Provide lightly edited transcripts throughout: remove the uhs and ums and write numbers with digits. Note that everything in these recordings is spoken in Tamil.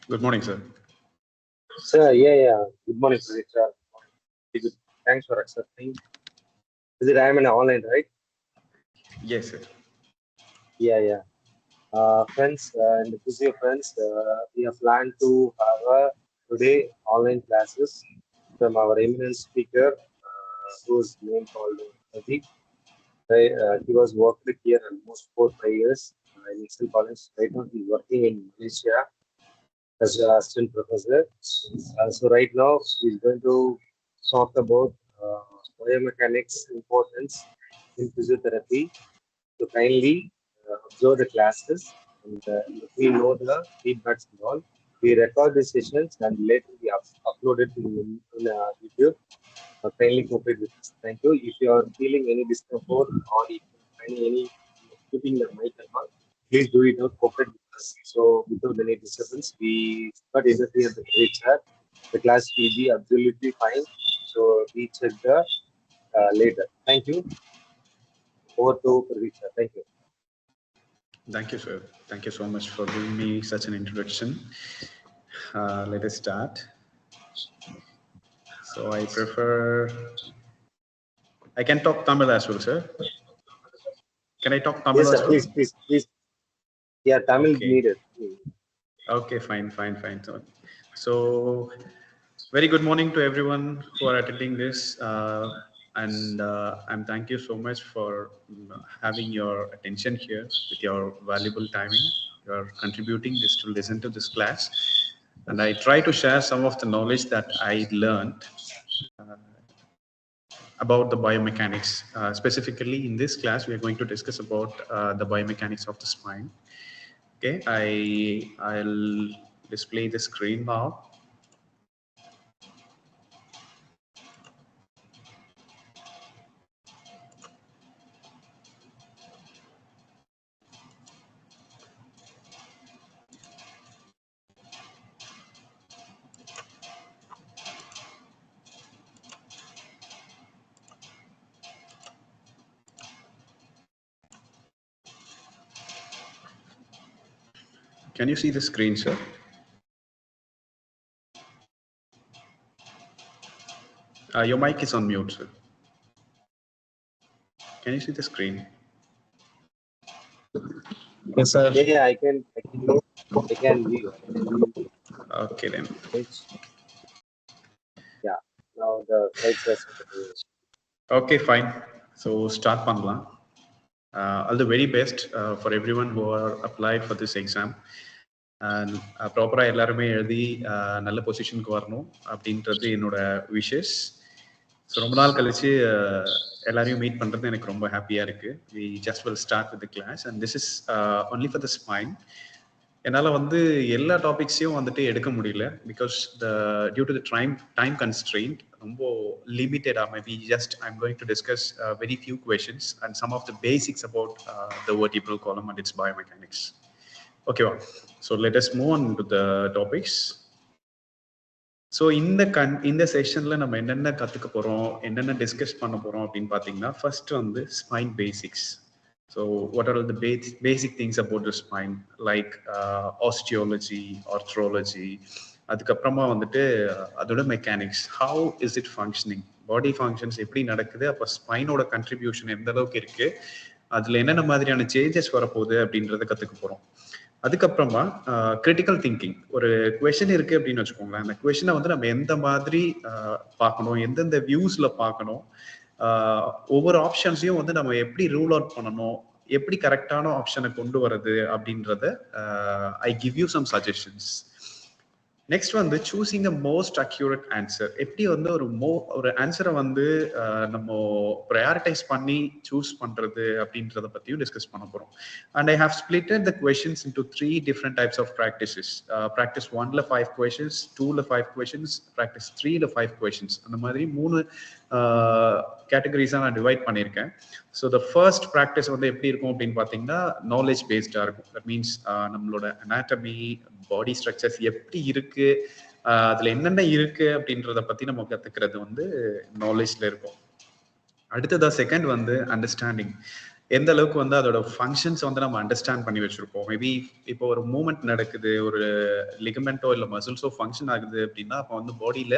Good morning, sir. Sir, yeah. Good morning, sir. Good. Thanks for accepting. Is it I am in online, right? Yes, sir. Yeah. Friends and the physio friends, we have planned to have today online classes from our eminent speaker, whose name called Pradeep. He was worked here almost 4-5 years in Excel College. Right now, he's working in Malaysia as an assistant professor. So right now, he's going to talk about biomechanics importance in physiotherapy. So kindly observe the classes and we know the feedbacks and all. We record the sessions and later we upload it in YouTube. Kindly cooperate with us. Thank you. If you are feeling any discomfort or if you find any keeping the mic and all, please do it out, cooperate with us. So without any disturbance, we start interfere the great chat. The class will be absolutely fine. So we check the later. Thank you. Over to Pradeep. Thank you. Thank you, sir. Thank you so much for giving me such an introduction. Let us start. So I can talk Tamil as well, sir. Can I talk Tamil yes, as sir, well? Please. Yeah, Tamil okay. Needed. Okay, fine. So, very good morning to everyone who are attending this. And thank you so much for having your attention here with your valuable timing. You are contributing this to listen to this class. And I try to share some of the knowledge that I learned about the biomechanics. Specifically in this class, we are going to discuss about the biomechanics of the spine. Okay, I'll display the screen now. Can you see the screen, sir? Your mic is on mute, sir. Can you see the screen? Yes, sir. Yeah, I can view. Okay, then. Yeah, now the slides are Okay, fine. So start pannalam. All the very best for everyone who are applied for this exam. And proper எல்லாருமே எழுதி நல்ல பொசிஷனுக்கு வரணும் அப்படின்றது என்னோட விஷஸ். ஸோ ரொம்ப நாள் கழிச்சு எல்லாரையும் மீட் பண்ணுறது எனக்கு ரொம்ப ஹாப்பியாக இருக்குது. We just will start with the class and this is only for the spine. என்னால் வந்து எல்லா டாபிக்ஸையும் வந்துட்டு எடுக்க முடியல because due to the time constraint ரொம்ப லிமிட்டடாக maybe just I'm going to discuss very few questions and some of the basics about the vertebral column and its biomechanics. ஓகேவா? So let us move on to the topics. So இந்த செஷனில் நம்ம என்னென்ன கற்றுக்க போகிறோம், என்னென்ன டிஸ்கஸ் பண்ண போகிறோம் அப்படின்னு பார்த்தீங்கன்னா, ஃபர்ஸ்ட் வந்து spine basics. So what are the basic things about the spine, like osteology, arthrology, அதுக்கப்புறமா வந்துட்டு அதோட mechanics, how is it functioning, body functions எப்படி நடக்குது, அப்போ ஸ்பைனோட கண்ட்ரிபியூஷன் எந்த அளவுக்கு இருக்கு, அதில் என்னென்ன மாதிரியான சேஞ்சஸ் வரப்போகுது அப்படின்றத கற்றுக்க போகிறோம். அதுக்கப்புறமா கிரிட்டிக்கல் திங்கிங், ஒரு கொஷின் இருக்கு அப்படின்னு வச்சுக்கோங்களேன், அந்த கொஷினை வந்து நம்ம எந்த மாதிரி பார்க்கணும், எந்தெந்த வியூஸ்ல பார்க்கணும், ஒவ்வொரு ஆப்ஷன்ஸையும் வந்து நம்ம எப்படி ரூல் அவுட் பண்ணணும், எப்படி கரெக்டான ஆப்ஷனை கொண்டு வர்றது அப்படின்றத I give you some suggestions. Next வந்து choosing the most accurate answer. எப்படி வந்து ஒரு ஆன்சரை வந்து நம்ம ப்ரையாரிட்டைஸ் பண்ணி சூஸ் பண்றது அப்படின்றத பத்தியும் டிஸ்கஸ் பண்ண போறோம். And I have splitted the questions into 3 different types of practices. Practice 1ல 5 கொஸ்டின்ஸ், 2ல 5 கொஸ்டின்ஸ், ப்ராக்டிஸ் 3ல 5 கொஸ்டின்ஸ். அந்த மாதிரி 3 கேட்டகரிஸாக நான் டிவைட் பண்ணியிருக்கேன். ஸோ த ஃபர்ஸ்ட் ப்ராக்டிஸ் வந்து எப்படி இருக்கும் அப்படின்னு பார்த்தீங்கன்னா நாலேஜ் பேஸ்டாக இருக்கும். தட் மீன்ஸ் நம்மளோட அனாட்டமி, பாடி ஸ்ட்ரக்சர்ஸ் எப்படி இருக்கு, அதுல என்னென்ன இருக்கு அப்படின்றத பத்தி நம்ம கத்துக்கிறது வந்து நாலேஜ்ல இருக்கும். அடுத்ததா செகண்ட் வந்து அண்டர்ஸ்டாண்டிங். எந்த அளவுக்கு வந்து அதோட ஃபங்க்ஷன்ஸ் வந்து நம்ம அண்டர்ஸ்டாண்ட் பண்ணி வச்சிருப்போம். மேபி இப்போ ஒரு மூவ்மெண்ட் நடக்குது, ஒரு லிகமெண்டோ இல்லை மசில்ஸோ ஃபங்க்ஷன் ஆகுது அப்படின்னா அப்போ வந்து பாடியில்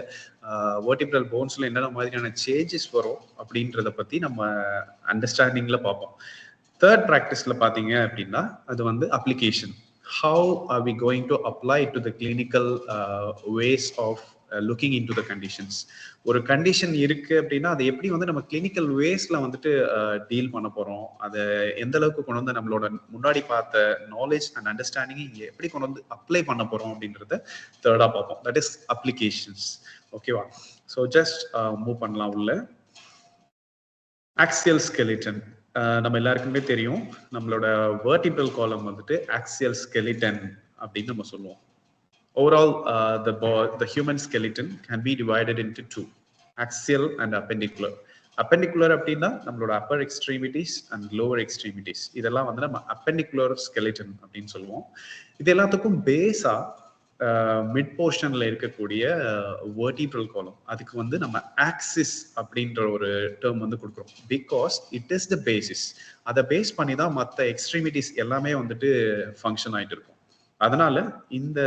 வெர்டிபிரல் போன்ஸில் என்னென்ன மாதிரியான சேஞ்சஸ் வரும் அப்படின்றத பற்றி நம்ம அண்டர்ஸ்டாண்டிங்கில் பார்ப்போம். தேர்ட் ப்ராக்டிஸில் பார்த்தீங்க அப்படின்னா அது வந்து application. How are we going to apply it to the clinical ways of looking into the conditions? ஒரு கண்டிஷன் இருக்கு அப்படின்னா அதை எப்படி வந்து நம்ம கிளினிக்கல் வேஸ்ல வந்துட்டு டீல் பண்ண போறோம், அதை எந்த அளவுக்கு கொண்டு வந்து நம்மளோட முன்னாடி பார்த்த நாலேஜ் அண்ட் அண்டர்ஸ்டாண்டிங் எப்படி கொண்டு வந்து அப்ளை பண்ண போறோம் அப்படின்றத தேர்டா பார்ப்போம். That is applications. ஓகேவா? ஸோ ஜஸ்ட் மூவ் பண்ணலாம் உள்ள. Axial skeleton. நம்ம எல்லாருக்குமே தெரியும், நம்மளோட வெர்டிபிரல் காலம் வந்துட்டு ஆக்சியல் ஸ்கெலிட்டன் அப்படின்னு நம்ம சொல்லுவோம். Overall, the human skeleton can be divided into two, axial and appendicular. Appendicular அப்படின்னா நம்மளோட upper extremities and lower extremities. இதெல்லாம் வந்து நம்ம appendicular skeleton அப்படின்னு சொல்லுவோம். இது எல்லாத்துக்கும் பேஸா மிட் போர்ஷன்ல இருக்கக்கூடிய வெர்டிபிரல் காலம், அதுக்கு வந்து நம்ம ஆக்சிஸ் அப்படின்ற ஒரு டேர்ம் வந்து கொடுக்குறோம். Because it is the basis. அதை பேஸ் பண்ணி தான் மற்ற எக்ஸ்ட்ரீமிட்டிஸ் எல்லாமே வந்துட்டு ஃபங்க்ஷன் ஆகிட்டு இருக்கும். அதனால இந்த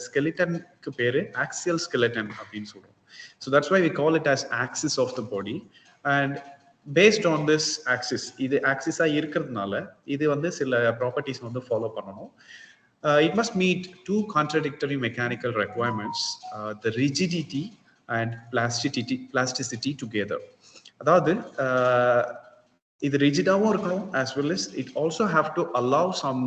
ஸ்கெலிட்டனுக்கு பேரு ஆக்சியல் ஸ்கெலிட்டன் அப்படின்னு சொல்றோம். So that's why we call it as axis of the body. And based on this axis, இது ஆக்சிஸா இருக்கிறதுனால இது வந்து சில ப்ராப்பர்ட்டிஸ் வந்து ஃபாலோ பண்ணணும். It must meet two contradictory mechanical requirements, the rigidity and plasticity together. அதாவது இது ரிஜிடாவும் இருக்கணும், as well as it also have to allow some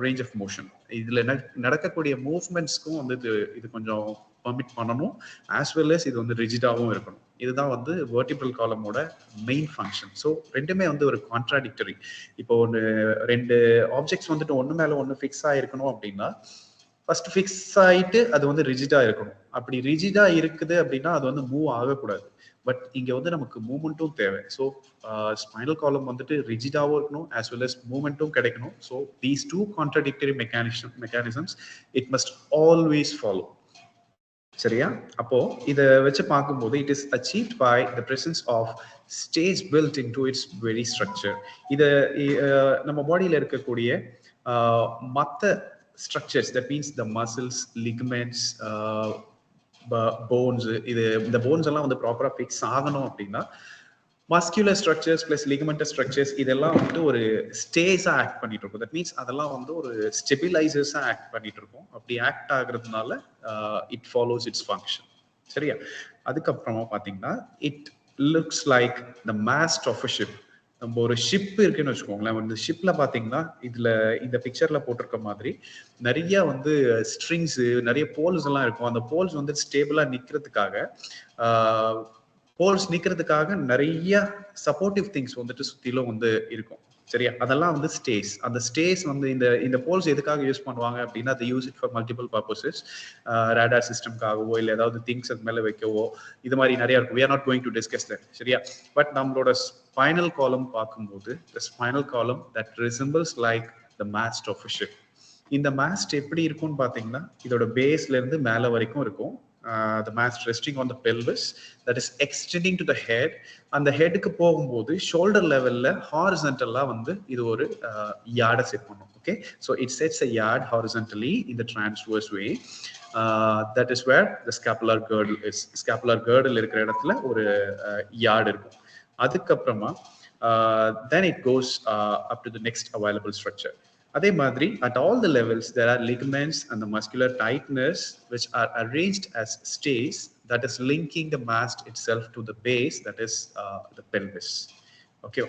range of motion. இதுல நடக்கக்கூடிய மூவ்மெண்ட்ஸ்க்கும் வந்து இது கொஞ்சம் பர்மிட் பண்ணணும், as well as இது வந்து ரிஜிடாவும் இருக்கணும். இதுதான் வந்து வெர்டிபிரல் காலமோட மெயின் ஃபங்க்ஷன். ஸோ ரெண்டுமே வந்து ஒரு கான்ட்ராடிக்டரி. இப்போ ரெண்டு ஆப்ஜெக்ட்ஸ் வந்துட்டு ஒன்று மேலே ஒன்று ஃபிக்ஸ் ஆகிருக்கணும் அப்படின்னா ஃபர்ஸ்ட் ஃபிக்ஸ் ஆகிட்டு அது வந்து ரிஜிடா இருக்கணும். அப்படி ரிஜிடா இருக்குது அப்படின்னா அது வந்து மூவ் ஆகக்கூடாது. பட் இங்க வந்து நமக்கு மூவ்மெண்ட்டும் தேவை. ஸோ ஸ்பைனல் காலம் வந்துட்டு ரிஜிடாவும் இருக்கணும், ஆஸ் வெல் அஸ் மூவ்மெண்ட்டும் கிடைக்கணும். So these two contradictory mechanisms it must always follow. சரியா? அப்போ இதை வச்சு பார்க்கும்போது it is achieved by the presence of stage built into its very structure. இதை நம்ம பாடியில் இருக்கக்கூடிய மற்ற structures, that means the muscles, ligaments, bones, இந்த bones எல்லாம் வந்து ப்ராப்பரா ஃபிக்ஸ் ஆகணும் அப்படின்னா மஸ்குலர் ஸ்ட்ரக்சர்ஸ் பிளஸ் லிகமெண்டஸ் ஸ்ட்ரக்சர்ஸ் இதெல்லாம் வந்து ஒரு ஸ்டேஸா ஆக்ட் பண்ணிட்டு இருக்கும். தட் மீன்ஸ் அதெல்லாம் வந்து ஒரு ஸ்டெபிலைசர்ஸா ஆக்ட் பண்ணிட்டு இருக்கும். அப்படி ஆக்ட் ஆகுறதுனால இட் ஃபாலோஸ் இட்ஸ் ஃபங்க்ஷன். சரியா? அதுக்கப்புறமா பாத்தீங்கன்னா it looks like the mast of a ship. நம்ம ஒரு ஷிப் இருக்குன்னு வச்சுக்கோங்களேன். இந்த ஷிப்ல பாத்தீங்கன்னா இதுல இந்த பிக்சர்ல போட்டிருக்க மாதிரி நிறைய வந்து ஸ்ட்ரிங்ஸ், நிறைய போல்ஸ் எல்லாம் இருக்கும். அந்த போல்ஸ் வந்து ஸ்டேபிளா நிக்கிறதுக்காக நிறைய சப்போர்ட்டிவ் திங்ஸ் வந்துட்டு சுத்திலும் வந்து இருக்கும். சரியா? அதெல்லாம் வந்து ஸ்டேஸ். அந்த ஸ்டேஸ் வந்து இந்த போல்ஸ் எதுக்காக யூஸ் பண்ணுவாங்க அப்படின்னா they use it for multiple purposes. Radar சிஸ்டம்காகவோ இல்லை ஏதாவது திங்ஸ் அது மேல வைக்கவோ இது மாதிரி நிறைய இருக்கும். we are not going to discuss that. சரியா? பட் நம்மளோட ஸ்பைனல் காலம் பார்க்கும்போது the spinal column that resembles like the mast of a ship. இந்த மாஸ்ட் எப்படி இருக்கும்னு பாத்தீங்கன்னா இதோட பேஸ்ல இருந்து மேல வரைக்கும் இருக்கும். The mast resting on the pelvis that is extending to the head. அந்த ஹெட்டுக்கு போகும்போது ஷோல்டர் லெவல்ல ஹாரிசன்டலா வந்து இது ஒரு யார்டை செட் பண்ணும். Okay, so it sets a yard horizontally in the transverse way. That is where the scapular girdle is. Scapular girdle இருக்கிற இடத்துல ஒரு யார்டு இருக்கும். அதுக்கப்புறமா then it goes up to the next available structure. அதே மாதிரி at all the levels there are ligaments and the muscular tightness which are arranged as stays that is linking the mast itself to the base, that is the pelvis. Okay,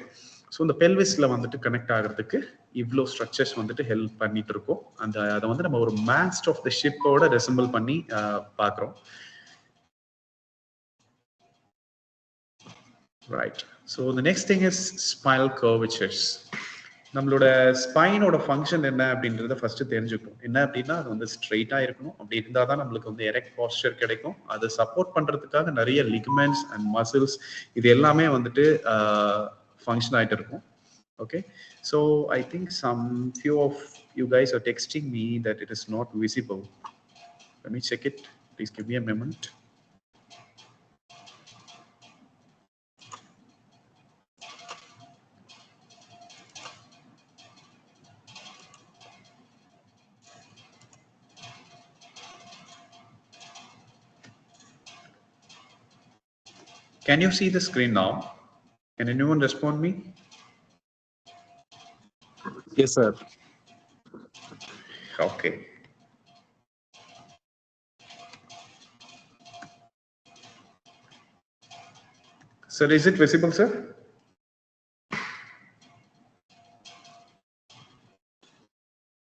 so இந்த pelvisல வந்துட்டு கனெக்ட் ஆகிறதுக்கு இவ்வளோ ஸ்ட்ரக்சர்ஸ் வந்துட்டு ஹெல்ப் பண்ணிட்டு இருக்கோம். அதை வந்து நம்ம ஒரு மாஸ்ட் ஆஃப் த ஷிப்போட ரெசம்பிள் பண்ணி பார்க்குறோம். Right. So the next thing is spinal curvatures. நம்மளோட ஸ்பைனோட ஃபங்க்ஷன் என்ன அப்படின்றத ஃபர்ஸ்ட் தெரிஞ்சுக்கணும். என்ன அப்படின்னா அது வந்து ஸ்ட்ரெயிட்டா இருக்கணும். அப்படி இருந்தால் தான் நம்மளுக்கு வந்து எரெக்ட் பாஸ்டர் கிடைக்கும். அதை சப்போர்ட் பண்றதுக்காக நிறைய லிகமெண்ட்ஸ் அண்ட் மசில்ஸ் இது எல்லாமே வந்துட்டு ஃபங்க்ஷன் ஆகிட்டு இருக்கும். Okay, so I think some few of you guys are texting me that it is not visible. Let me check it. Please give me a moment. Can you see the screen now? Can anyone respond me? Yes, sir. Okay. Sir, is it visible, sir?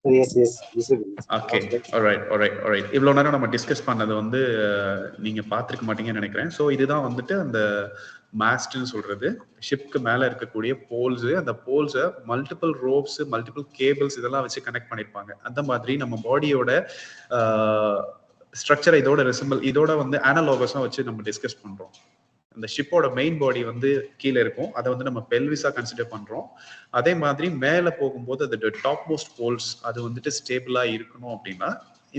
Yes, visible. Okay, all right. இவ்வளோ நேரம் நம்ம டிஸ்கஸ் பண்ணது வந்து நீங்க பார்த்துருக்க மாட்டீங்கன்னு நினைக்கிறேன். ஸோ இதுதான் வந்துட்டு அந்த மாஸ்ட்னு சொல்றது. ஷிப்க்கு மேலே இருக்கக்கூடிய போல்ஸ், அந்த போல்ஸை மல்டிபிள் ரோப்ஸ், மல்டிபிள் கேபிள்ஸ் இதெல்லாம் வச்சு கனெக்ட் பண்ணியிருப்பாங்க. அந்த மாதிரி நம்ம பாடியோட ஸ்ட்ரக்சரை இதோட வந்து அனலோகஸாக வச்சு நம்ம டிஸ்கஸ் பண்றோம். அந்த ஷிப்போட மெயின் பாடி வந்து கீழே இருக்கும். அதை வந்து நம்ம பெல்விஸா கன்சிடர் பண்றோம். அதே மாதிரி மேலே போகும்போது அதோட டாப் மோஸ்ட் போல்ஸ் அது வந்துட்டு ஸ்டேபிளா இருக்கணும் அப்படின்னா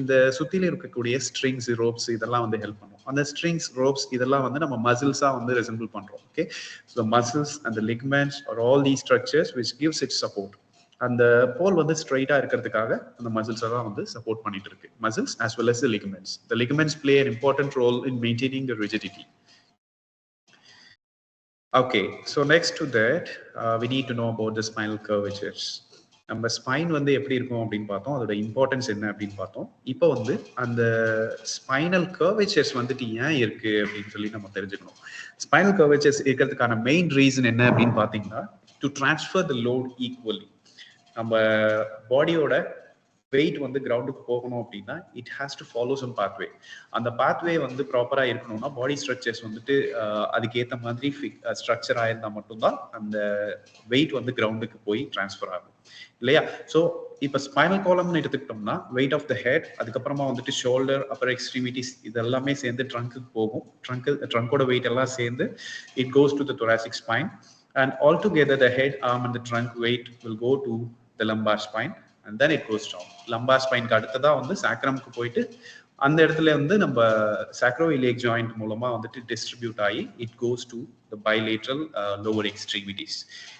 இந்த சுத்தில இருக்கக்கூடிய ஸ்ட்ரிங்ஸ், ரோப்ஸ் இதெல்லாம் வந்து ஹெல்ப் பண்ணும். அந்த ஸ்ட்ரிங்ஸ், ரோப்ஸ் இதெல்லாம் வந்து நம்ம மசில்ஸா வந்து ரெசம்பிள் பண்றோம். Okay, so muscles and the ligaments are all these structures which gives it support. அந்த போல் வந்து ஸ்ட்ரைட்டா இருக்கிறதுக்காக அந்த மசில்ஸ் தான் வந்து சப்போர்ட் பண்ணிட்டு இருக்கு. Muscles as well as the ligaments. The ligaments play an important role in maintaining the rigidity. Okay, so next to that, we need to know about the spinal curvatures. நம்ம ஸ்பைன் வந்து எப்படி இருக்கும் அப்படின்னு பார்த்தோம், அதோட இம்பார்ட்டன்ஸ் என்ன அப்படின்னு பார்த்தோம். இப்போ வந்து அந்த ஸ்பைனல் கர்வேச்சர்ஸ் வந்துட்டு ஏன் இருக்கு அப்படின்னு சொல்லி நம்ம தெரிஞ்சுக்கணும். ஸ்பைனல் கர்வேச்சர்ஸ் இருக்கிறதுக்கான மெயின் ரீசன் என்ன அப்படின்னு பார்த்தீங்கன்னா, to transfer the load equally. நம்ம பாடியோட வெயிட் வந்து கிரவுண்டுக்கு போகணும் அப்படின்னா it has to follow some pathway. அந்த பாத்வே வந்து ப்ராப்பராக இருக்கணும்னா பாடி ஸ்ட்ரக்சர்ஸ் வந்துட்டு அதுக்கேற்ற மாதிரி ஸ்ட்ரக்சர் ஆயிருந்தா மட்டும்தான் அந்த வெயிட் வந்து கிரவுண்டுக்கு போய் டிரான்ஸ்ஃபர் ஆகும் இல்லையா. ஸோ இப்போ ஸ்பைனல் காலம்னு எடுத்துக்கிட்டோம்னா வெயிட் ஆஃப் த ஹெட், அதுக்கப்புறமா வந்துட்டு ஷோல்டர், அப்பர் எக்ஸ்ட்ரீமிட்டிஸ் இதெல்லாமே சேர்ந்து ட்ரங்க்குக்கு போகும். ட்ரங்கோட வெயிட் எல்லாம் சேர்ந்து it goes to the thoracic spine, and altogether the head, arm and the trunk weight will go to the lumbar spine and then it goes down. lumbar spine க்கு அடுத்ததா வந்து சாக்ரம்க்கு போயிட்டு அந்த இடத்துல வந்து நம்ம sacroiliac joint மூலமா வந்துட்டு டிஸ்ட்ரிபியூட் ஆகி it goes to the bilateral lower extremities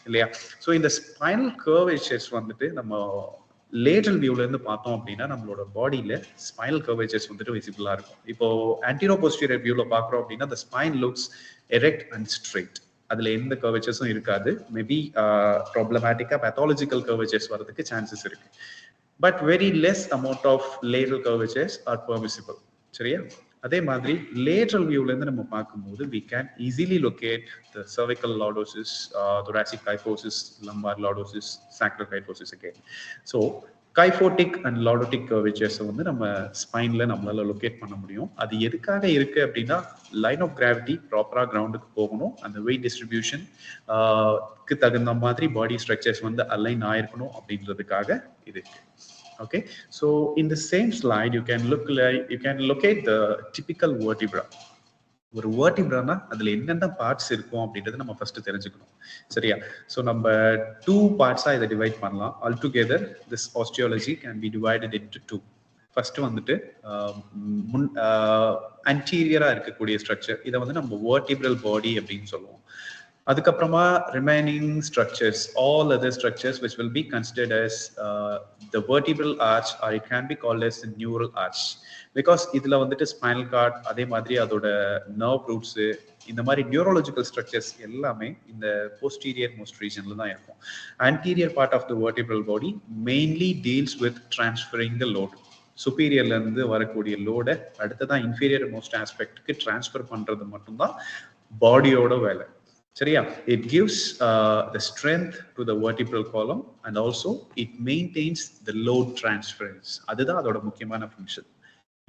இல்லையா. ஸோ இந்த ஸ்பைனல் கர்வேச்சர்ஸ் வந்துட்டு நம்ம லேட்டரல் வியூல இருந்து பார்த்தோம் அப்படின்னா நம்மளோட பாடியில ஸ்பைனல் கர்வேச்சர்ஸ் வந்துட்டு விசிபிளா இருக்கும். இப்போ ஆன்டீரோ போஸ்டீரியர் வியூல பாக்குறோம் அப்படின்னா the spine looks erect and straight. அதுல எந்த கர்வேச்சர்ஸும் இருக்காது. மேபி ப்ராப்ளமேட்டிக்கா பேத்தாலஜிக்கல் கர்வேச்சர்ஸ் வரதுக்கு சான்சஸ் இருக்கு. But very less amount of lateral curvatures are permissible. சரியா. அதே மாதிரி லேட்டரல் வியூல இருந்து நம்ம பார்க்கும்போது we can easily locate the cervical lordosis, thoracic kyphosis, lumbar lordosis, sacral kyphosis again. So kyphotic and lordotic curvatures வந்து நம்ம ஸ்பைன்ல நம்மளால லொக்கேட் பண்ண முடியும். அது எதுக்காக இருக்கு அப்படின்னா லைன் ஆஃப் கிராவிட்டி ப்ராப்பரா கிரவுண்டுக்கு போகணும், அந்த வெயிட் டிஸ்ட்ரிபியூஷன்க்கு தகுந்த மாதிரி பாடி ஸ்ட்ரக்சர்ஸ் வந்து அலைன் ஆயிருக்கணும் அப்படின்றதுக்காக இது இருக்கு. Okay, so in the same slide you can locate the typical vertebra. ஒரு vertebraனா அதுல என்னென்ன பார்ட்ஸ் இருக்கும் அப்படின்றத நம்ம ஃபர்ஸ்ட் தெரிஞ்சுக்கணும். சரியா. ஸோ நம்ம 2 பார்ட்ஸா இதை டிவைட் பண்ணலாம். Altogether this osteology can be divided into 2. First வந்துட்டு anterior-ஆ இருக்கக்கூடிய ஸ்ட்ரக்சர், இதை வந்து நம்ம vertebral body அப்படின்னு சொல்லுவோம். அதுக்கப்புறமா remaining structures, all other structures which will be considered as the vertebral arch or it can be called as the neural arch. Because இதுல வந்துட்டு ஸ்பைனல் கார்ட், அதே மாதிரி அதோட நர்வ் ரூட்ஸ், இந்த மாதிரி நியூரலாஜிக்கல் ஸ்ட்ரக்சர்ஸ் எல்லாமே இந்த போஸ்டீரியர் மோஸ்ட் ரீஜன்ல தான் இருக்கும். Anterior part of the vertebral body mainly deals with transferring the load. சுப்பீரியர்ல இருந்து வரக்கூடிய லோடை அடுத்ததான் இன்ஃபீரியர் மோஸ்ட் ஆஸ்பெக்ட்க்கு டிரான்ஸ்ஃபர் பண்றது மட்டும்தான் பாடியோட வேலை. சரியா? It gives the strength to the vertebral column and also it maintains the load transference. அதுதான் அதோட முக்கியமான ஃபங்க்ஷன்.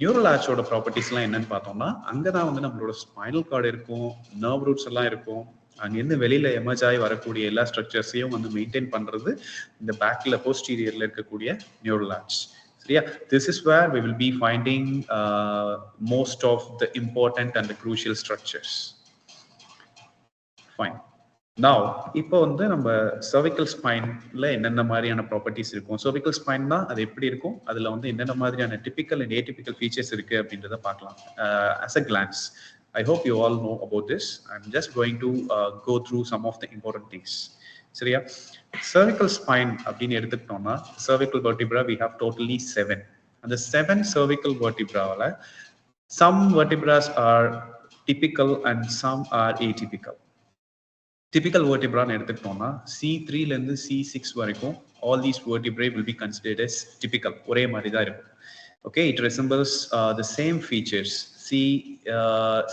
நியூரல் ஆர்ச்சோட ப்ராப்பர்ட்டிஸ்லாம் என்னன்னு பார்த்தோம்னா, அங்கதான் வந்து நம்மளோட ஸ்பைனல் கார்டு இருக்கும், நர்வ் ரூட்ஸ் எல்லாம் இருக்கும். அங்கிருந்து வெளியில எமர்ஜ் ஆகி வரக்கூடிய எல்லா ஸ்ட்ரக்சர்ஸையும் வந்து மெயின்டைன் பண்றது இந்த பேக்ல போஸ்டீரியர்ல இருக்கக்கூடிய நியூரல் ஆர்ச். சரியா? This is where we will be finding most of the important and the crucial structures. Fine. Now, இப்போ வந்து நம்ம cervical spineல என்னென்ன மாதிரியான ப்ராப்பர்ட்டிஸ் இருக்கும், cervical spine தான் அது எப்படி இருக்கும், அதுல வந்து என்னென்ன மாதிரியான typical and atypical features இருக்கு அப்படின்றத பார்க்கலாம். As a glance, I hope you all know about this. I'm just going to go through some of the important things. சரியா? cervical spine அப்படின்னு எடுத்துக்கிட்டோம்னா, cervical vertebra we have totally 7. அந்த 7 cervical vertebraல some vertebrae are typical and some are atypical. Typical vertebra எடுத்துக்கிட்டோம்னா C3 ல இருந்து C6 வரைக்கும் all these vertebrae will be considered as typical. ஒரே மாதிரி தான் இருக்கும். Okay, it resembles the same features.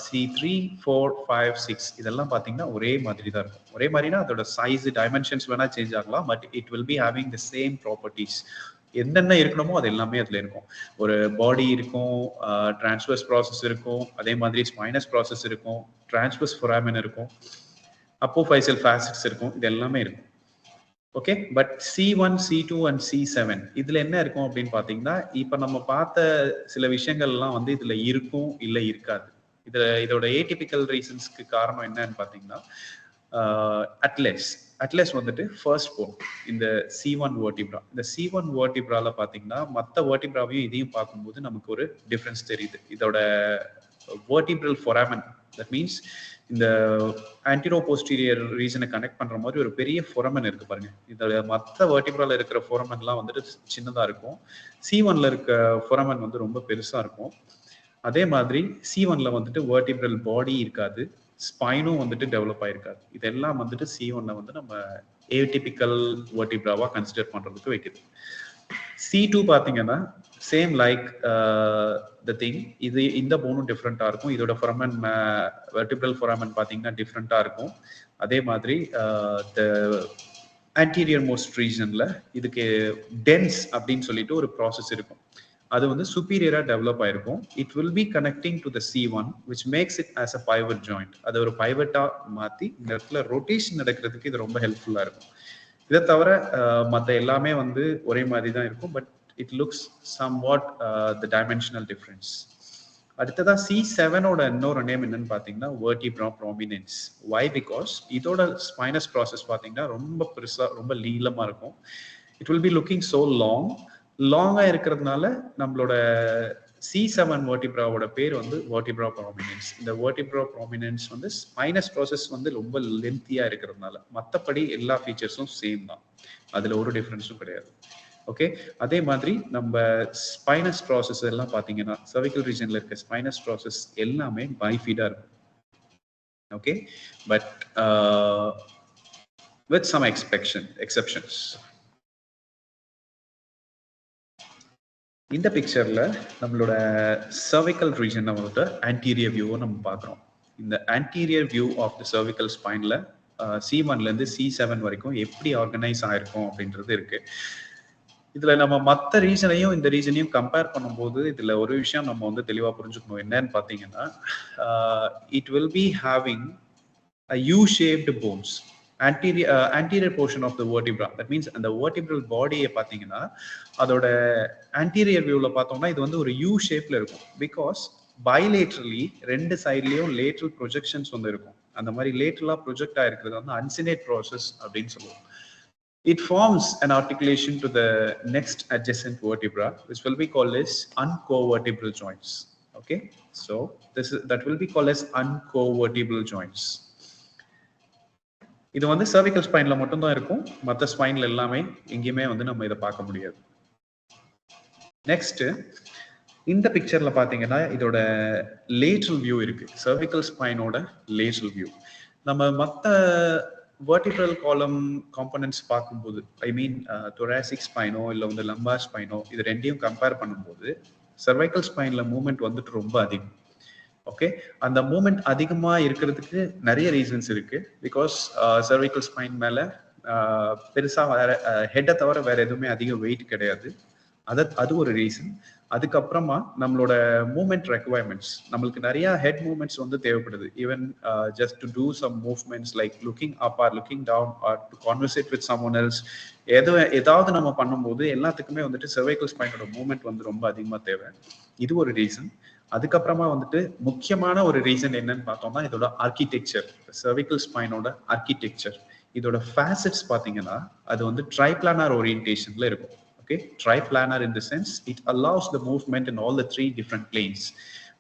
C3, 4, 5, 6 இதெல்லாம் பார்த்தீங்கன்னா ஒரே மாதிரி தான் இருக்கும். ஒரே மாதிரினா அதோட சைஸ் டைமென்ஷன்ஸ் வேணா சேஞ்ச் ஆகலாம், but it will be having the same properties. என்னென்ன இருக்கணுமோ அது எல்லாமே அதுல இருக்கும். ஒரு பாடி இருக்கும், டிரான்ஸ்வர்ஸ் ப்ராசஸ் இருக்கும், அதே மாதிரி ஸ்பைனஸ் ப்ராசஸ் இருக்கும், டிரான்ஸ்வர்ஸ் ஃபொராமன் இருக்கும், அப்போஃபைசியல் ஃபேசட்ஸ் இருக்கும், இது எல்லாமே இருக்கும். Okay, but C1, C2 and C7 இதுல என்ன இருக்கும் அப்படின்னு பாத்தீங்கன்னா, இப்ப நம்ம பார்த்த சில விஷயங்கள்லாம் வந்து இதுல இருக்கும் இல்ல இருக்காது. இதோட ஏடிபிக்கல் ரீசன்ஸ்க்கு காரணம் என்னன்னு பாத்தீங்கன்னா, அட்லஸ் வந்துட்டு ஃபர்ஸ்ட் போன் இந்த C1 வெர்டிப்ரா. இந்த C1 வெர்டிப்ரால பாத்தீங்கன்னா மற்ற வெர்டிப்ராவையும் இதையும் பார்க்கும்போது நமக்கு ஒரு டிஃபரன்ஸ் தெரியுது. இதோட vertebral foramen, that means இந்த ஆன்டிரோ போஸ்டீரியர் ரீஜனை கனெக்ட் பண்ற மாதிரி ஒரு பெரிய ஃபொரமன் இருக்கு பாருங்க. இதோட மற்ற வெர்டிப்ரால இருக்கிற ஃபொரமன்லாம் வந்துட்டு சின்னதா இருக்கும், C1ல இருக்க ஃபொரமன் வந்து ரொம்ப பெருசா இருக்கும். அதே மாதிரி C1ல வந்துட்டு வெர்டிப்ரல் பாடி இருக்காது, ஸ்பைனும் வந்துட்டு டெவலப் ஆயிருக்காது. இதெல்லாம் வந்துட்டு C1ல வந்து நம்ம ஏடிபிக்கல் வெர்டிப்ராவா கன்சிடர் பண்றதுக்கு வைக்குது. C2 பாத்தீங்கன்னா சேம் லைக் த திங், இது இந்த போனும் டிஃப்ரெண்டா இருக்கும், இதோட ஃபொரமன் வெர்டிப்ரல் ஃபொரமன் பாத்தீங்கன்னா டிஃப்ரெண்டா இருக்கும். அதே மாதிரி த ஆன்டீரியர் மோஸ்ட் ரீஜன்ல இதுக்கு டென்ஸ் அப்படின்னு சொல்லிட்டு ஒரு ப்ராசஸ் இருக்கும், அது வந்து சுப்பீரியரா டெவலப் ஆயிருக்கும். It will B connecting to the C1 which makes it as a pivot joint. அது ஒரு பைவட்டா மாத்தி இந்த இடத்துல ரொட்டேஷன் நடக்கிறதுக்கு இது ரொம்ப ஹெல்ப்ஃபுல்லா இருக்கும். இதை தவிர மற்ற எல்லாமே வந்து ஒரே மாதிரி தான் இருக்கும், but it looks somewhat the dimensional difference. அடுத்ததா C7ஓட இன்னொரு நேம் என்னன்னு பார்த்தீங்கன்னா vertebra prominence. Why? Because இதோட ஸ்பைனஸ் ப்ராசஸ் பார்த்தீங்கன்னா ரொம்ப பெருசா ரொம்ப நீளமா இருக்கும். It will be looking so லாங்கா இருக்கிறதுனால நம்மளோட C7 vertebraவோட பேர் வந்து vertebra prominence. இந்த vertebra prominence வந்து ஸ்பைனஸ் ப்ராசஸ் வந்து ரொம்ப லென்த்தியா இருக்கிறதுனால, மற்றபடி எல்லா ஃபீச்சர்ஸும் சேம் தான், அதுல ஒரு டிஃபரன்ஸும் கிடையாது. ஓகே, அதே மாதிரி நம்ம ஸ்பைனஸ் ப்ராசஸ் எல்லாம் பார்த்தீங்கன்னா cervical ரீஜன்ல இருக்க ஸ்பைனஸ் ப்ராசஸ் எல்லாமே பைஃபீடா இருக்கும். Okay, but with some exceptions. இந்த பிக்சர்ல நம்மளோட cervical region நம்மளோட anterior view நம்ம பார்க்குறோம். இந்த anterior view of the cervical spineல C1ல இருந்து C7 வரைக்கும் எப்படி ஆர்கனைஸ் ஆயிருக்கும் அப்படின்றது இருக்கு. இதுல நம்ம மற்ற ரீஜனையும் இந்த ரீஜனையும் கம்பேர் பண்ணும்போது இதுல ஒரு விஷயம் நம்ம வந்து தெளிவா புரிஞ்சுக்கணும். என்னன்னு பாத்தீங்கன்னா, it will be having a U-shaped bones. Anterior portion of the vertebra, that means அந்த vertebral பாடியை பார்த்தீங்கன்னா அதோட anterior viewல பார்த்தோம்னா இது வந்து ஒரு U ஷேப்ல இருக்கும். பிகாஸ் bilaterally ரெண்டு சைட்லயும் lateral projections வந்து இருக்கும். அந்த மாதிரி லேட்டரலா ப்ரொஜெக்ட் ஆயிருக்கிறது வந்து uncinate process அப்படின்னு சொல்லுவோம். It forms an articulation to the next adjacent vertebra, which will be called as uncovertebral joints. Okay, so that will be called as uncovertebral joints. இது வந்து cervical spineல மட்டும் தான் இருக்கும், மற்ற ஸ்பைன்ல எல்லாமே எங்கேயுமே வந்து நம்ம இதை பார்க்க முடியாது. நெக்ஸ்ட் இந்த பிக்சர்ல பாத்தீங்கன்னா இதோட லேட்ரல் வியூ இருக்கு, cervical ஸ்பைனோட லேட்ரல் வியூ. நம்ம மற்ற vertebral column components பார்க்கும்போது, ஐ மீன் thoracic ஸ்பைனோ இல்லை வந்து lumbar ஸ்பைனோ, இது ரெண்டையும் கம்பேர் பண்ணும்போது cervical ஸ்பைன்ல மூவ்மெண்ட் வந்துட்டு ரொம்ப அதிகம். ஓகே, அந்த மூமெண்ட் அதிகமா இருக்கிறதுக்கு நிறைய ரீசன்ஸ் இருக்கு. பிகாஸ் cervical ஸ்பைன் மேல பெருசா வேற ஹெட்டை தவிர வேற எதுவுமே அதிக வெயிட் கிடையாது. அது ஒரு ரீசன். அதுக்கப்புறமா நம்மளோட மூமெண்ட் ரெக்குவயர்மெண்ட்ஸ், நம்மளுக்கு நிறைய ஹெட் மூவ்மெண்ட்ஸ் வந்து தேவைப்படுது. Even just to do some movements like looking up or looking down or to conversate with someone else, ஏதாவது நம்ம பண்ணும்போது எல்லாத்துக்குமே வந்துட்டு cervical ஸ்பைனோட மூவ்மெண்ட் வந்து ரொம்ப அதிகமாக தேவை. இது ஒரு ரீசன். அதுக்கப்புறமா வந்துட்டு முக்கியமான ஒரு ரீசன் என்னன்னு பார்த்தோம்னா இதோட ஆர்கிடெக்சர், cervical ஸ்பைனோட ஆர்கிடெக்சர். இதோட ஃபேசட்ஸ் பார்த்தீங்கன்னா அது வந்து ட்ரைப்ளானார் ஓரியன்டேஷன்ல இருக்கும். Okay, triplanar in the sense it allows the movement in all the 3 different planes.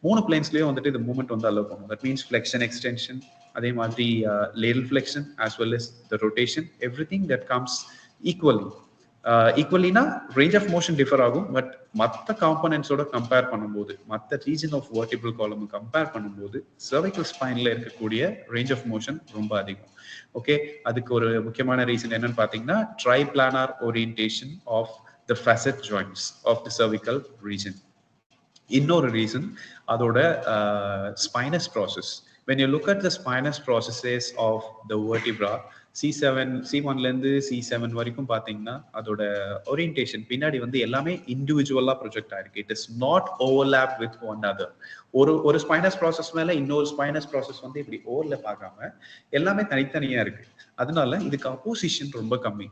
3 planesலயே வந்துட்டு இந்த மூவ்மெண்ட் வந்து அலோவ் பண்ணும். That means flexion, extension, அதே மாதிரி lateral flexion as well as the rotation, everything that comes equally. ஈக்குவலினா ரேஞ்ச் ஆஃப் மோஷன் டிஃபர் ஆகும். பட் மற்ற காம்பனன்ட்ஸோட கம்பேர் பண்ணும்போது, மற்ற region of vertebral column compare பண்ணும்போது cervical ஸ்பைன்ல இருக்கக்கூடிய ரேஞ்ச் ஆஃப் மோஷன் ரொம்ப அதிகம். ஓகே, அதுக்கு ஒரு முக்கியமான ரீசன் என்னன்னு பார்த்தீங்கன்னா triplanar orientation of the facet joints of the cervical region. இன்னொரு ரீசன் அதோட spinous process. When you look at the spinous processes of the vertebra, C1ல இருந்து C7 வரைக்கும் பார்த்தீங்கன்னா அதோட ஓரியன்டேஷன் பின்னாடி வந்து எல்லாமே இண்டிவிஜுவலா ப்ரொஜெக்ட் ஆயிருக்கு. It is not overlap with one other. ஒரு ஸ்பைனஸ் ப்ராசஸ் மேல இன்னொரு ஸ்பைனஸ் ப்ராசஸ் வந்து இப்படி ஓவர்லாப் ஆகாம எல்லாமே தனித்தனியா இருக்கு. அதனால இதுக்கு அப்போசிஷன் ரொம்ப கம்மி.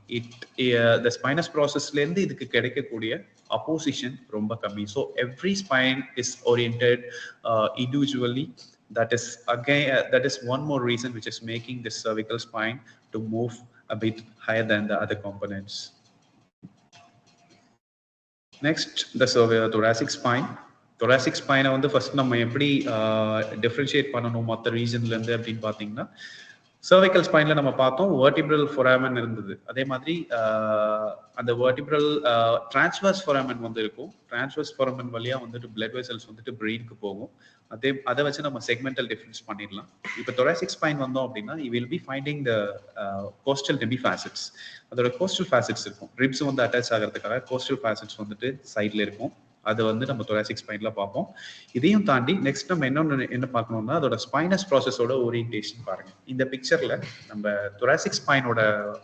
the spinous processல இருந்து இதுக்கு கிடைக்கக்கூடிய அப்போசிஷன் ரொம்ப கம்மி. So every spine is oriented individually. That is one more reason which is making this cervical spine to move a bit higher than the other components. Next, the thoracic spine. Thoracic spine வந்து ஃபர்ஸ்ட் நம்ம எப்படி டிஃபரன்ஷியேட் பண்ணணும் மற்ற ரீஜன்ல இருந்து அப்படின்னு பார்த்தீங்கன்னா, cervical ஸ்பைன்ல நம்ம பார்த்தோம் vertebral foramen இருந்தது. அதே மாதிரி அந்த vertebral transverse foramen வந்து இருக்கும். transverse foramen வழியா வந்துட்டு blood vessels வந்துட்டு brainக்கு போகும். அதை வச்சு நம்ம segmental difference பண்ணிடலாம். இப்போ thoracic spine வந்தோம் அப்படின்னா you will be finding the costal demifacets. அதோட coastal facets இருக்கும். ribs வந்து அட்டாச் ஆகிறதுக்காக coastal facets வந்துட்டு சைட்ல இருக்கும். அதை வந்து நம்ம thoracic ஸ்பைன்ல பார்ப்போம். இதையும் தாண்டி நெக்ஸ்ட் நம்ம என்ன பார்க்கணும்னா அதோட ஸ்பைனஸ் ப்ராசஸோட ஓரியன்டேஷன் பாருங்க. இந்த பிக்சர்ல நம்ம thoracic ஸ்பைனோட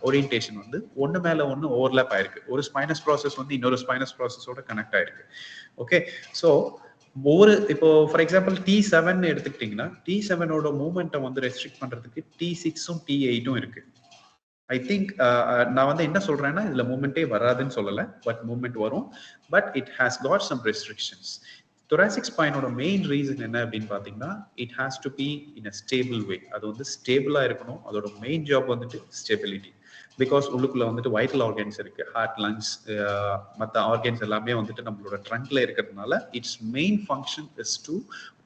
ஓரியன்டேஷன் வந்து ஒன்று மேல ஒன்று ஓவர்லாப் ஆயிருக்கு. ஒரு ஸ்பைனஸ் ப்ராசஸ் வந்து இன்னொரு ஸ்பைனஸ் ப்ராசஸோட கனெக்ட் ஆயிருக்கு. ஓகே, ஸோ இப்போ ஃபார் எக்ஸாம்பிள் T7 எடுத்துக்கிட்டீங்கன்னா T7ஓட மூவ்மெண்ட்டை வந்து ரெஸ்ட்ரிக்ட் பண்றதுக்கு T6ம் T8ம் இருக்கு. ஐ திங்க் நான் வந்து என்ன சொல்றேன்னா இதுல மூவ்மெண்டே வராதுன்னு சொல்லல, பட் மூவ்மெண்ட் வரும். But it has got some restrictions. thoracic ஸ்பைனோட மெயின் ரீசன் என்ன அப்படின்னு பார்த்தீங்கன்னா it has to be in a stable way. அது வந்து ஸ்டேபிளா இருக்கணும். அதோட மெயின் ஜாப் வந்துட்டு ஸ்டெபிலிட்டி. பிகாஸ் உள்ளுக்குள்ள வந்துட்டு வைட்டல் ஆர்கன்ஸ் இருக்கு, ஹார்ட், லங்ஸ், மற்ற ஆர்கன்ஸ் எல்லாமே வந்துட்டு நம்மளோட ட்ரங்க்ல இருக்கிறதுனால it's main function is to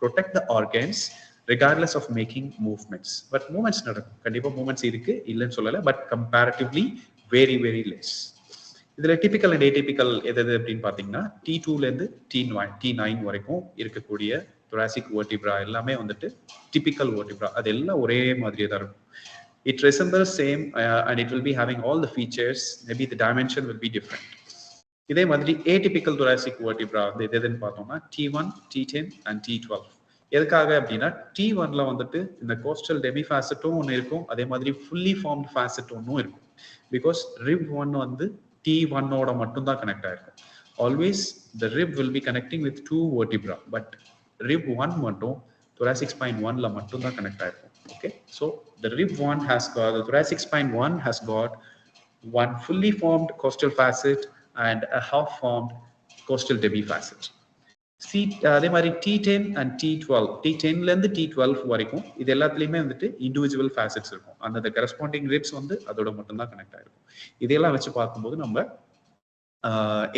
protect the organs regardless of making movements. But movements நடக்கும், கண்டிப்பா movements இருக்கு, இல்லைன்னு சொல்லல, but comparatively very very less. இதுல டிபிக்கல் அண்ட் ஏடிபிக்கல் எது அப்படின்னு பாத்தீங்கன்னா T2ல இருந்து T9 வரைக்கும் இருக்கக்கூடிய thoracic vertebra எல்லாமே வந்துட்டு டிபிக்கல் vertebra. அது எல்லாம் ஒரே மாதிரியே தான் இருக்கும். It resembles same and it will be having all the features, maybe the dimension will be different. இதே மாதிரி atypical thoracic vertebra வந்து எதுன்னு பார்த்தோம்னா T1, T10 and T12. எதுக்காக அப்படின்னா T1ல வந்துட்டு இந்த கோஸ்டல் டெமிஃபாசெட்டும் ஒன்று இருக்கும், அதே மாதிரி ஃபுல்லி ஃபார்ம்ட் ஃபேசெட் ஒன்றும் இருக்கும். பிகாஸ் rib 1 வந்து T1ஓட மட்டும் தான் கனெக்ட் ஆயிருக்கும். Always the rib will be connecting with 2 vertebra, but rib 1 மட்டும் thoracic spine 1ல மட்டும் தான் கனெக்ட் ஆயிருக்கும். Okay, so the rib 1 has got, the thoracic spine 1 has got one fully formed costal facet and a half formed costal demifacet. அதே மாதிரி T10 and T12, T10ல இருந்து T12 வரைக்கும் இது எல்லாத்துலயுமே வந்துட்டு இண்டிவிஜுவல் ஃபேசட்ஸ் இருக்கும். அந்த கரஸ்பாண்டிங் ரிப்ஸ் வந்து அதோட மட்டும் தான் கனெக்ட் ஆயிருக்கும். இதெல்லாம் வச்சு பார்க்கும்போது நம்ம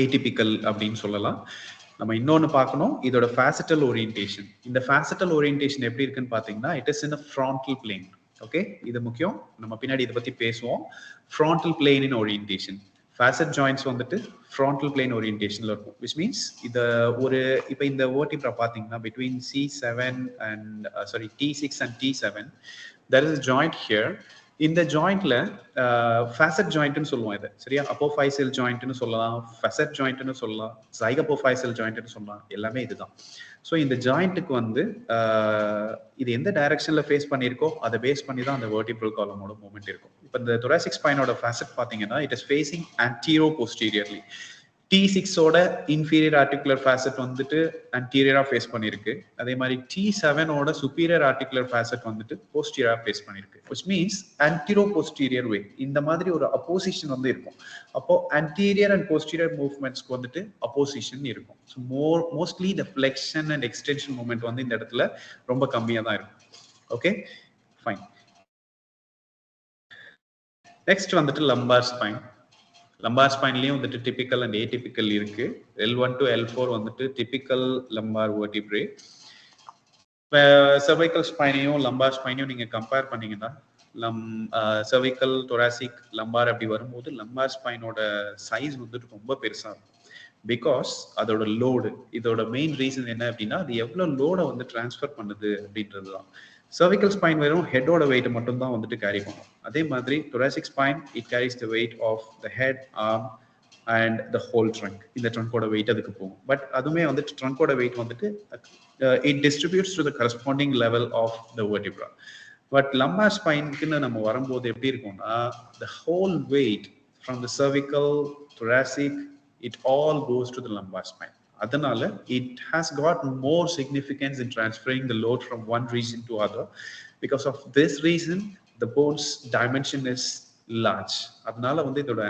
ஏடிபிக்கல் அப்படின்னு சொல்லலாம். நம்ம இன்னொன்னு பார்க்கணும், இதோட ஃபேசட்டல் ஓரியன்டேஷன். இந்த ஃபேசட்டல் ஓரியன்டேஷன் எப்படி இருக்குன்னு பாத்தீங்கன்னா it is in a frontal plane. Okay, இது முக்கியம், நம்ம பின்னாடி இதை பத்தி பேசுவோம். frontal plane in orientation. facet joints வந்துட்டு frontal plane orientationல இருக்கும், which means இப்போ இந்த vertebra பாத்தீங்கன்னா between C7 and T6 and T7 there is a joint here. இந்த ஜாயிண்ட்ல facet joint னு சொல்லுவோம் இது சரியா. apophyseal joint னு சொல்லலாம், facet joint னு சொல்லலாம், zygapophyseal joint னு சொல்லலாம், எல்லாமே இதுதான். ஸோ இந்த ஜாயிண்ட்டுக்கு வந்து இது எந்த டைரக்ஷன்ல ஃபேஸ் பண்ணியிருக்கோ அதை பேஸ் பண்ணி தான் அந்த வெர்டிபிரல் காலமோட மூவ்மெண்ட் இருக்கும். இப்போ இந்த thoracic ஸ்பைனோட facet பார்த்தீங்கன்னா it is facing anterior posteriorly. T6 ஓட inferior articular facet வந்துட்டு anterior ஃபேஸ் பண்ணிருக்கு. அதே மாதிரி T7 ஓட superior articular facet வந்துட்டு posterior ஃபேஸ் பண்ணிருக்கு. which means anterior posterior way. இந்த மாதிரி ஒரு opposition வந்து இருக்கும். அப்போ anterior and posterior movements வந்துட்டு opposition இருக்கும். So mostly the flexion and extension movement வந்து இந்த இடத்துல ரொம்ப கம்மியா தான் இருக்கும். Okay, fine. Next வந்துட்டு lumbar spine. lumbar spine-லயும் வந்துட்டு typical and atypical இருக்கு. L1 to L4 வந்துட்டு typical lumbar vertebrae. cervical spine-யும் lumbar spine-யும் நீங்க கம்பேர் பண்ணீங்கன்னா cervical, thoracic, lumbar அப்படி வரும்போது lumbar spine-ஓட சைஸ் வந்துட்டு ரொம்ப பெருசா இருக்கும். பிகாஸ் அதோட லோடு, இதோட மெயின் ரீசன் என்ன அப்படின்னா அது எவ்வளவு லோடை வந்து டிரான்ஸ்ஃபர் பண்ணுது அப்படின்றது தான். cervical spine வெறும் ஹெட்டோட வெயிட் மட்டும் தான் வந்துட்டு கேரி பண்ணும். அதே மாதிரி thoracic spine it carries the weight of the head, arm and the whole trunk. இந்த ட்ரங்கோட வெயிட் அதுக்கு போகும். பட் அதுவுமே வந்துட்டு ட்ரங்கோட வெயிட் வந்துட்டு it distributes to the corresponding level of the vertebra. But lumbar spineக்குன்னு நம்ம வரும்போது எப்படி இருக்கும்னா the whole weight from the cervical, thoracic, it all goes to the lumbar spine. அதனால it has got more significance in transferring the load from one region to other. Because of this reason the bone's dimension is large. அதனால வந்து இதோட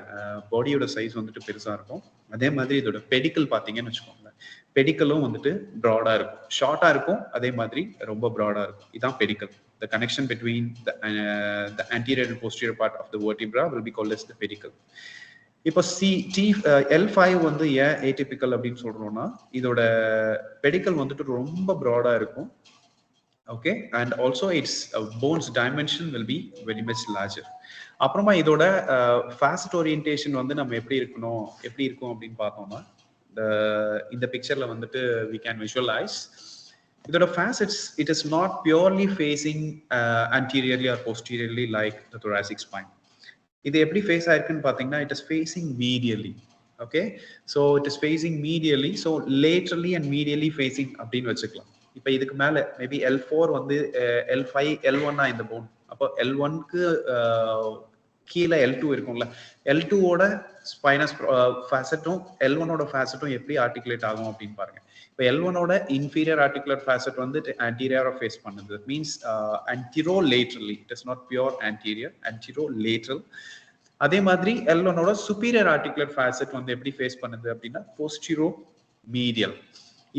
பாடியோட சைஸ் வந்துட்டு பெருசா இருக்கும். அதே மாதிரி இதோட பெடிக்கல் பாத்தீங்கன்னு வச்சுக்கோங்களேன், பெடிக்கலும் வந்துட்டு ப்ராடா இருக்கும், ஷார்ட்டா இருக்கும், அதே மாதிரி ரொம்ப ப்ராடா இருக்கும். இதான் பெடிக்கல். The connection between the anterior and posterior part of the vertebra will be called as the pedicle. இப்போ L5 வந்து ஏன் ஏடிபிக்கல் அப்படின்னு சொல்றோம்னா இதோட பெடிக்கல் வந்துட்டு ரொம்ப ப்ராடா இருக்கும். Okay, and also its bones dimension will be very much larger. அப்புறமா இதோட ஃபேசட் ஓரியன்டேஷன் வந்து நம்ம எப்படி இருக்கும் அப்படின்னு பார்த்தோம்னா இந்த பிக்சர்ல வந்துட்டு we can visualize இதோட facets it is not purely facing anteriorly or posteriorly like the thoracic spine. இது எப்படி ஃபேஸ் ஆயிருக்குன்னு பாத்தீங்கன்னா it is facing medially. okay, so it is facing medially, so laterally and medially facing அப்படின்னு வச்சுக்கலாம். இப்போ இதுக்கு மேல மேபி L4 வந்து L5 L1 இந்த போன், அப்போ L1க்கு கீழே L2 இருக்கும்ல, L2 ஓட ஸ்பைனஸ் ஃபேசட்டும் L1ஓட ஃபேசட்டும் எப்படி ஆர்டிகுலேட் ஆகும் அப்படின்னு பாருங்க. இப்போ L1ஓட இன்ஃபீரியர் ஆர்டிகுலர் ஃபேசட் வந்து ஆன்டீரியரா ஃபேஸ் பண்ணுது. That means anterolaterally, it is not pure anterior, anterolateral. அதே மாதிரி L1ஓட superior articular facet வந்து எப்படி ஃபேஸ் பண்ணுது அப்படின்னா posteromedial.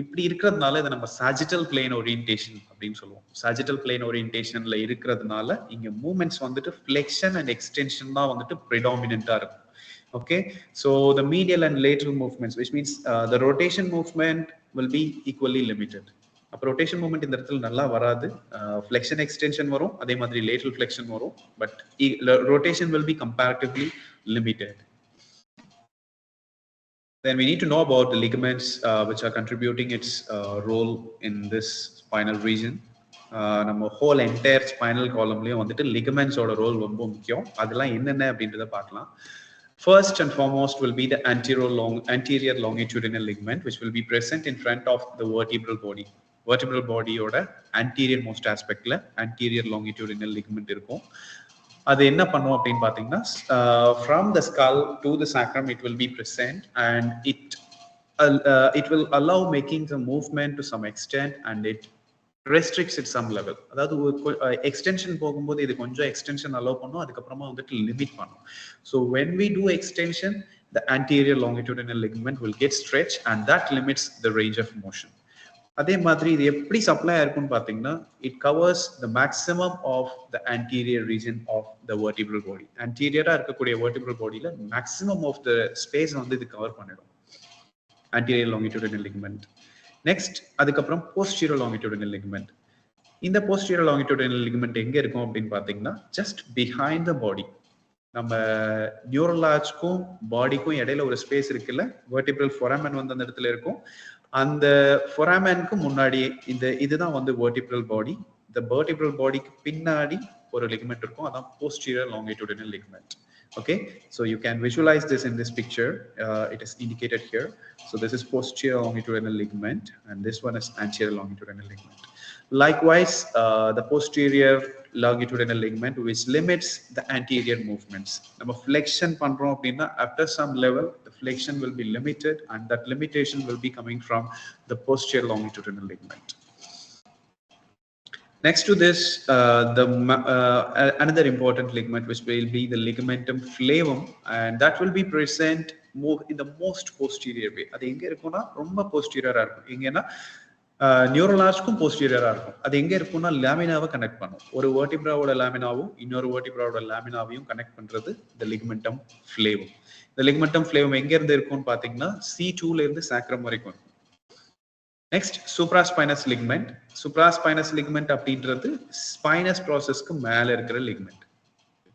இப்படி இருக்கிறதுனால இதை நம்ம sagittal plane orientation அப்படின்னு சொல்லுவோம். sagittal plane orientationல இருக்கிறதுனால இங்க மூவ்மெண்ட்ஸ் வந்துட்டு flexion and extension தான் வந்துட்டு predominant-ஆ இருக்கும். okay, so the medial and lateral movements, which means the rotation movement will be equally limited. அப்போ rotation movement இந்த இடத்துல நல்லா வராது, flexion extension வரும், அதே மாதிரி lateral flexion வரும், but rotation will be comparatively limited. Then we need to know about the ligaments which are contributing its role in this spinal region. நம்ம whole entire spinal column-லயும் வந்துட்டு ligaments ஓட ரோல் ரொம்ப முக்கியம். அதெல்லாம் என்னென்ன அப்படின்றத பார்க்கலாம். First and foremost will be the anterior longitudinal ligament, which will be present in front of the vertebral body. Vertebral body ஓட anterior most aspect-ல anterior longitudinal ligament இருக்கும். அது என்ன பண்ணும் அப்படின்னு பாத்தீங்கன்னா from the skull to the sacrum it will be present and it will allow making the movement to some extent and it restricts at some level. அதாவது எக்ஸ்டென்ஷன் போகும்போது இது கொஞ்சம் எக்ஸ்டென்ஷன் அலோவ் பண்ணும், அதுக்கப்புறமா வந்துட்டு லிமிட் பண்ணும். So when we do extension the anterior longitudinal ligament will get stretched and that limits the range of motion. அதே மாதிரி இது எப்படி சப்ளை ஆயிருக்குன்னு பாத்தீங்கன்னா it covers the maximum of the anterior region of the vertebral body. anterior-ஆ இருக்கக்கூடிய vertebral bodyல maximum of the space வந்து இது கவர் பண்ணிடும் anterior longitudinal ligament. next அதுக்கப்புறம் posterior longitudinal ligament. இந்த posterior longitudinal ligament எங்க இருக்கும் அப்படின்னு பாத்தீங்கன்னா just behind the body. நம்ம நியூரல் ஆர்ச்க்கும் பாடிக்கும் இடையில ஒரு ஸ்பேஸ் இருக்குல்ல, vertebral foramen வந்து அந்த இடத்துல இருக்கும். அந்த foramen-க்கு முன்னாடி இதுதான் வந்து vertebral body. the vertebral body பின்னாடி ஒரு ligament இருக்கும் அதான் posterior longitudinal ligament. Okay, so you can visualize this in this picture. It is indicated here. So this is posterior longitudinal ligament and this one is anterior longitudinal ligament. Likewise, the posterior longitudinal ligament which limits the anterior movements. Nama flexion பண்றோம் அப்படினா after some level the flexion will be limited and that limitation will be coming from the posterior longitudinal ligament. Next to this, another important ligament which will be the ligamentum flavum, and that will be present more in the most posterior way. அது எங்க இருக்கும்னா ரொம்ப posterior-ஆ இருக்கும். எங்கன்னா நியூரல் ஆர்ச்க்கும் posterior-ஆ இருக்கும். அது எங்க இருக்கும்னா லாமினாவை கனெக்ட் பண்ணும். ஒரு வெர்டிப்ராவோட லாமினாவும் இன்னொரு வெர்டிப்ராவோட லாமினாவையும் கனெக்ட் பண்றது the ligamentum flavum. The ligamentum flavum எங்க இருந்து இருக்கும்னு பாத்தீங்கன்னா C2 ல இருந்து sacrum வரைக்கும். Next, supraspinous ligament. Supraspinous ligament அப்படின்றது spinous processக்கு மேல இருக்கிற ligament.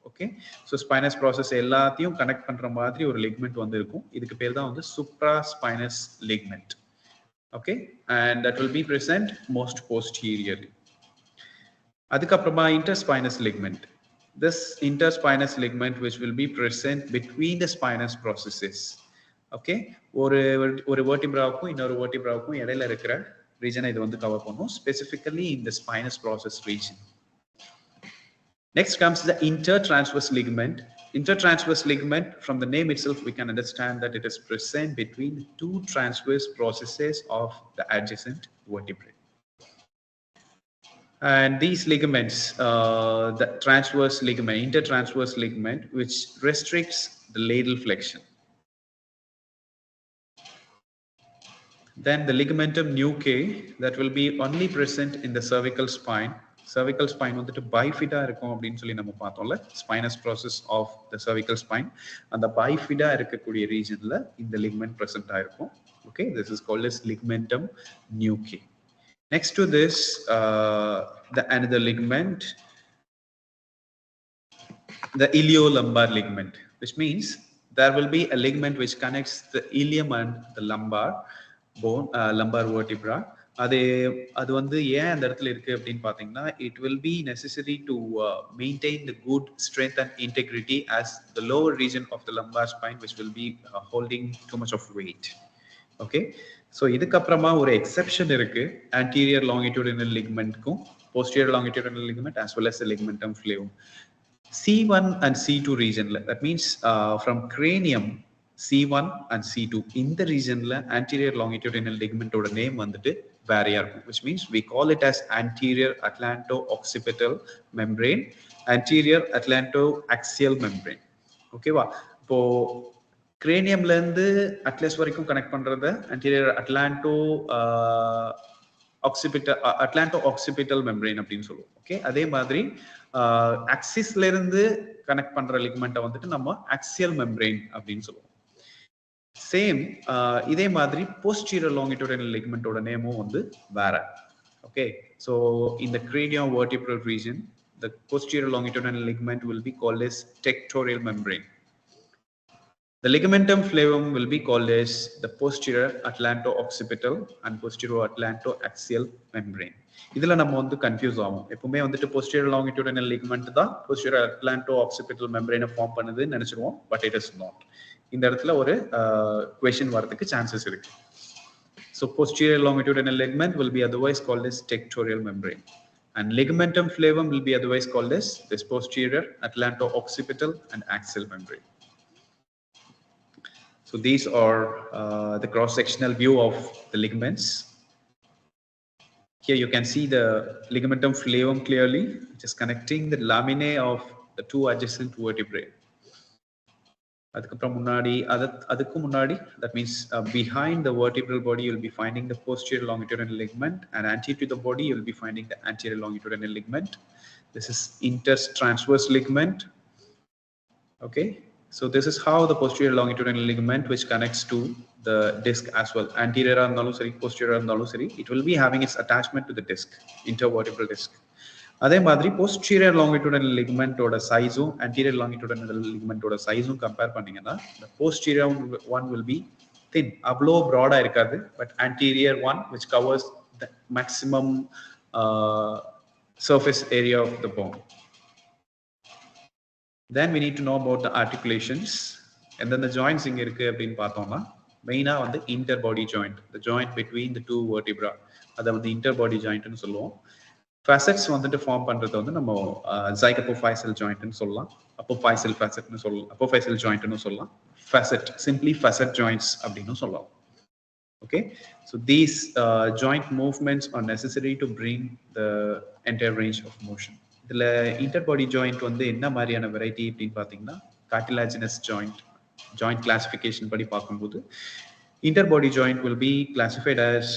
Okay, so spinous process எல்லாத்தையும் கனெக்ட் பண்ற மாதிரி ஒரு ligament வந்து இருக்கும். இதுக்கு பேர் தான் வந்து supraspinous ligament. Okay, and that will be present most posteriorly. அதுக்கப்புறமா interspinous ligament. This interspinous ligament which will be present between the spinous processes. Okay, ஒரு வெர்டிப்ராவுக்கும் இன்னொரு வெர்டிப்ராவுக்கும் இடையில இருக்கிற ரீஜனை இது வந்து கவர் பண்ணும், specifically in the spinous process region. Next comes the intertransverse ligament. Intertransverse ligament, from the name itself we can understand that it is present between the two transverse processes of the adjacent vertebrae. And these ligaments, the transverse ligament, intertransverse ligament, which restricts the lateral flexion. Then the ligamentum nuchae, that will be only present in the cervical spine. Cervical spine வந்துட்டு bifida இருக்கும் அப்படின்னு சொல்லி நம்ம பார்த்தோம்ல, spinous process of the cervical spine. அந்த bifida இருக்கக்கூடிய regionல இந்த ligament present ஆயிருக்கும். Okay, this is called as ligamentum nuchae. Next to this, the another ligament, the iliolumbar ligament, which means there will be a ligament which connects the ilium and the lumbar bone, lumbar vertebra. அது வந்து ஏன் அந்த இடத்துல இருக்கு அப்படின்னு பாத்தீங்கன்னா, it will be necessary to maintain the good strength and integrity as the lower region of the lumbar spine which will be holding too much of weight. Okay, so இதுக்கப்புறமா ஒரு exception இருக்கு anterior longitudinal ligamentக்கும் posterior longitudinal ligament as well as the ligamentum flavum. C1 and C2 region, that means from cranium C1 and C2 in the region anterior longitudinal ligament oda name vandu varia irukum, which means we call it as anterior atlanto-occipital membrane, anterior atlanto-axial membrane. Okay va, ipo cranium la irundhu atlas varaikum connect பண்றத anterior atlanto-occipital membrane அப்படினு சொல்லுவோம். Okay, அதே மாதிரி axis ல இருந்து கனெக்ட் பண்ற லிகமெண்ட்டை வந்துட்டு நம்ம axial membrane அப்படின்னு சொல்லுவோம். சேம் இதே மாதிரி posterior longitudinal ligament ஓட நேமும் வந்து வேற. Okay, so in the craniovertebral region the posterior longitudinal ligament will be called as tectorial membrane. The ligamentum flavum will be called as the posterior atlanto-occipital and posterior atlanto-axial membrane. இதுல நம்ம வந்து கன்ஃபியூஸ் ஆகும். எப்பவுமே வந்துட்டு posterior longitudinal ligament தான் posterior atlanto-occipital membrane ஃபார்ம் பண்ணுதுன்னு நினைச்சிருவோம், but it is not. இந்த இடத்துல ஒரு question வரதுக்கு chances இருக்கு. So posterior longitudinal ligament will be otherwise called as tectorial membrane, and ligamentum flavum will be otherwise called as this posterior atlanto-occipital and axial membrane. So these are the cross-sectional view of the ligaments. Here you can see the ligamentum flavum clearly, which is connecting the laminae of the two adjacent vertebrae. அதுக்கு முன்னாடி, that means behind the vertebral body you will be finding the posterior longitudinal ligament, and anterior to the body you will be finding the anterior longitudinal ligament. This is intertransverse ligament. Okay, so this is how the posterior longitudinal ligament which connects to the disc as well, anterior இருந்தாலும் சரி posterior இருந்தாலும் சரி, it will be having its attachment to the disc, intervertebral disc. அதே மாதிரி posterior longitudinal ligament ஓட சைஸும் anterior longitudinal ligament ஓட சைஸும் கம்பேர் பண்ணீங்கன்னா the posterior one will be thin, அவ்வளோ broad-ஆ இருக்காது, but anterior one which covers the maximum surface area of the bone. Then we need to know about the articulations. And then the joints inga irukku appdin paathomna main ah vandu interbody joint, the joint between the two vertebra, adha vandu interbody joint nu solluvom. Facets வந்துட்டு ஃபார்ம் பண்றது வந்து நம்ம zygapophyseal joint னு சொல்லலாம், apophyseal facet னு சொல்லலாம், apophyseal joint னு சொல்லலாம், facet simply facet joints அப்படினு சொல்லலாம். Okay, so these joint movements are necessary to bring the entire range of motion. இதுல interbody joint வந்து என்ன மாதிரியான வெரைட்டி அப்படினு பாத்தீங்கன்னா cartilaginous joint classification படி பார்க்கும்போது interbody joint will be classified as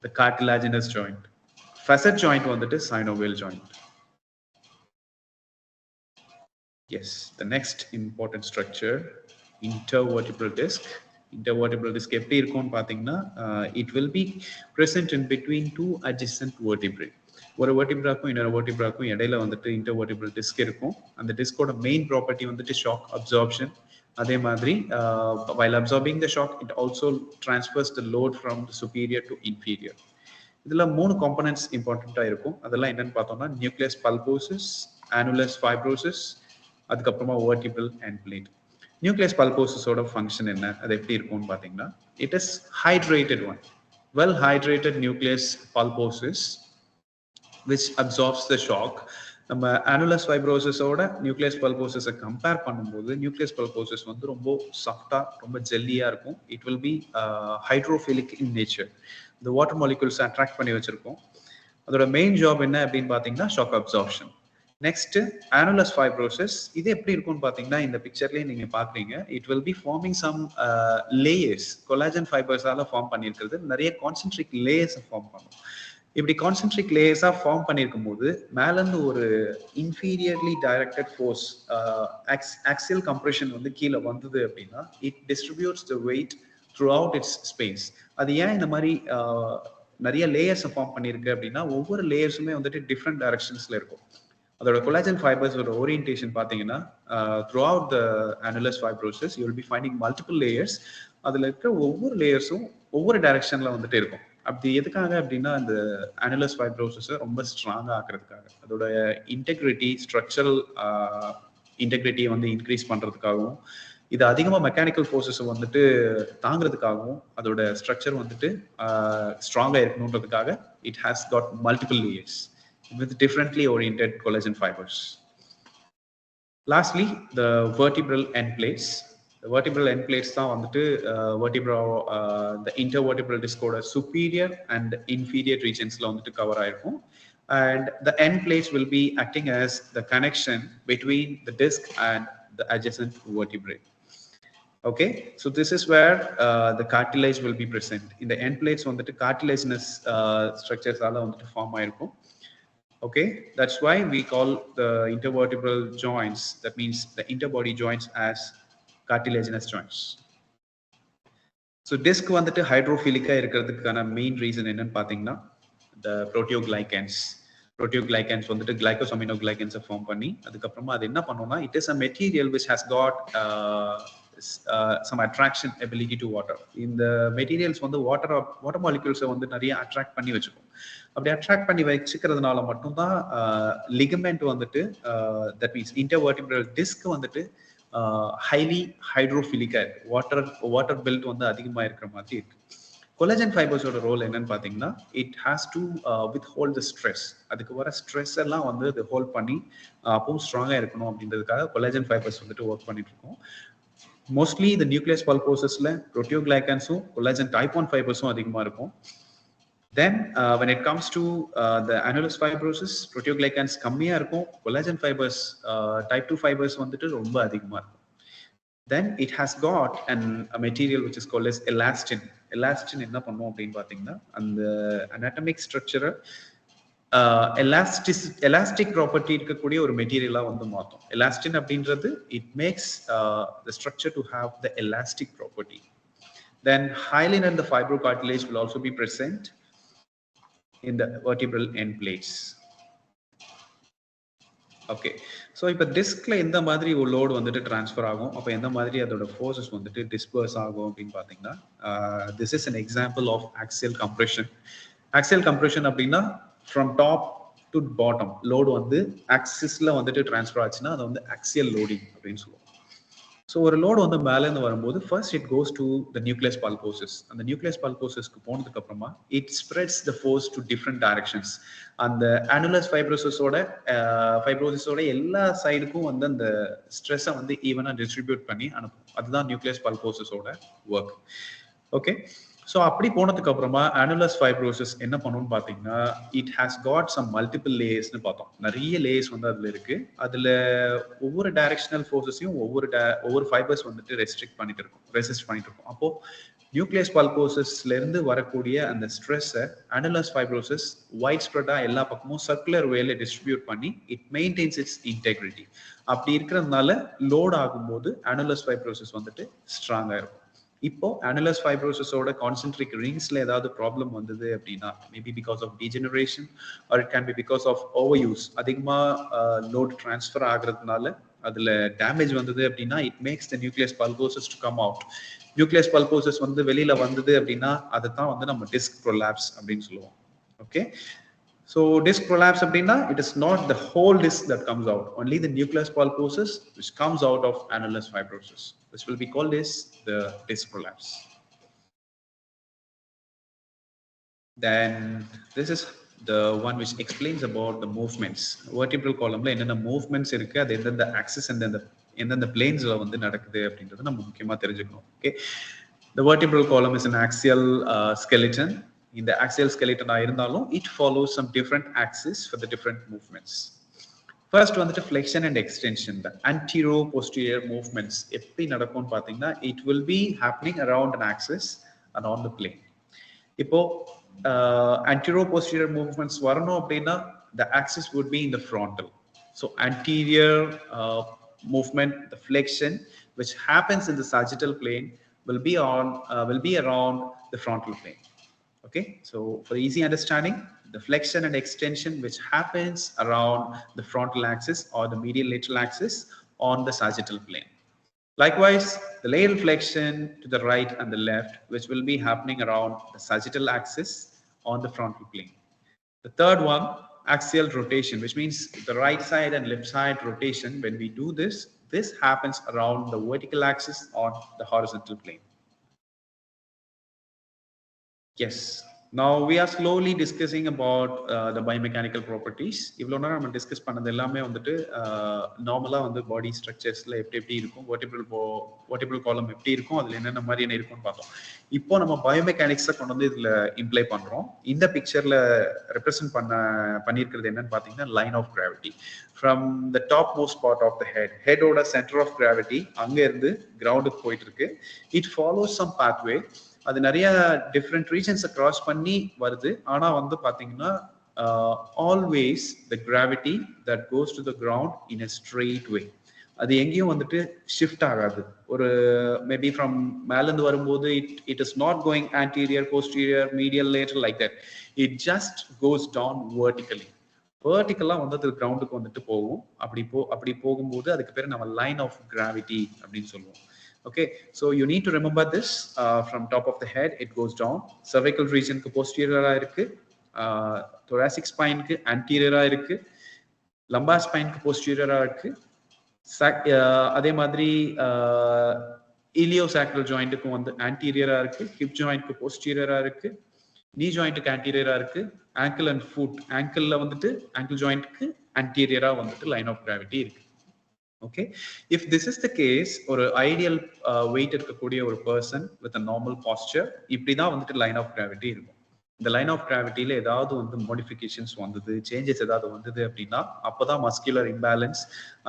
the cartilaginous joint. Facet joint வந்துட்டு synovial joint. Yes, the next important structure, intervertebral disc. Intervertebral disc எப்படி இருக்கும்னு பாத்தீங்கன்னா it will be present in between two adjacent vertebrae. ஒரு vertebraக்கும் இன்னொரு vertebraக்கும் இடையில வந்துட்டு intervertebral disc இருக்கும். அந்த discோட main property வந்துட்டு shock absorption. அதே மாதிரி while absorbing the shock, it also transfers the load from the superior to inferior. இதுல மூணு காம்போனன்ட்ஸ் இம்பார்ட்டண்டா இருக்கும். அதெல்லாம் என்னன்னு பார்த்தோம்னா நியூக்ளியஸ் பல்போசிஸ், annulus fibrosis, அதுக்கப்புறமா vertebral end plate. நியூக்ளியஸ் பல்போசிஸோட ஃபங்க்ஷன் என்ன, அது எப்படி இருக்கும்னு பார்த்தீங்கன்னா it is hydrated one, well hydrated nucleus pulposus which absorbs the shock. நம்ம annulus fibrosis-ஓட நியூக்ளியஸ் பல்போசிஸை கம்பேர் பண்ணும்போது நியூக்ளியஸ் பல்போசிஸ் வந்து ரொம்ப சாஃப்டா, ரொம்ப ஜெல்லியா இருக்கும். It will be hydrophilic in nature. இந்த வாட்டர் மாலிகூல்ஸ் அட்ராக்ட் பண்ணி வச்சிருக்கோம். அதோட மெயின் ஜாப் என்ன அப்படின்னு பார்த்தீங்கன்னா shock absorption. Next annulus fibrosis, இது எப்படி இருக்கும்னு பார்த்தீங்கன்னா இந்த பிக்சர்லேயே நீங்க பாக்குறீங்க. It will be forming some layers, collagen ஃபைபர்ஸால ஃபார்ம் பண்ணியிருக்கிறது நிறைய கான்சென்ட்ரிக் லேயர்ஸை ஃபார்ம் பண்ணும். இப்படி கான்சென்ட்ரிக் லேயர்ஸா ஃபார்ம் பண்ணியிருக்கும் போது மேலேருந்து ஒரு inferiorly directed force, axial compression வந்து கீழே வந்தது அப்படின்னா it distributes the weight throughout its space. அது ஏன் இந்த மாதிரி நிறைய லேயர்ஸை ஃபார்ம் பண்ணியிருக்கு அப்படின்னா ஒவ்வொரு லேயர்ஸுமே வந்துட்டு டிஃப்ரெண்ட் டைரக்ஷன்ஸ்ல இருக்கும். அதோட கொலாஜன் ஃபைபர்ஸோட ஓரியன்டேஷன் பார்த்தீங்கன்னா through out the annulus fibrosis you will be finding multiple layers. அதில் இருக்க ஒவ்வொரு லேயர்ஸும் ஒவ்வொரு டைரக்ஷன்ல வந்துட்டு இருக்கும். அப்படி எதுக்காக அப்படின்னா அந்த annulus fibrosis ரொம்ப ஸ்ட்ராங்கா ஆக்குறதுக்காக, அதோட இன்டெகிரிட்டி, ஸ்ட்ரக்சரல் இன்டெகிரிட்டியை வந்து இன்க்ரீஸ் பண்றதுக்காகவும், இது அதிகமாக மெக்கானிக்கல் ஃபோர்ஸஸ் வந்துட்டு தாங்கிறதுக்காகவும், அதோட ஸ்ட்ரக்சர் வந்துட்டு ஸ்ட்ராங்கா இருக்கணுன்றதுக்காக it has got multiple layers with differently oriented collagen fibers. Lastly, the vertebral end plates. The vertebral end plates தான் வந்துட்டு the intervertebral disc-ஓட superior and inferior regionsல வந்துட்டு கவர் ஆயிருக்கும். And the end plates will be acting as the connection between the disc and the adjacent vertebrae. Okay, so this is where the cartilage will be present. In the end plates வந்துட்டு cartilaginous structures ஆல வந்துட்டு ஃபார்ம் ஆயிருக்கும். Okay, that's why we call the intervertebral joints, that means the interbody joints, as cartilaginous joints. So disc வந்துட்டு ஹைட்ரோஃபிலிக்கா இருக்கிறதுக்கான மெயின் ரீசன் என்னன்னு பாத்தீங்கன்னா the proteoglycans வந்துட்டு glycosaminoglycans ஃபார்ம் பண்ணி அதுக்கப்புறமா அது என்ன பண்ணும்னா it is a material which has got some attraction ability to water. இந்த மெட்டீரியல்ஸ் வந்து வாட்டர் மாலிகூல்ஸை வந்து நிறைய அட்ராக்ட் பண்ணி வச்சுக்கும். அப்படி அட்ராக்ட் பண்ணி வச்சுக்கிறதுனால மட்டும்தான் லிகமெண்ட் வந்துட்டு தட் மீன்ஸ் இன்டர்வர்டிபிரல் டிஸ்க் வந்துட்டு ஹைலி ஹைட்ரோஃபிலிக்கா இருக்கு, வாட்டர் பெல்ட் வந்து அதிகமாக இருக்கிற மாதிரி இருக்கு. கொலாஜன் ஃபைபர்ஸோட ரோல் என்னன்னு பார்த்தீங்கன்னா it has to withhold the stress. அதுக்கு வர ஸ்ட்ரெஸ் எல்லாம் வந்து அது ஹோல்ட் பண்ணி அப்பவும் ஸ்ட்ராங்காக இருக்கணும் அப்படின்றதுக்காக கொலாஜன் ஃபைபர்ஸ் வந்துட்டு ஒர்க் பண்ணிட்டு இருக்கோம். மோஸ்ட்லி இந்த நியூக்ளியஸ் பல்போசஸ்ல புரோட்டியோகிளைகான்ஸும் கொலாஜன் டைப் 1 ஃபைபர்ஸும் அதிகமாக இருக்கும். Then when it comes to the annulus fibrosis, proteoglycans கம்மியா இருக்கும், collagen fibers type 2 fibers வந்துட்டு ரொம்ப அதிகமா இருக்கும். Then it has got a material which is called as elastin. Elastin என்ன பண்ணும் அப்படின்னு பார்த்தீங்கன்னா அந்த anatomic structure எலாஸ்டிக் ப்ராப்பர்ட்டி இருக்கக்கூடிய ஒரு மெட்டீரியலா வந்து மாற்றும். எலாஸ்டின் அப்படின்றது it makes the structure to have the elastic property. Then hyaline and the fibrocartilage will also be present in the vertebral end plates. Okay, so இப்ப டிஸ்க்ல எந்த மாதிரி ஒரு லோட் வந்துட்டு ட்ரான்ஸ்ஃபர் ஆகும், அப்ப எந்த மாதிரி அதோட ஃபோர்ஸஸ் வந்துட்டு டிஸ்பர்ஸ் ஆகும் அப்படின்னு பாத்தீங்கன்னா this is an example of axial compression. Axial compression அப்படின்னா from top to bottom load வந்து axisல வந்துட்டு transfer ஆச்சுன்னா அது வந்து axial loading அப்படின்னு சொல்லுவோம். So ஒரு load வந்து மேல இருந்து வரும்போது first it goes to the nucleus pulposus. அந்த nucleus pulposusக்கு போனதுக்கு அப்புறமா it spreads the force to different directions. அந்த annulus fibrosisோட எல்லா சைடுக்கும் வந்து அந்த ஸ்ட்ரெஸ்ஸை வந்து ஈவனா டிஸ்ட்ரிபியூட் பண்ணி அனுப்பும். அதுதான் நியூக்ளியஸ் பல்போசஸோட ஒர்க். ஓகே, ஸோ அப்படி போனதுக்கு அப்புறமா annulus fibrosis என்ன பண்ணும்னு பார்த்தீங்கன்னா it has got some multiple லேயர்ஸ்னு பார்த்தோம். நிறைய லேயர்ஸ் வந்து அதில் இருக்கு. அதில் ஒவ்வொரு டைரக்ஷனல் ஃபோர்ஸஸையும் ஒவ்வொரு ஃபைபர்ஸ் வந்துட்டு ரெஸ்ட்ரிக்ட் பண்ணிட்டு இருக்கும். அப்போ நியூக்ளியஸ் பல்போசஸ்ல இருந்து வரக்கூடிய அந்த ஸ்ட்ரெஸ்ஸை annulus fibrosis வைட் ஸ்ப்ரெட்டா எல்லா பக்கமும் சர்க்குலர் வேல டிஸ்ட்ரிபியூட் பண்ணி இட் மெயின்டைன்ஸ் இட்ஸ் இன்டெகிரிட்டி. அப்படி இருக்கிறதுனால லோட் ஆகும்போது annulus fibrosis வந்துட்டு ஸ்ட்ராங்கா இருக்கும். இப்போ annulus fibrosisோட கான்சென்ட்ரிக் ரிங்ஸ்ல ஏதாவது ப்ராப்ளம் வந்தது அப்படின்னா maybe because of degeneration or it can be because of over use, அதிகமா லோட் டிரான்ஸ்ஃபர் ஆகுறதுனால அதுல டேமேஜ் வந்தது அப்படின்னா it makes the nucleus pulposus to come out. Nucleus pulposus வந்து வெளியில வந்தது அப்படின்னா அதை தான் வந்து நம்ம டிஸ்க் ப்ரொலாப்ஸ் அப்படின்னு சொல்லுவோம். ஓகே, so disc prolapse அப்படின்னா it is not the whole disc that comes out, only the nucleus pulposus which comes out of annulus fibrosis. This will be called as the disc prolapse. Then this is the one which explains about the movements. Vertebral column la enna movements irukku, adu endha axis and endha planes la vandu nadakudhu அப்படின்றது நம்ம முக்கியமா தெரிஞ்சுக்கணும். Okay, the vertebral column is an axial skeleton. In the axial skeleton இருந்தாலும் it follows some different axes for the different movements. First வந்துட்டு flexion and extension, the anterior posterior movements எப்படி நடக்கும்னு பார்த்தீங்கன்னா it will be happening around an axis and on the plane. இப்போ anterior posterior movements வரணும் அப்படின்னா the axis would be in the frontal. So anterior movement, the flexion which happens in the sagittal plane will be around the frontal plane. Okay, so for easy understanding, the flexion and extension which happens around the frontal axis or the medial lateral axis on the sagittal plane. Likewise, the lateral flexion to the right and the left which will be happening around the sagittal axis on the frontal plane. The third one, axial rotation, which means the right side and left side rotation. When we do this happens around the vertical axis on the horizontal plane. Yes, now we are slowly discussing about the biomechanical properties. இவ்வளோ நேரம் நம்ம டிஸ்கஸ் பண்ணது எல்லாமே வந்துட்டு நார்மலாக வந்து பாடி ஸ்ட்ரக்சர்ஸில் எப்படி இருக்கும், vertebral column எப்படி இருக்கும், அதில் என்னென்ன மாதிரியான இருக்கும்னு பார்த்தோம். இப்போ நம்ம பயோமெக்கானிக்ஸை கொண்டு வந்து இதில் இம்ப்ளை பண்ணுறோம். இந்த பிக்சரில் ரெப்ரசென்ட் பண்ணியிருக்கிறது என்னன்னு பார்த்தீங்கன்னா line of gravity from the top most part of the ஹெடோட சென்டர் ஆஃப் கிராவிட்டி அங்கேருந்து கிரவுண்டுக்கு போயிட்டு இருக்கு. It follows some pathway. அது நிறைய டிஃப்ரெண்ட் ரீஜன்ஸை கிராஸ் பண்ணி வருது. ஆனால் வந்து பார்த்தீங்கன்னா always the gravity that goes to the ground in a straight way. அது எங்கேயும் வந்துட்டு ஷிஃப்ட் ஆகாது. ஒரு மேபி ஃப்ரம் மேலேருந்து வரும்போது it is not going anterior, posterior, medial, lateral like that. It just goes down vertically. வெர்டிக்கலாக வந்து அது கிரவுண்டுக்கு வந்துட்டு போகும். அப்படி போகும்போது அதுக்கு பேர் நம்ம லைன் ஆஃப் கிராவிட்டி அப்படின்னு சொல்லுவோம். Okay, so you need to remember this from top of the head it goes down. Cervical region ku posterior ah irukku, thoracic spine ku anterior ah irukku, lumbar spine ku posterior ah irukku, adhe madri iliosacral joint ku vandu anterior ah irukku, hip joint ku posterior ah irukku, knee joint ku anterior ah irukku, ankle and foot, ankle la vandittu ankle joint ku anterior ah vandittu line of gravity irukku. Okay, if this is the case, or ideal weight இருக்கக்கூடிய ஒரு person with a normal posture இப்படி தான் வந்துட்டு லைன் ஆஃப் கிராவிட்டி இருக்கும். இந்த லைன் ஆஃப் கிராவிட்டியில ஏதாவது வந்து மோடிஃபிகேஷன்ஸ் வந்தது, சேஞ்சஸ் ஏதாவது வந்தது அப்படின்னா அப்போதான் மஸ்குலர் இம்பேலன்ஸ்,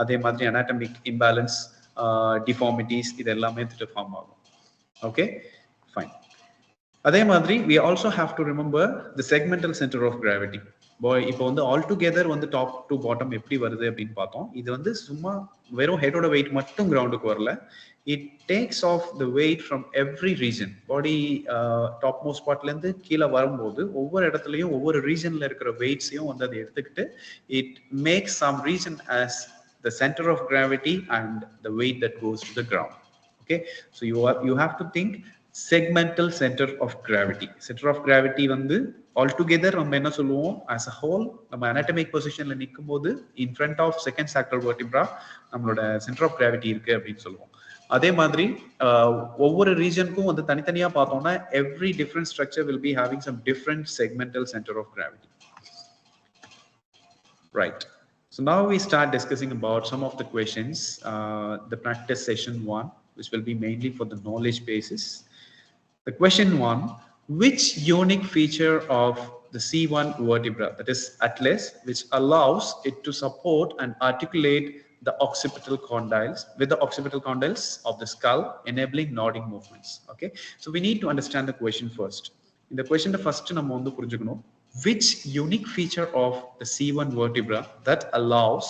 அதே மாதிரி அனாட்டமிக் இம்பேலன்ஸ், டிஃபார்மிட்டிஸ் இது எல்லாமே ஃபார்ம் ஆகும். Okay, fine. அதே மாதிரி we also have to remember the segmental center of gravity. இப்போ வந்து ஆல் டுகெதர் வந்து டாப் டு பாட்டம் எப்படி வருது அப்படின்னு பார்த்தோம். இது வந்து சும்மா வெறும் ஹெடோட வெயிட் மட்டும் கிரவுண்டுக்கு வரல. It takes of the weight from every region. Body top most பார்ட்லேருந்து கீழே வரும்போது ஒவ்வொரு இடத்துலையும் ஒவ்வொரு ரீஜனில் இருக்கிற வெயிட்ஸையும் வந்து அதை எடுத்துக்கிட்டு it makes some region as the centre of gravity and the weight that goes to the ground. Okay, so you have to think segmental center of gravity. Center of gravity வந்து altogether நம்ம என்ன சொல்லுவோம், as a whole நம்ம anatomic positionல நிக்கும்போது in front of second sacral vertebra நம்மளோட center of gravity இருக்கு அப்படின்னு சொல்லுவோம். அதே மாதிரி ஒவ்வொரு ரீஜனுக்கும் வந்து தனித்தனியா பார்த்தோம்னா every different structure will be having some different segmental center of gravity. Right. So now we start discussing about some of the questions, the practice session 1, which will be mainly for the knowledge basis. The question 1, which unique feature of the C1 vertebra, that is atlas, which allows it to support and articulate the occipital condyles with the occipital condyles of the skull, enabling nodding movements? Okay, so we need to understand the question first. In the question, the first நம்ம வந்து புரிஞ்சுக்கணும், which unique feature of the C1 vertebra that allows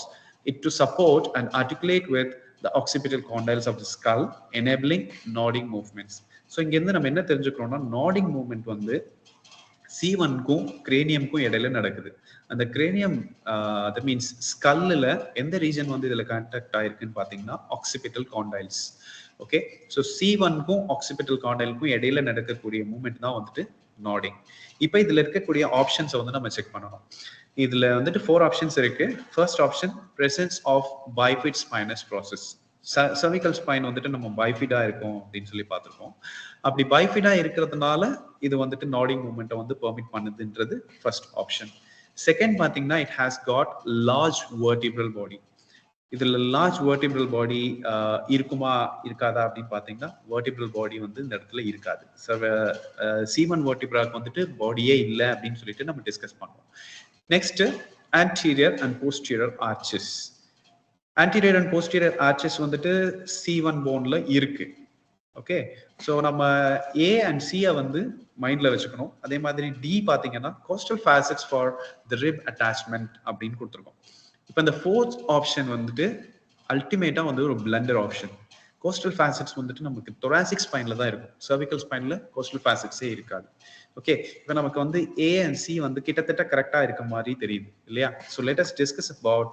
it to support and articulate with the occipital condyles of the skull, enabling nodding movements. So இங்க இருந்து நம்ம என்ன தெரிஞ்சுக்கிறோம்னா, nodding movement வந்து C1க்கும் craniumக்கும் இடையில நடக்குது. அந்த cranium that means skullல எந்த region வந்து இதுல கான்டாக்ட் ஆயிருக்குன்னு பாத்தீங்கன்னா occipital condyles. ஓகே, ஸோ C1க்கும் occipital condyle-க்கும் இடையில நடக்கக்கூடிய மூவ்மெண்ட் தான் வந்துட்டு nodding. இப்போ இதுல இருக்கக்கூடிய ஆப்ஷன்ஸை வந்து நம்ம செக் பண்ணணும். இதுல வந்துட்டு 4 ஆப்ஷன்ஸ் இருக்கு. First option, presence of bifid spinous process. cervical spine வந்துட்டு நம்ம பைஃபிடா இருக்கும் அப்படின்னு சொல்லி பார்த்துருக்கோம். அப்படி பைஃபிடா இருக்கிறதுனால இது வந்துட்டு நாடிங் மூவ்மெண்ட்டை வந்து பெர்மிட் பண்ணுதுன்றது ஃபர்ஸ்ட் ஆப்ஷன். செகண்ட் பார்த்தீங்கன்னா, it has got large vertebral body. இதுல லார்ஜ் வெர்டிபிரல் பாடி இருக்குமா இருக்காதா அப்படின்னு பார்த்தீங்கன்னா, வெர்டிபிரல் பாடி வந்து இந்த இடத்துல இருக்காது. C1 வெர்டிபிராக்கு வந்துட்டு பாடியே இல்லை அப்படின்னு சொல்லிட்டு நம்ம டிஸ்கஸ் பண்ணுவோம். Next, anterior and posterior arches. anterior and posterior arches வந்துட்டு C1 போன்ல இருக்கு. ஓகே, ஸோ நம்ம A and C வந்து மைண்ட்ல வச்சுக்கணும். அதே மாதிரி D பார்த்தீங்கன்னா coastal facets for the rib attachment அப்படின்னு கொடுத்துருக்கோம். இப்போ இந்த ஃபோர்த் ஆப்ஷன் வந்துட்டு அல்டிமேட்டா வந்து ஒரு பிளண்டர் ஆப்ஷன். கோஸ்டல் ஃபேசட்ஸ் வந்துட்டு நமக்கு thoracic ஸ்பைன்ல தான் இருக்கும். cervical ஸ்பைன்ல கோஸ்டல் ஃபேசட்ஸே இருக்காது. ஓகே, இப்போ நமக்கு வந்து A and C வந்து கிட்டத்தட்ட கரெக்டா இருக்க மாதிரி தெரியுது இல்லையா? So let us discuss about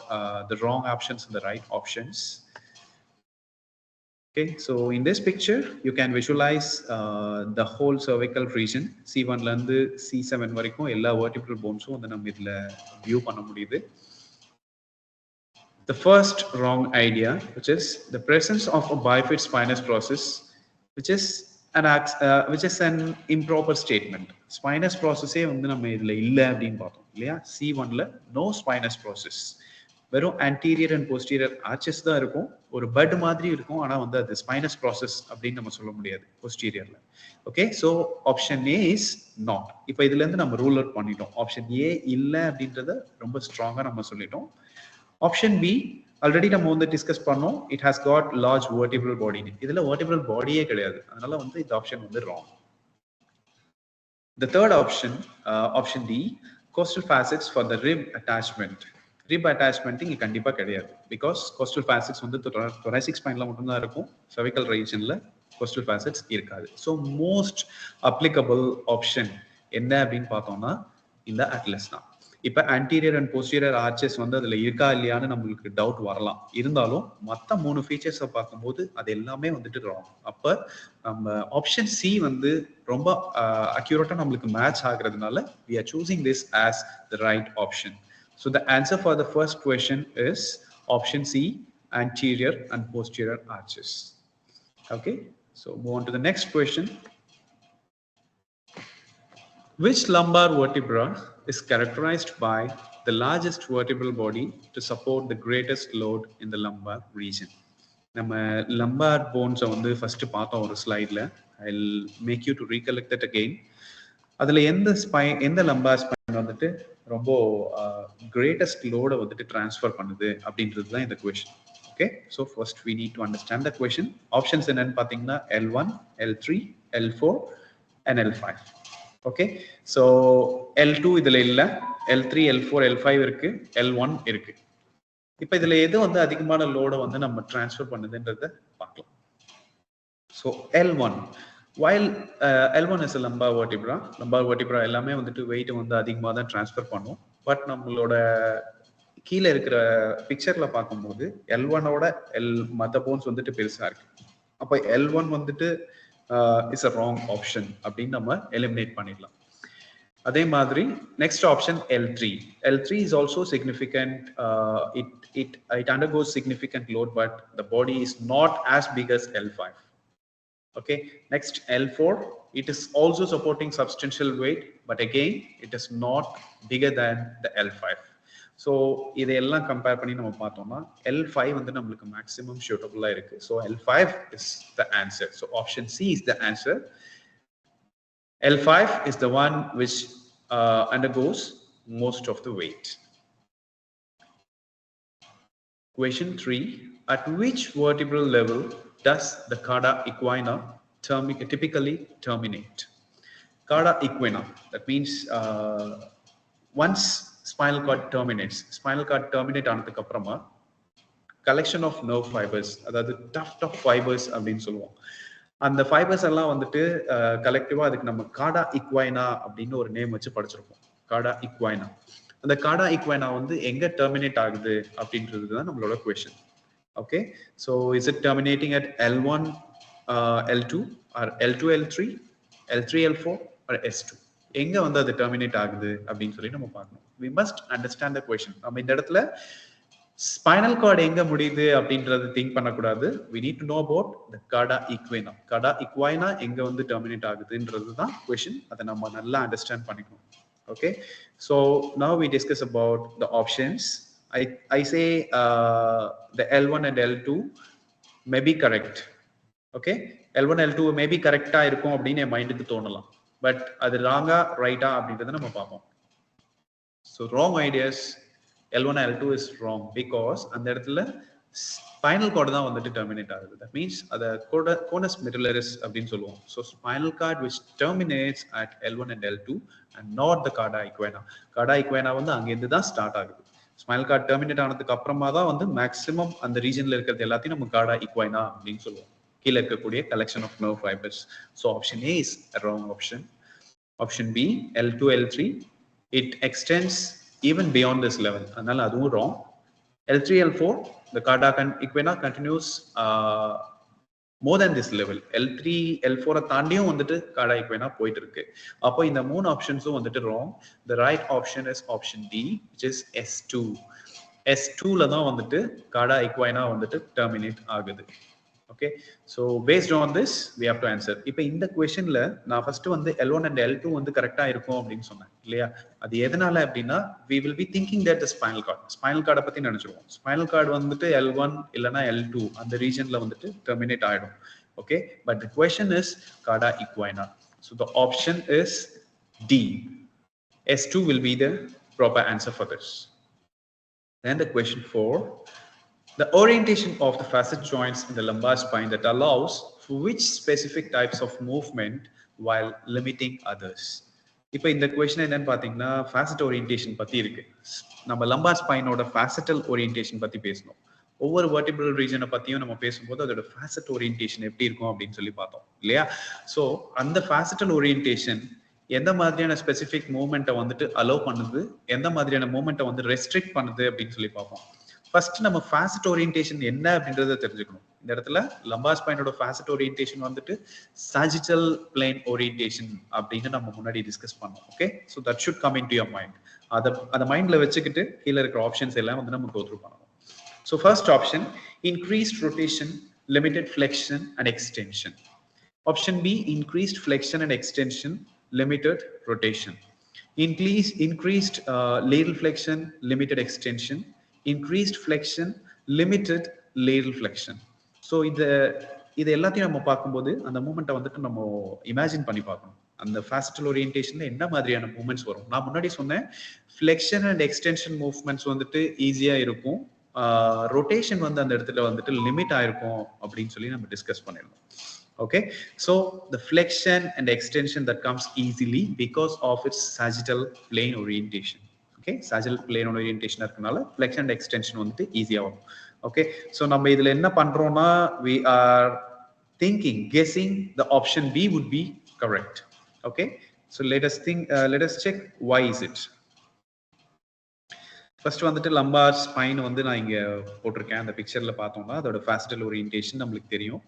the wrong options and the right options. Okay, so in this picture you can visualize the whole cervical region. C1 ல இருந்து C7 வரைக்கும் எல்லா vertebral bones-உம் வந்து நம்ம இதுல வியூ பண்ண முடியுது. The first wrong idea, which is the presence of a bifid spinous process, which is an improper statement. Spinous process வந்து நம்ம இதுல இல்ல அப்படின்னு பார்த்தோம் இல்லையா? C1 ல no spinous process, வெறும் anterior and posterior arches தான் இருக்கும். ஒரு பட் மாதிரி இருக்கும், ஆனா வந்து அது spinous process அப்படின்னு நம்ம சொல்ல முடியாது posteriorல. Okay, so option A is not. இப்போ இதுல இருந்து நம்ம ரூல் அவுட் பண்ணிட்டோம். ஆப்ஷன் A இல்ல அப்படின்றத ரொம்ப ஸ்ட்ராங்கா நம்ம சொல்லிட்டோம். ஆப்ஷன் பி ஆல்ரெடி நம்ம வந்து டிஸ்கஸ் பண்ணோம். It has got large vertebral body. இதுல வெர்டிபிரல் பாடியே கிடையாது, அதனால வந்து இந்த ஆப்ஷன் வந்து wrong. The third option, option D, coastal facets for the rib attachment. rib attachment இங்க கண்டிப்பா கிடையாது, because coastal facets வந்து thoracic spineல மட்டும் தான் இருக்கும். cervical regionல coastal facets இருக்காது. So most applicable option என்ன அப்படின்னு பார்த்தோம்னா இந்த அட்லஸ் தான். இப்போ anterior and posterior arches வந்து அதுல இருக்கா இல்லையான்னு நம்மளுக்கு டவுட் வரலாம். இருந்தாலும் மற்ற 3 ஃபீச்சர்ஸை பார்க்கும்போது அது எல்லாமே வந்துட்டு ராங். அப்போ நம்ம ஆப்ஷன் சி வந்து ரொம்ப அக்யூரேட்டா நம்மளுக்கு match ஆகுறதுனால we are choosing this as the right option. So the answer for the first question is option C, anterior and posterior arches. Okay, so move on to the next question. Which lumbar vertebra is characterized by the largest vertebral body to support the greatest load in the lumbar region? நம்ம lumbar bones வந்து ஃபர்ஸ்ட் பார்த்தோம் ஒரு ஸ்லைட்ல. I'll make you to recollect that again. அதுல எந்த lumbar spine வந்துட்டு ரொம்ப greatest load வந்துட்டு transfer பண்ணுது அப்படின்றது தான் இந்த question. Okay, so first we need to understand the question. Options என்னன்னு பாத்தீங்கன்னா L1, L3, L4 and L5. Okay, so L2 இதுல இல்ல, L3, L4, L5 இருக்கு, L1 இருக்கு. இப்போ இதுல எது வந்து அதிகமான லோட வந்து நம்ம டிரான்ஸ்ஃபர் பண்ணுதுன்றத பார்க்கலாம். So L1, while L1 is a lumbar vertebra, lumbar vertebra எல்லாமே வந்துட்டு வெயிட் வந்து அதிகமாக தான் டிரான்ஸ்ஃபர் பண்ணும். பட் நம்மளோட கீழே இருக்கிற பிக்சர்ல பார்க்கும்போது L1ஓட மற்ற போன்ஸ் வந்துட்டு பெருசா இருக்கு. அப்போ L1 வந்துட்டு இஸ் அ ராங் ஆப்ஷன் அப்படின்னு நம்ம எலிமினேட் பண்ணிடலாம். அதே மாதிரி next option L3. L3 is also significant. It undergoes significant load, but the body is not as big as L5. Okay, next L4, it is also supporting substantial weight, but again it is not bigger than the L5. So இதெல்லாம் கம்பேர் பண்ணி நம்ம பார்த்தோம்னா L5 வந்து நம்மளுக்கு மேக்ஸிமம் சூட்டபிளா இருக்கு. So L5 is the answer. So option C is the answer. L5 is the one which undergoes most of the weight. Question 3. At which vertebral level does the cauda equina typically terminate? Cauda equina, that means once spinal cord terminates, ஆனதுக்கு அப்புறமா collection of nerve fibers, அதாவது tuft of fibers அப்படின்னு சொல்லுவோம். அந்த ஃபைபர்ஸ் எல்லாம் வந்துட்டு கலெக்டிவா அதுக்கு நம்ம காடா இக்வைனா அப்படின்னு ஒரு நேம் வச்சு படிச்சிருப்போம். காடா இக்வைனா. அந்த காடா இக்வைனா வந்து எங்க டெர்மினேட் ஆகுது அப்படின்றது தான் நம்மளோட question. Okay, so is it terminating at L1 L2 or L2 L3 L3 L4 or S2? எங்க வந்து அது டெர்மினேட் ஆகுது அப்படின்னு சொல்லி நம்ம பார்க்கணும். we must understand the question. நம்ம இந்த இடத்துல ஸ்பைனல் கார்டு எங்க முடியுது அப்படின்றது திங்க் பண்ணக்கூடாது. we need to know about the cauda equina. cauda equina எங்க வந்து டெர்மினேட் ஆகுதுன்றது தான் கொஸ்டின். அதை நம்ம நல்லா அண்டர்ஸ்டாண்ட் பண்ணிக்கணும். Okay, so now we discuss about the options. I say the L1 and L2 may be correct. Okay, L1 L2 may be correct-ஆ இருக்கும் அப்படின்னு என் மைண்டுக்கு தோணலாம். பட் அது ராங்கா ரைட்டா அப்படின்றத நம்ம பார்ப்போம். So wrong ideas, L1 L2 is wrong because அந்த இடத்துல spinal cord தான் வந்துட்டு terminate ஆகுது. That means அது conus medullaris அப்படின்னு சொல்லுவோம். So spinal cord which terminates at L1 and L2 and not the cauda equina. cauda equina வந்து அங்கிருந்து தான் ஸ்டார்ட் ஆகுது. ஸ்பைனல் கார்டு டெர்மினேட் ஆனதுக்கு அப்புறமா தான் வந்து மேக்ஸிமம் அந்த ரீஜன்ல இருக்கிறது எல்லாத்தையும் நம்ம காடா இக்வைனா அப்படின்னு சொல்லுவோம். கீழே இருக்கக்கூடிய collection of nerve fibres. So option A is wrong option. Option B L2 L3 it extends even beyond this level. அதனால அதுவும் wrong. L3 L4 the cauda equina continues more than this level. L3 L4 தாண்டியும் வந்துட்டு cauda equina போயிட்டு இருக்கு. அப்போ இந்த மூணு ஆப்ஷன்ஸும் வந்துட்டு wrong. The right option is option D, which is S2. S2ல தான் வந்துட்டு cauda equina வந்துட்டு terminate ஆகுது. Okay, so based on this we have to answer. இப்போ இந்த क्वेश्चनல நான் ஃபர்ஸ்ட் வந்து L1 and L2 வந்து கரெக்ட்டா இருக்கும் அப்படினு சொன்னேன் இல்லையா? அது எதனால அப்படினா we will be thinking that the spinal cord பத்தி நினைச்சிருவோம். spinal cord வந்துட்டு L1 இல்லனா L2 அந்த ரீஜன்ல வந்துட்டு terminate ஆயிடும். Okay, but the question is cauda equina. So the option is D. S2 will be the proper answer for this. Then the question 4, the orientation of the facet joints in the lumbar spine that allows for which specific types of movement while limiting others. இப்போ இந்த क्वेश्चन என்னன்னு பாத்தீங்கன்னா facet orientation பத்தி இருக்கு. நம்ம lumbar spineோட facetal orientation பத்தி பேசணும். ஒவ்வொரு vertebral region பத்தியும் நம்ம பேசும்போது அதோட facet orientation எப்படி இருக்கும் அப்படின்னு சொல்லி பார்த்தோம் இல்லையா? ஸோ அந்த facetal orientation எந்த மாதிரியான ஸ்பெசிபிக் மூவ்மெண்ட்டை வந்துட்டு அலோவ் பண்ணுது, எந்த மாதிரியான மூவ்மெண்ட்டை வந்து ரெஸ்ட்ரிக்ட் பண்ணுது அப்படின்னு சொல்லி பார்ப்போம். ஃபர்ஸ்ட் நம்ம facet orientation என்ன அப்படின்றத தெரிஞ்சுக்கணும். இந்த இடத்துல lumbar spine-ஓட facet orientation வந்துட்டு sagittal plane orientation அப்படின்னு நம்ம முன்னாடி டிஸ்கஸ் பண்ணோம். Okay, so that should come in to your mind. அதை மைண்ட்ல வச்சுக்கிட்டு கீழே இருக்கிற ஆப்ஷன்ஸ் எல்லாம் வந்து நம்ம கோ த்ரூ பண்ணணும். So first option increased rotation, limited flexion and extension. Option B, increased flexion and extension, limited rotation. Increased lateral flexion, limited extension. Increased flexion, limited lateral flexion. So இது எல்லாத்தையும் நம்ம பார்க்கும்போது அந்த மூமெண்ட்டை வந்துட்டு நம்ம இமேஜின் பண்ணி பார்க்கணும். அந்த facetal orientationல என்ன மாதிரியான மூவ்மெண்ட்ஸ் வரும். நான் முன்னாடி சொன்னேன் ஃபிளெக்ஷன் அண்ட் எக்ஸ்டென்ஷன் மூவ்மெண்ட்ஸ் வந்துட்டு ஈஸியா இருக்கும், ரொட்டேஷன் வந்து அந்த இடத்துல வந்துட்டு லிமிட் ஆயிருக்கும் அப்படின்னு சொல்லி நம்ம டிஸ்கஸ் பண்ணிடணும். Okay, so the flexion and extension that comes easily because of its sagittal plane orientation. Okay, sagittal plane orientation இருக்கனால flexion and extension வந்துட்டு ஈஸியா வரும். Okay, so நம்ம இதுல என்ன பண்றோம்னா we are guessing the option B would be correct. Okay, so let us check why is it. First வந்துட்டு lumbar spine வந்து நான் இங்க போட்டிருக்கேன். அந்த பிக்சர்ல பார்த்தோம்னா அதோட facetal orientation நம்மளுக்கு தெரியும்.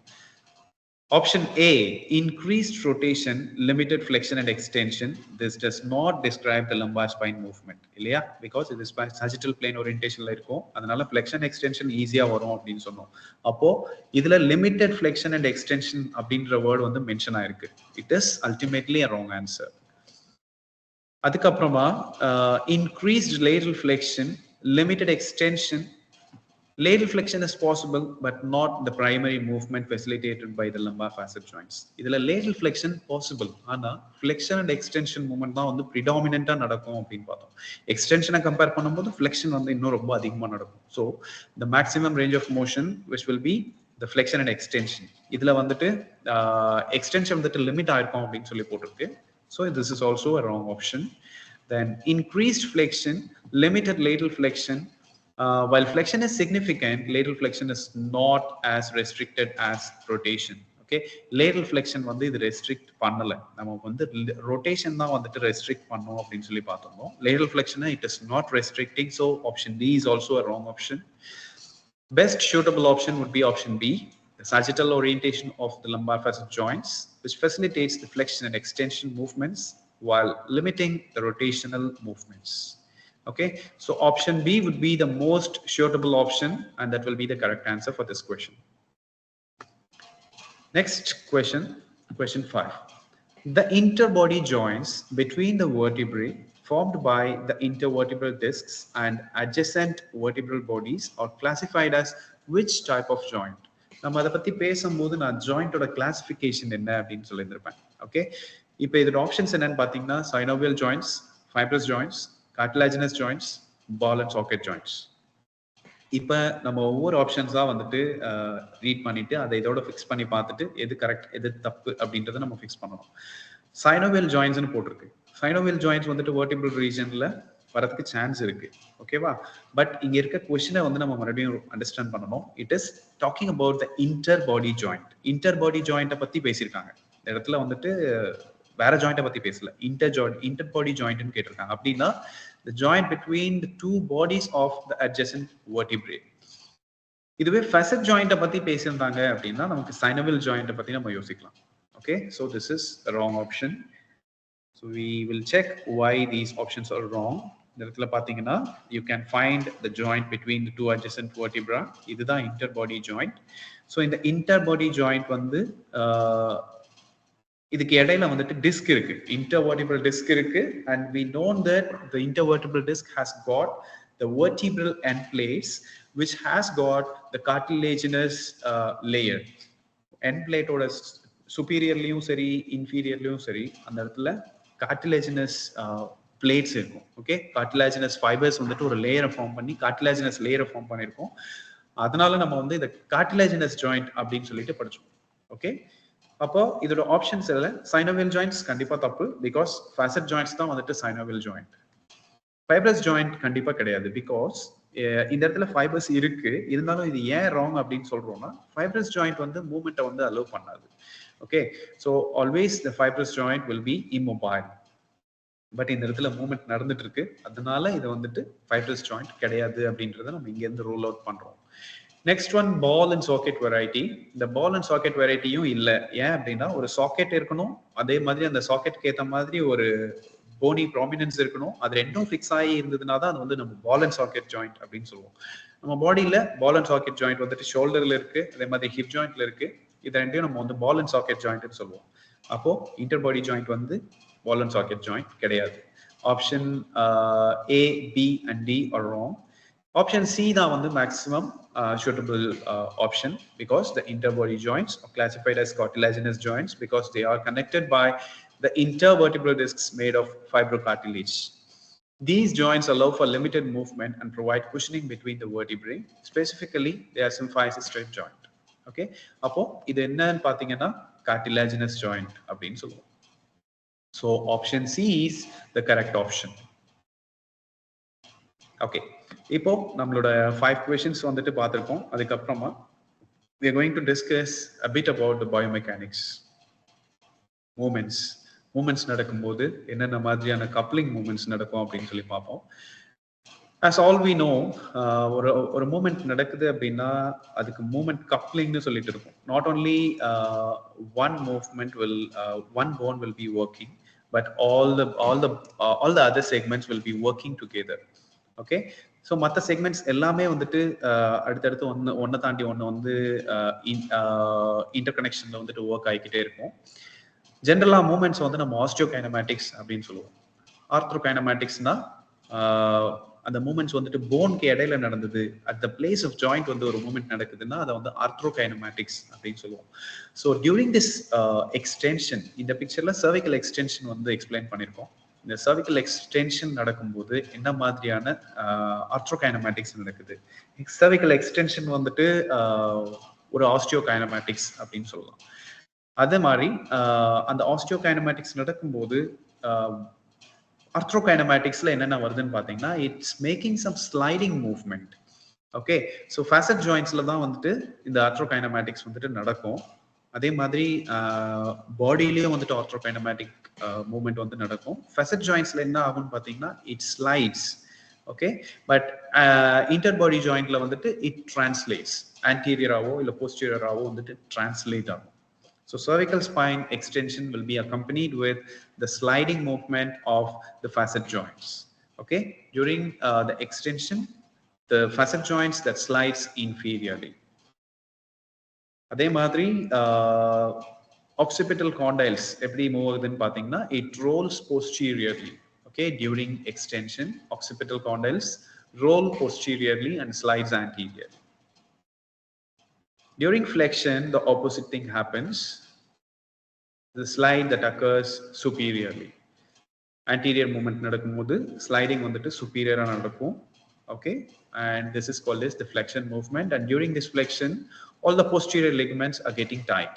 Option A, increased rotation, limited flexion and extension. This does not describe the lumbar spine movement. இல்லையா? Because it is sagittal plane orientation ல இருக்கும். அதனால flexion extension ஈஸியா வரும் அப்படின்னு சொன்னோம். அப்போ இதுல limited flexion and extension அப்படின்ற வேர்ட் வந்து மென்ஷன் ஆயிருக்கு. It is ultimately a wrong answer. அதுக்கப்புறமா increased lateral flexion, limited extension. Lateral flexion is possible, but not the primary movement facilitated by the lumbar facet joints. இதுல lateral flexion possible, ஆனா flexion and extension movement தான் வந்து predominant-ஆ நடக்கும் அப்படின்னு பார்த்தோம். Extension-ஐ compare பண்ணும்போது flexion வந்து இன்னும் ரொம்ப அதிகமா நடக்கும். So the maximum range of motion which will be the flexion and extension. இதுல வந்துட்டு extension வந்துட்டு limit ஆயிருக்கும் அப்படின்னு சொல்லி போட்டிருக்கு. So this is also a wrong option. Then increased flexion, limited lateral flexion. While flexion is significant, lateral flexion is not as restricted as rotation. Okay, lateral flexion வந்து இது restrict பண்ணல. நம்ம வந்து rotation தான் வந்துட்டு restrict பண்ணோம் அப்படின்னு சொல்லி பார்த்தோம். Lateral flexion it is not restricting, so option D is also a wrong option. Best suitable option would be option B, the sagittal orientation of the lumbar facet joints, which facilitates the flexion and extension movements while limiting the rotational movements. Okay, so option B would be the most suitable option, and that will be the correct answer for this question. Next question, question 5. The interbody joints between the vertebrae formed by the intervertebral discs and adjacent vertebral bodies are classified as which type of joint? நம்ம அதை பத்தி பேசும்போது நான் ஜாயிண்டோட கிளாசிஃபிகேஷன் என்ன அப்படின்னு சொல்லியிருந்திருப்பேன். ஓகே, இப்போ இதோட ஆப்ஷன்ஸ் என்னன்னு பார்த்தீங்கன்னா synovial joints, fibrous joints, cartilaginous joints, ball and socket joints. இப்போ நம்ம ஒவ்வொரு ஆப்ஷன்ஸாக வந்துட்டு ரீட் பண்ணிட்டு அதை இதோட ஃபிக்ஸ் பண்ணி பார்த்துட்டு எது கரெக்ட் எது தப்பு அப்படின்றத நம்ம ஃபிக்ஸ் பண்ணணும். synovial jointsனு போட்டிருக்கு. synovial joints வந்துட்டு vertebral regionல வரதுக்கு சான்ஸ் இருக்கு. ஓகேவா? பட் இங்க இருக்க கொஸ்டினை வந்து நம்ம மறுபடியும் அண்டர்ஸ்டாண்ட் பண்ணணும். It is talking about the interbody joint. Interbody ஜாயிண்ட்டை பத்தி பேசியிருக்காங்க. இந்த இடத்துல வந்துட்டு வேற ஜாயிண்ட்டை பத்தி பேசல, இன்டர்பாடி ஜாயிண்ட்னு கேட்டிருக்காங்க. அப்படின்னா the joint between the two bodies of the adjacent vertebrae. இதுவே facet joint பத்தி பேசியிருந்தாங்க அப்படின்னா நமக்கு synovial joint பத்தி நம்ம யோசிக்கலாம். Okay, so this is the wrong option. So we will check why these options are wrong. இந்த இடத்துல பாத்தீங்கன்னா you can find the joint between the two adjacent vertebra. இதுதான் interbody joint. So இந்த interbody joint வந்து இதுக்கு இடையில வந்துட்டு டிஸ்க் இருக்கு, intervertebral disc இருக்கு, and we know that the intervertebral disc has got the vertebral end plates which has got the cartilaginous layer. End plate ஓட superiorலயும் சரி inferiorலயும் சரி அந்த இடத்துல cartilaginous plates இருக்கும். ஓகே, cartilaginous fibers வந்துட்டு ஒரு லேயரை ஃபார்ம் பண்ணி cartilaginous லேயரை ஃபார்ம் பண்ணிருக்கோம். அதனால நம்ம வந்து இந்த cartilaginous joint அப்படின்னு சொல்லிட்டு படிச்சோம். ஓகே, அப்போ இதோட ஆப்ஷன்ஸ் இல்ல synovial joints கண்டிப்பா தப்பு, பிகாஸ் facet joints தான் வந்துட்டு synovial joint. fibrous joint கண்டிப்பா கிடையாது, பிகாஸ் இந்த இடத்துல ஃபைபர்ஸ் இருக்கு, இருந்தாலும் இது ஏன் ராங் அப்படின்னு சொல்றோம்னா fibrous joint வந்து மூவ்மெண்ட்டை வந்து அலோவ் பண்ணாது. Okay, so always the fibrous joint will be immobile. But இந்த இடத்துல மூவ்மெண்ட் நடந்துட்டு இருக்கு, அதனால இது வந்துட்டு fibrous joint கிடையாது அப்படின்றத நம்ம இங்க இருந்து ரூல் அவுட் பண்றோம். Next one, ball and socket variety. இந்த பால் அண்ட் சாக்கெட் வெரைட்டியும் இல்லை. ஏன் அப்படின்னா ஒரு சாக்கெட் இருக்கணும், அதே மாதிரி அந்த சாக்கெட்டுக்கு ஏற்ற மாதிரி ஒரு போனி ப்ராமினன்ஸ் இருக்கணும், அது ரெண்டும் ஃபிக்ஸ் ஆகி இருந்ததுனா தான் அது வந்து நம்ம பால் அண்ட் சாக்கெட் ஜாயிண்ட் அப்படின்னு சொல்லுவோம். நம்ம பாடியில் பால் அண்ட் சாக்கெட் ஜாயிண்ட் வந்துட்டு ஷோல்டர்ல இருக்கு, அதே மாதிரி ஹிப் ஜாயிண்ட்ல இருக்கு. இது ரெண்டையும் நம்ம வந்து பால் அண்ட் சாக்கெட் ஜாயிண்ட்னு சொல்லுவோம். அப்போ இன்டர்பாடி ஜாயிண்ட் வந்து பால் அண்ட் சாக்கெட் ஜாயிண்ட் கிடையாது. Option A, B and D are wrong. Option C தான் வந்து maximum suitable option, because the interbody joints are classified as cartilaginous joints because they are connected by the intervertebral discs made of fibrocartilage. These joints allow for limited movement and provide cushioning between the vertebrae. Specifically, they are symphysis straight joint. Okay, அப்போ இது என்னன்னு பாத்தீங்கன்னா cartilaginous joint அப்படின்னு சொல்லுவோம். So option C is the correct option. Okay, இப்போ நம்மளோட 5 questions வந்துட்டு பார்த்திருக்கோம். அதுக்கப்புறமா we are going to discuss a bit about the biomechanics. Moments நடக்கும்போது என்னென்ன மாதிரியான கப்ளிங் மூமெண்ட்ஸ் நடக்கும் அப்படின்னு சொல்லி பார்ப்போம். as all we know, ஒரு movement நடக்குது அப்படின்னா அதுக்கு movement coupling னு சொல்லிட்டு இருக்கும். Not only one movement will one bone will be working, but all the other segments will be working together. Okay, so மற்ற segments எல்லாமே வந்துட்டு அடுத்தடுத்து ஒன்றை தாண்டி ஒன்று வந்து interconnectionல வந்துட்டு work ஆகிக்கிட்டே இருக்கும். ஜென்ரலா மூமெண்ட்ஸ் வந்து நம்ம ஆஸ்டியோகைனமேட்டிக்ஸ் அப்படின்னு சொல்லுவோம். ஆர்த்ரோகைனமேட்டிக்ஸ்னா அந்த மூமெண்ட்ஸ் வந்துட்டு போனுக்கு இடையில நடந்தது, at the place of joint வந்து ஒரு மூமெண்ட் நடக்குதுன்னா அதை வந்து ஆர்த்ரோகைனமேட்டிக்ஸ் அப்படின்னு சொல்லுவோம். ஸோ டியூரிங் திஸ் எக்ஸ்டென்ஷன், இந்த பிக்சர்ல சர்விக்கல் எக்ஸ்டென்ஷன் வந்து எக்ஸ்பிளைன் பண்ணியிருக்கோம். இந்த சர்விக்கல் எக்ஸ்டென்ஷன் நடக்கும்போது என்ன மாதிரியான ஆர்த்ரோகைனமேட்டிக்ஸ் நடக்குது. சர்விக்கல் எக்ஸ்டென்ஷன் வந்துட்டு ஒரு ஆஸ்டியோகைனமேட்டிக்ஸ் அப்படின்னு சொல்லலாம். அதே மாதிரி அந்த ஆஸ்டியோகைனமேட்டிக்ஸ் நடக்கும்போது ஆர்த்ரோகைனமேட்டிக்ஸ்ல என்னென்ன வருதுன்னு பார்த்தீங்கன்னா, it's making some sliding movement. Okay, so facet ஜாயின்ட்ஸ்ல தான் வந்துட்டு இந்த ஆர்த்ரோகைனமேட்டிக்ஸ் வந்துட்டு நடக்கும். அதே மாதிரி பாடியிலையும் வந்துட்டு ஆர்த்ரோகைனமேட்டிக் மூவ்மெண்ட் வந்து நடக்கும். ஃபேசட் ஜாயின்ட்ஸ்ல என்ன ஆகும்னு பார்த்தீங்கன்னா, இட் ஸ்லைட்ஸ். ஓகே, பட் இன்டர்பாடி ஜாயிண்ட்ல வந்துட்டு இட் டிரான்ஸ்லேட்ஸ். ஆன்டீரியராவோ இல்லை போஸ்டீரியராவோ வந்துட்டு டிரான்ஸ்லேட் ஆகும். So cervical spine extension will be accompanied with the sliding movement of the facet joints. Okay, during the extension, the facet joints that slides inferiorly. அதே மாதிரி occipital condyles எப்படி மூவ் ஆகுதுன்னு பார்த்தீங்கன்னா, it rolls posteriorly. Okay, during extension, occipital condyles roll posteriorly and slides anteriorly. During flexion, the opposite thing happens. The slide that occurs superiorly. Anterior movement நடக்கும்போது sliding வந்துட்டு superior நடக்கும். Okay, and this is called as the flexion movement. And during this flexion, all the posterior ligaments are getting tight.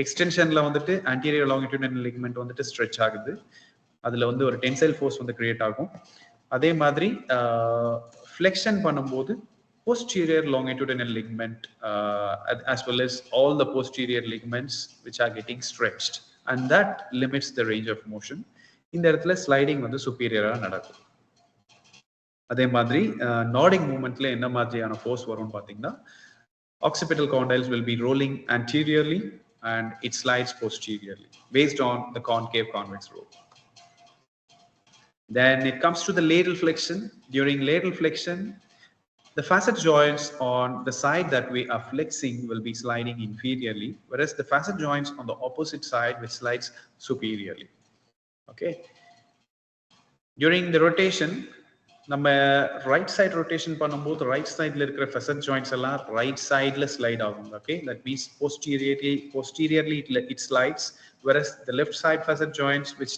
Extensionல வந்துட்டு anterior longitudinal ligament வந்துட்டு stretch ஆகுது. அதுல வந்து ஒரு tensile force வந்து create ஆகும். அதே மாதிரி flexion பண்ணும்போது posterior longitudinal ligament as well as all the posterior ligaments which are getting stretched, and that limits the range of motion. இந்த இடத்துல ஸ்லைடிங் வந்து சுப்பீரியரா நடக்கும். அதே மாதிரி நாடிங் மூவ்மெண்ட்ல என்ன மாதிரியான ஃபோர்ஸ் வரும்னு பார்த்தீங்கன்னா, occipital condyles will be rolling anteriorly and it slides posteriorly based on the concave convex roll. Then it comes to the lateral flexion. During lateral flexion, the facet joints on the side that we are flexing will be sliding inferiorly, whereas the facet joints on the opposite side which slides superiorly. Okay. During the rotation, நம்ம right side rotation பண்ணும்போது right sideல இருக்கிற facet joints எல்லாம் right sideல slide ஆகும். Okay, that means posteriorly it slides, whereas the left side facet joints which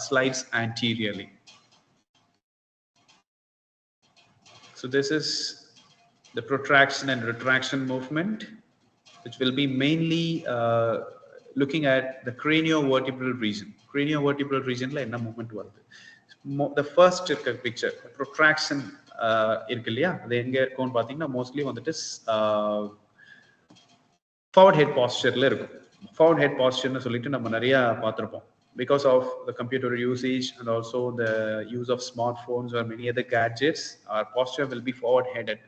slides anteriorly. So this is the protraction and retraction movement, which will be mainly looking at the craniovertebral region. Craniovertebral region la enna movement varudhu. The first picture, protraction irukku illaya, adu enga irukku nu pathina mostly vandittu forward head posture la irukum. Forward head posture nu solittu nama nariya paathirupom. Because of the computer usage and also the use of smartphones or many other gadgets, our posture will be forward headed.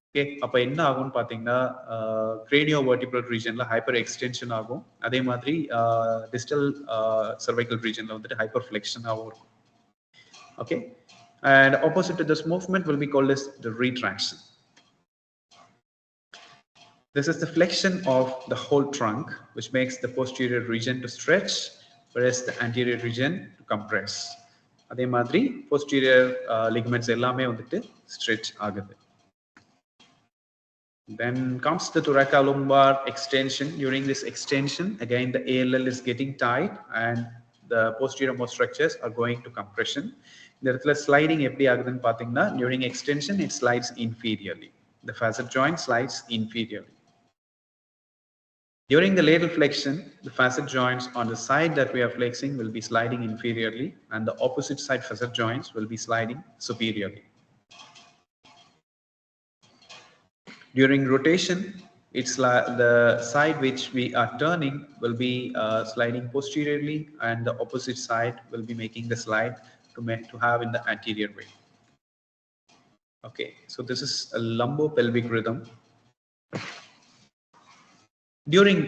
Okay, அப்ப என்ன ஆகும்னு பாத்தீங்கன்னா, craniovertebral regionல hyper extension ஆகும். அதே மாதிரி distal cervical regionல வந்துட்டு hyperflexion ஆகும் இருக்கும். Okay, and opposite to this movement will be called as the retraction. This is the flexion of the whole trunk, which makes the posterior region to stretch, whereas the anterior region to compress. அதே மாதிரி posterior ligaments எல்லாமே வந்துட்டு stretch ஆகுது. Then comes the thoracolumbar extension. During this extension, again the ALL is getting tight and the posterior most structures are going to compression. இந்த இடத்துல sliding எப்படி ஆகுதுன்னு பாத்தீங்கன்னா, during extension it slides inferiorly. The facet joint slides inferiorly. During the lateral flexion, the facet joints on the side that we are flexing will be sliding inferiorly, and the opposite side facet joints will be sliding superiorly. During rotation, it's the side which we are turning will be sliding posteriorly, and the opposite side will be making the slide to have in the anterior way. Okay, so this is a lumbopelvic rhythm. During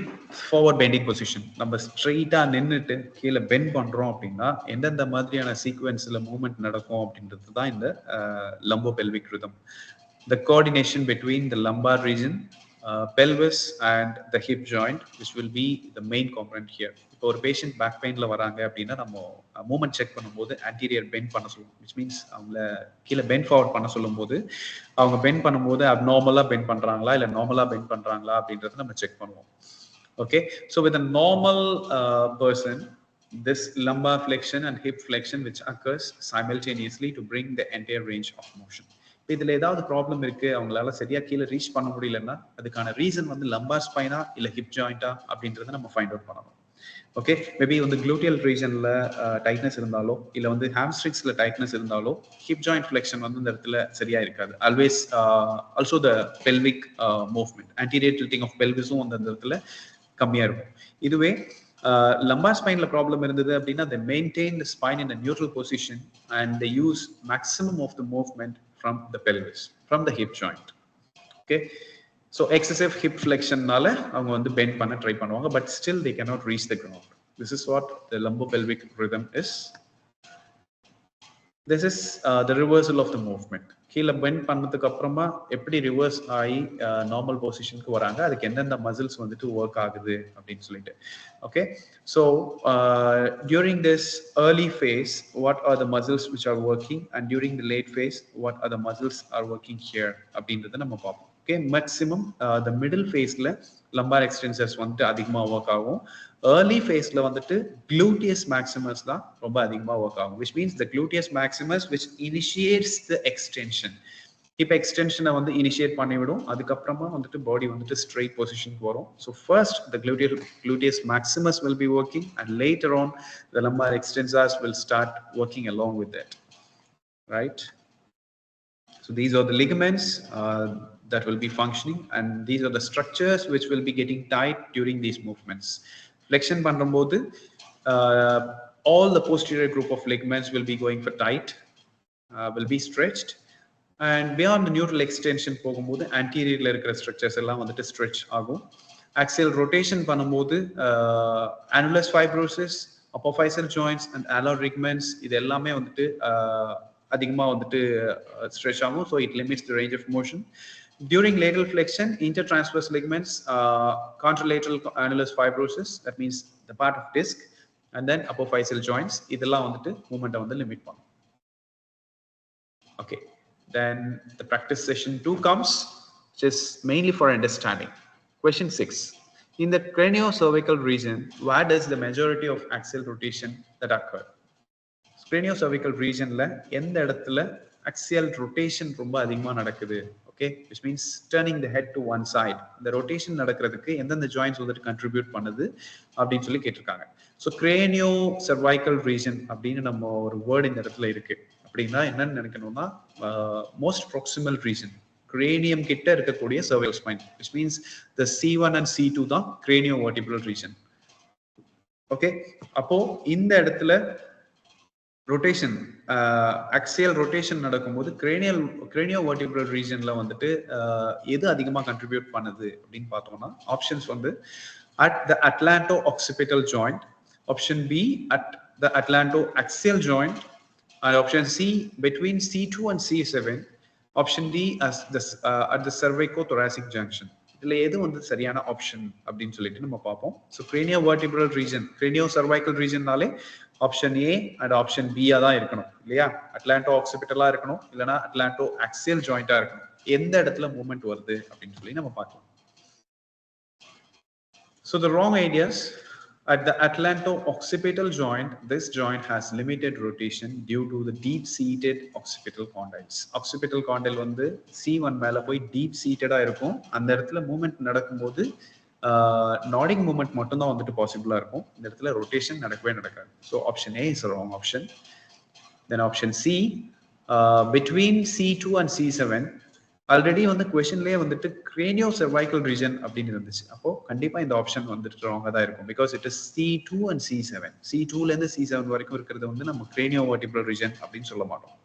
forward bending position, நம்ம ஸ்ட்ரெயிட்டா நின்னுட்டு கீழே பெண்ட் பண்றோம் அப்படின்னா எந்தெந்த மாதிரியான சீக்வென்ஸ்ல மூவ்மெண்ட் நடக்கும் அப்படின்றது தான் இந்த lumbopelvic rhythm. The coordination between the lumbar region, pelvis and the hip joint, which will be the main component here. இப்போ ஒரு பேஷண்ட் பேக் பெயின்ல வராங்க அப்படின்னா நம்ம மூவ்மெண்ட் செக் பண்ணும்போது anterior bend பண்ண சொல்லுவோம், which means அவங்கள கீழே bend forward பண்ண சொல்லும்போது அவங்க பெண்ட் பண்ணும்போது அப்நார்மலா பெண்ட் பண்றாங்களா இல்ல நார்மலா பெண்ட் பண்றாங்களா அப்படின்றத நம்ம செக் பண்ணுவோம். Okay, so with a normal person, this lumbar flexion and hip flexion which occurs simultaneously to bring the entire range of motion. இப்போ இதில் ஏதாவது ப்ராப்ளம் இருக்கு, அவங்களால சரியா கீழே ரீச் பண்ண முடியலன்னா அதுக்கான ரீசன் வந்து லம்பார் ஸ்பைனா இல்லை ஹிப் ஜாயிண்டா அப்படின்றத நம்ம ஃபைண்ட் அவுட் பண்ணணும். ஓகே, மேபி வந்து குளூட்டியல் ரீஜன்ல டைட்னஸ் இருந்தாலோ இல்லை வந்து ஹாம்ஸ்ட்ரிங்ஸ்ல டைட்னஸ் இருந்தாலோ ஹிப் ஜாயிண்ட் ஃபிளெக்ஷன் வந்து இந்த இடத்துல சரியா இருக்காது. Always also the pelvic movement, anterior tilting of பெல்விஸும் அந்த இடத்துல கம்மியா இருக்கும். இதுவே lumbar spine problem இருந்தது அப்படின்னா they maintain the spine in a neutral position and they use maximum of the movement from the pelvis, from the hip joint. Okay, so excessive hip flexion நால அவங்க வந்து bend பண்ண ட்ரை பண்ணுவாங்க, but still they cannot reach the ground. This is what the lumbopelvic rhythm is. This is the reversal of the movement. கீழே பெண்ட் பண்ணதுக்கு அப்புறமா எப்படி ரிவர்ஸ் ஆகி நார்மல் பொசிஷனுக்கு வராங்க, அதுக்கு எந்தெந்த மசில்ஸ் வந்துட்டு ஒர்க் ஆகுது அப்படின்னு சொல்லிட்டு. Okay, so during this early phase what are the muscles which are working and during the late phase what are the muscles are working here அப்படின்றத நம்ம பார்ப்போம். ஓகே, மேக்ஸிமம் த மிடில் ஃபேஸ்ல லம்பார் எக்ஸ்டென்சர்ஸ் வந்துட்டு அதிகமாக ஒர்க் ஆகும். ஏர்லி ஃபேஸ்ல வந்துட்டு gluteus maximus தான் ரொம்ப அதிகமாக ஒர்க் ஆகும், which means the gluteus maximus which initiates the extension. இப்போ எக்ஸ்டென்ஷனை வந்து இனிஷியேட் பண்ணிவிடும், அதுக்கப்புறமா வந்துட்டு பாடி வந்துட்டு ஸ்ட்ரெயிட் பொசிஷனுக்கு வரும். So first the gluteus maximus will be working and later on the lumbar extensors will start working along with it, right? So these are the ligaments that will be functioning and these are the structures which will be getting tight during these movements. Flexion பண்ணும்போது all the posterior group of ligaments will be going for tight, will be stretched, and beyond the neutral extension போகும்போது anteriorல இருக்கிற structures எல்லாம் வந்துட்டு stretch ஆகும். Axial rotation பண்ணும்போது annulus fibrosus, apophyseal joints and alar ligaments இது எல்லாமே வந்துட்டு அதிகமா வந்துட்டு stretch ஆகும், so it limits the range of motion. During lateral flexion, intertransverse ligaments, contralateral annulus fibrosus, that means the part of disc, and then apophyseal joints, இதெல்லாம் வந்துட்டு மூவ்மெண்ட்டை வந்து லிமிட் பண்ணும். Okay, then the practice session 2 comes, which is mainly for understanding. Question 6. In the craniocervical region, where does the majority of axial rotation that occur? Craniocervical regionல எந்த இடத்துல axial rotation ரொம்ப அதிகமாக நடக்குது? Okay, which means turning the head to one side. இந்த rotation நடக்கிறதுக்கு எந்தெந்த joints வந்துட்டு contribute பண்ணுது அப்படின்னு சொல்லி கேட்டிருக்காங்க. ஸோ craniocervical region அப்படின்னு நம்ம ஒரு வேர்டு இந்த இடத்துல இருக்கு. அப்படின்னா என்னன்னு நினைக்கணும்னா most proximal region, cranium கிட்ட இருக்கக்கூடிய cervical spine, which means the C1 and C2 தான் craniovertebral region. Okay, அப்போ இந்த இடத்துல ரொட்டேஷன் அக்சியல் ரொட்டேஷன் நடக்கும்போது கிரேனியோவர்டிபிரல் ரீஜன்ல வந்துட்டு எது அதிகமாக கண்ட்ரிபியூட் பண்ணுது அப்படின்னு பார்த்தோம்னா ஆப்ஷன்ஸ் வந்து at the atlanto occipital joint, option B at the atlanto axial joint, and option C between C2 and C7, option D at the cervico thoracic junction. இதுல எது வந்து சரியான ஆப்ஷன் அப்படின்னு சொல்லிட்டு நம்ம பார்ப்போம். ஸோ கிரேனியோவர்டிபிரல் ரீஜன், கிரேனியோசர்வைக்கல் ரீஜன்னாலே ஆப்ஷன் ஏ அண்ட் ஆப்ஷன் பியா தான் இருக்கணும் இல்லையா? அட்லாண்டோ ஆக்சிபிட்டலா இருக்கணும், இல்லைன்னா அட்லாண்டோ ஆக்சியல் ஜாயிண்டா இருக்கணும். எந்த இடத்துல மூவ்மெண்ட் வருது அப்படின்னு சொல்லி நம்ம பார்க்கலாம். So the wrong ideas. At the atlanto-occipital joint, this joint has limited rotation due to the deep-seated occipital condyles. Occipital condyle வந்து C1 மேல போய் deep-seated இருக்கும். அந்த இடத்துல மூவ்மெண்ட் நடக்கும்போது நாடிங் மூவ்மெண்ட் மட்டும் தான் வந்துட்டு பாசிபிளா இருக்கும், இந்த இடத்துல ரொட்டேஷன் நடக்கவே நடக்காது. So option A is wrong option. Then option C between C2 and C7, already வந்து கொஸ்டின்லேயே வந்துட்டு கிரேனியோசர்வைக்கல் ரீஜன் அப்படின்னு இருந்துச்சு. அப்போ கண்டிப்பா இந்த ஆப்ஷன் வந்துட்டு ராங்கா தான் இருக்கும், because it is C2 and C7. C2ல இருந்து C7 வரைக்கும் இருக்கிறது வந்து நம்ம கிரேனியோவர்டிபிரல் ரீஜன் அப்படின்னு சொல்ல மாட்டோம்.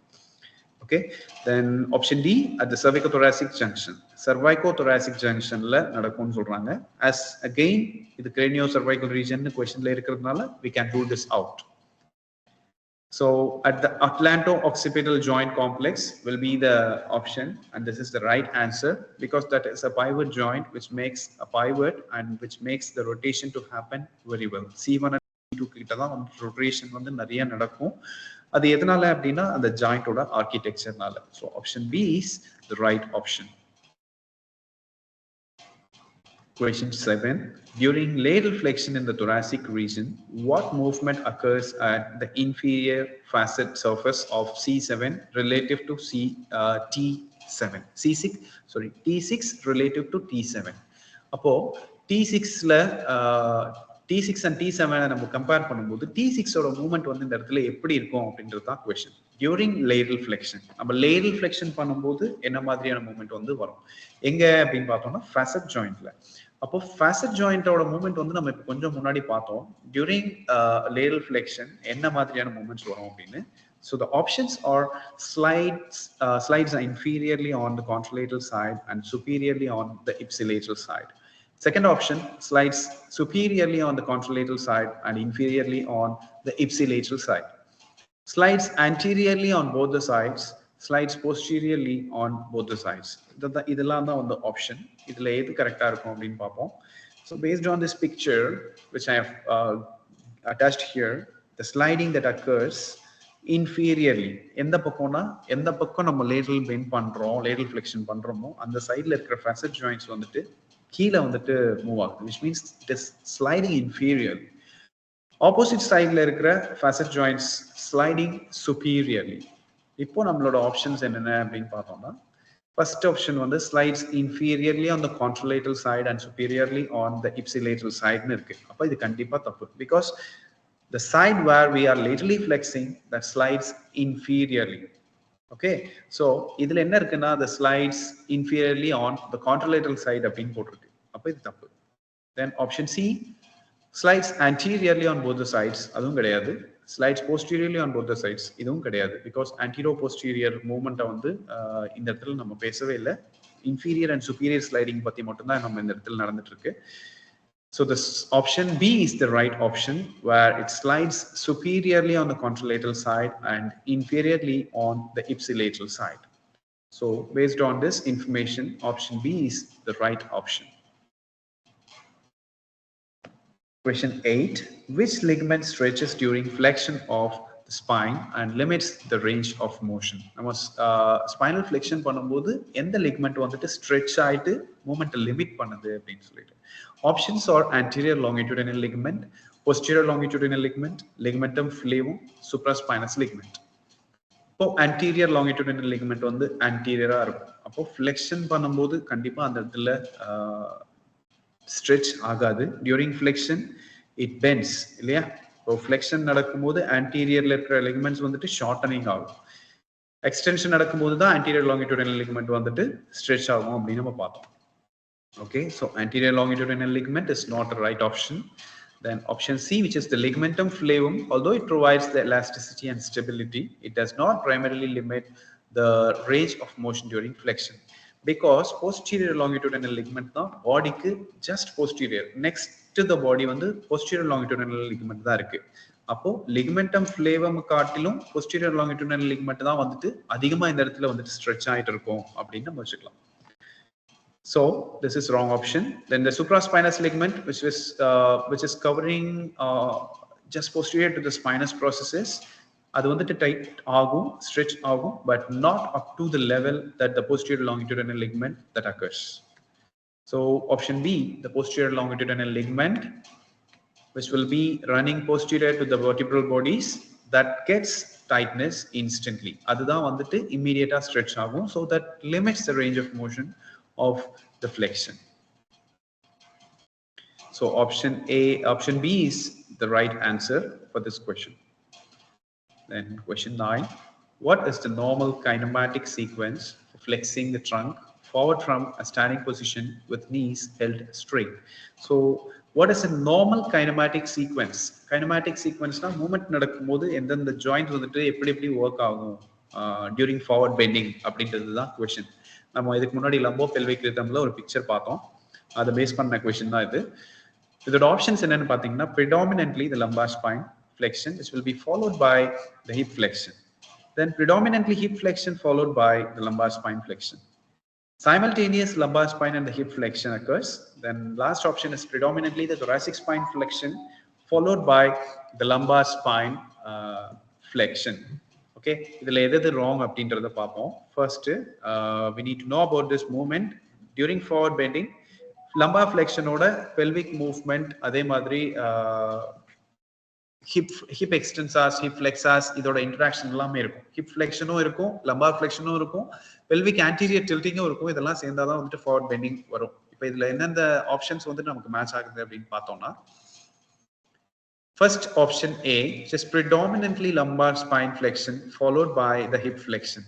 Okay, then option D at the cervico-thoracic junction. Cervico-thoracic junction la nadakkum solranga. As again idu cranio-cervical region question la irukradnala we can rule this out. So at the atlanto-occipital joint complex will be the option, and this is the right answer because that is a pivot joint which makes a pivot and which makes the rotation to happen very well. C1 and C2 கிட்ட தான் rotation வந்து நிறைய நடக்கும். அது எதனால அப்படின்னா அந்த ஜாயிண்டோட ஆர்கிடெக்சர்னால. So option B is the right option. Question 7. During lateral flexion in the thoracic region, what movement occurs at the inferior facet surface of C7 relative to T7? T6 relative to T7. அப்போ T6 ல T6 and T7 நம்ம கம்பேர் பண்ணும்போது T6 ஓட மூவ்மெண்ட் வந்து இந்த இடத்துல எப்படி இருக்கும் அப்படின்றது தான் क्वेश्चन. During lateral flexion, நம்ம lateral flexion பண்ணும்போது என்ன மாதிரியான மூவ்மெண்ட் வந்து வரும் எங்க அப்படின்னு பார்த்தோம்னா facet jointல. அப்போ facet jointோட மூவ்மெண்ட் வந்து நம்ம கொஞ்சம் முன்னாடி பார்த்தோம். During lateral flexion என்ன மாதிரியான மூவ்மெண்ட்ஸ் வரும் அப்படின்னு. So the options are slides are inferiorly on the contralateral side and superiorly on the ipsilateral side. Second option, slides superiorly on the contralateral side and inferiorly on the ipsilateral side. Slides anteriorly on both the sides, slides posteriorly on both the sides. இதெல்லாம் தான் வந்து option. இதுல எது கரெக்டா இருக்கும் அப்படின்னு பார்ப்போம். So based on this picture which I have attached here, the sliding that occurs inferiorly, எந்த பக்கம் நம்ம lateral bend பண்றோம், lateral flexion பண்றோமோ அந்த சைடுல இருக்கிற facet joints வந்துட்டு கீழே வந்துட்டு மூவ் ஆகுது, which means it is sliding inferiorly. Opposite sideல இருக்கிற facet joints sliding superiorly. இப்போ நம்மளோட ஆப்ஷன்ஸ் என்னென்ன அப்படின்னு பார்த்தோம்னா first option வந்து slides inferiorly on the contralateral side and superiorly on the ipsilateral side னு இருக்கு. அப்ப இது கண்டிப்பா தப்பு because the side where we are laterally flexing that slides inferiorly. Okay, so இதுல என்ன இருக்குன்னா the slides inferiorly on the contralateral side அப்படின்னு போட்டிருக்கு. அப்ப இது தப்பு. Then option C, slides anteriorly on both the sides, அதுவும் கிடையாது. Slides posteriorly on both the sides, இதுவும் கிடையாது because anterior posterior movement வந்து இந்த இடத்துல நம்ம பேசவே இல்லை. inferior and superior sliding பத்தி மட்டும் தான் நம்ம இந்த இடத்துல நடந்துட்டு இருக்கு. So this option B is the right option where it slides superiorly on the contralateral side and inferiorly on the ipsilateral side. So based on this information, option B is the right option. Question 8. Which ligament stretches during flexion of the spine and limits the range of motion? நம்ம spinal flexion பண்ணும்போது எந்த ligament வந்துட்டு stretch ஆயிட்டு movement limit பண்ணுது அப்படின்னு சொல்லிட்டு. Options are anterior longitudinal ligament, posterior longitudinal ligament, ligamentum flavum, supraspinous ligament. இப்போ anterior longitudinal ligament வந்து anterior-ஆ இருக்கும். அப்போ flexion பண்ணும்போது கண்டிப்பா அந்த இடத்துல stretch ஆகாது. During flexion it bends இல்லையா? இப்போ flexion நடக்கும்போது anteriorல இருக்கிற ligaments வந்துட்டு shortening ஆகும். extension நடக்கும்போது தான் anterior longitudinal ligament வந்துட்டு stretch ஆகும் அப்படின்னு நம்ம பார்த்தோம். Okay, so anterior longitudinal ligament is not the right option. Then option C, which is the ligamentum flavum, although it provides the elasticity and stability, it does not primarily limit the range of motion during flexion. Because posterior longitudinal ligament தான் பாடிக்கு just posterior, next to the body வந்து posterior longitudinal ligament தான் இருக்கு. அப்போ ligamentum flavum காட்டிலும் posterior longitudinal ligament தான் வந்துட்டு அதிகமா இந்த இடத்துல வந்துட்டு stretch ஆயிட்டு இருக்கும் அப்படின்னு நம்ம வச்சுக்கலாம். So this is wrong option. Then the supraspinous ligament, which is covering just posterior to the spinous processes, அது வந்துட்டு tight ஆகும், stretch ஆகும், but not up to the level that the posterior longitudinal ligament that occurs. So option B, the posterior longitudinal ligament, which will be running posterior to the vertebral bodies, that gets tightness instantly. அதுதான் வந்துட்டு immediate stretch ஆகும், so that limits the range of motion of the flexion. So option B is the right answer for this question. Then question 9. What is the normal kinematic sequence for flexing the trunk forward from a standing position with knees held straight? So what is a normal kinematic sequence? Kinematic sequence na movement நடக்கும்போது எந்தெந்த joints வந்துட்டு எப்படி work ஆகும் during forward bending அப்படின்றது தான் கொஷின். நம்ம இதுக்கு முன்னாடி லம்போ பெல்விக் ரிதம்ல ஒரு பிக்சர் பார்த்தோம், அதை பேஸ் பண்ண கொஷின் தான் இது. இதோட ஆப்ஷன்ஸ் என்னன்னு பார்த்தீங்கன்னா predominantly the lumbar spine flexion, which will be followed by the hip flexion, then predominantly hip flexion followed by the lumbar spine flexion. Simultaneous lumbar spine and the hip flexion occurs. Then last option is predominantly the thoracic spine flexion followed by the lumbar spine flexion. Okay, idhula edhu wrong அப்படின்றத பாப்போம். First, we need to know about this movement during forward bending. Lumbar flexion oda pelvic movement adhe madri hip extensors, hip flexors, இதோட இன்டராக்ஷன் எல்லாமே இருக்கும். ஹிப் ஃப்ளெக்ஷனும் இருக்கும், லம்பார் ஃப்ளெக்ஷனும் இருக்கும், பெல்விக் ஆன்டீரியர் டில்ட்டிங்கும் இருக்கும். இதெல்லாம் சேர்ந்தாதான் வந்துட்டு ஃபார்வர்ட் பெண்டிங் வரும். இப்போ இதுல எந்தெந்த ஆப்ஷன்ஸ் வந்துட்டு நமக்கு மேட்ச் ஆகுது அப்படின்னு பார்த்தோம்னா, first option A, just predominantly lumbar spine flexion followed by the hip flexion.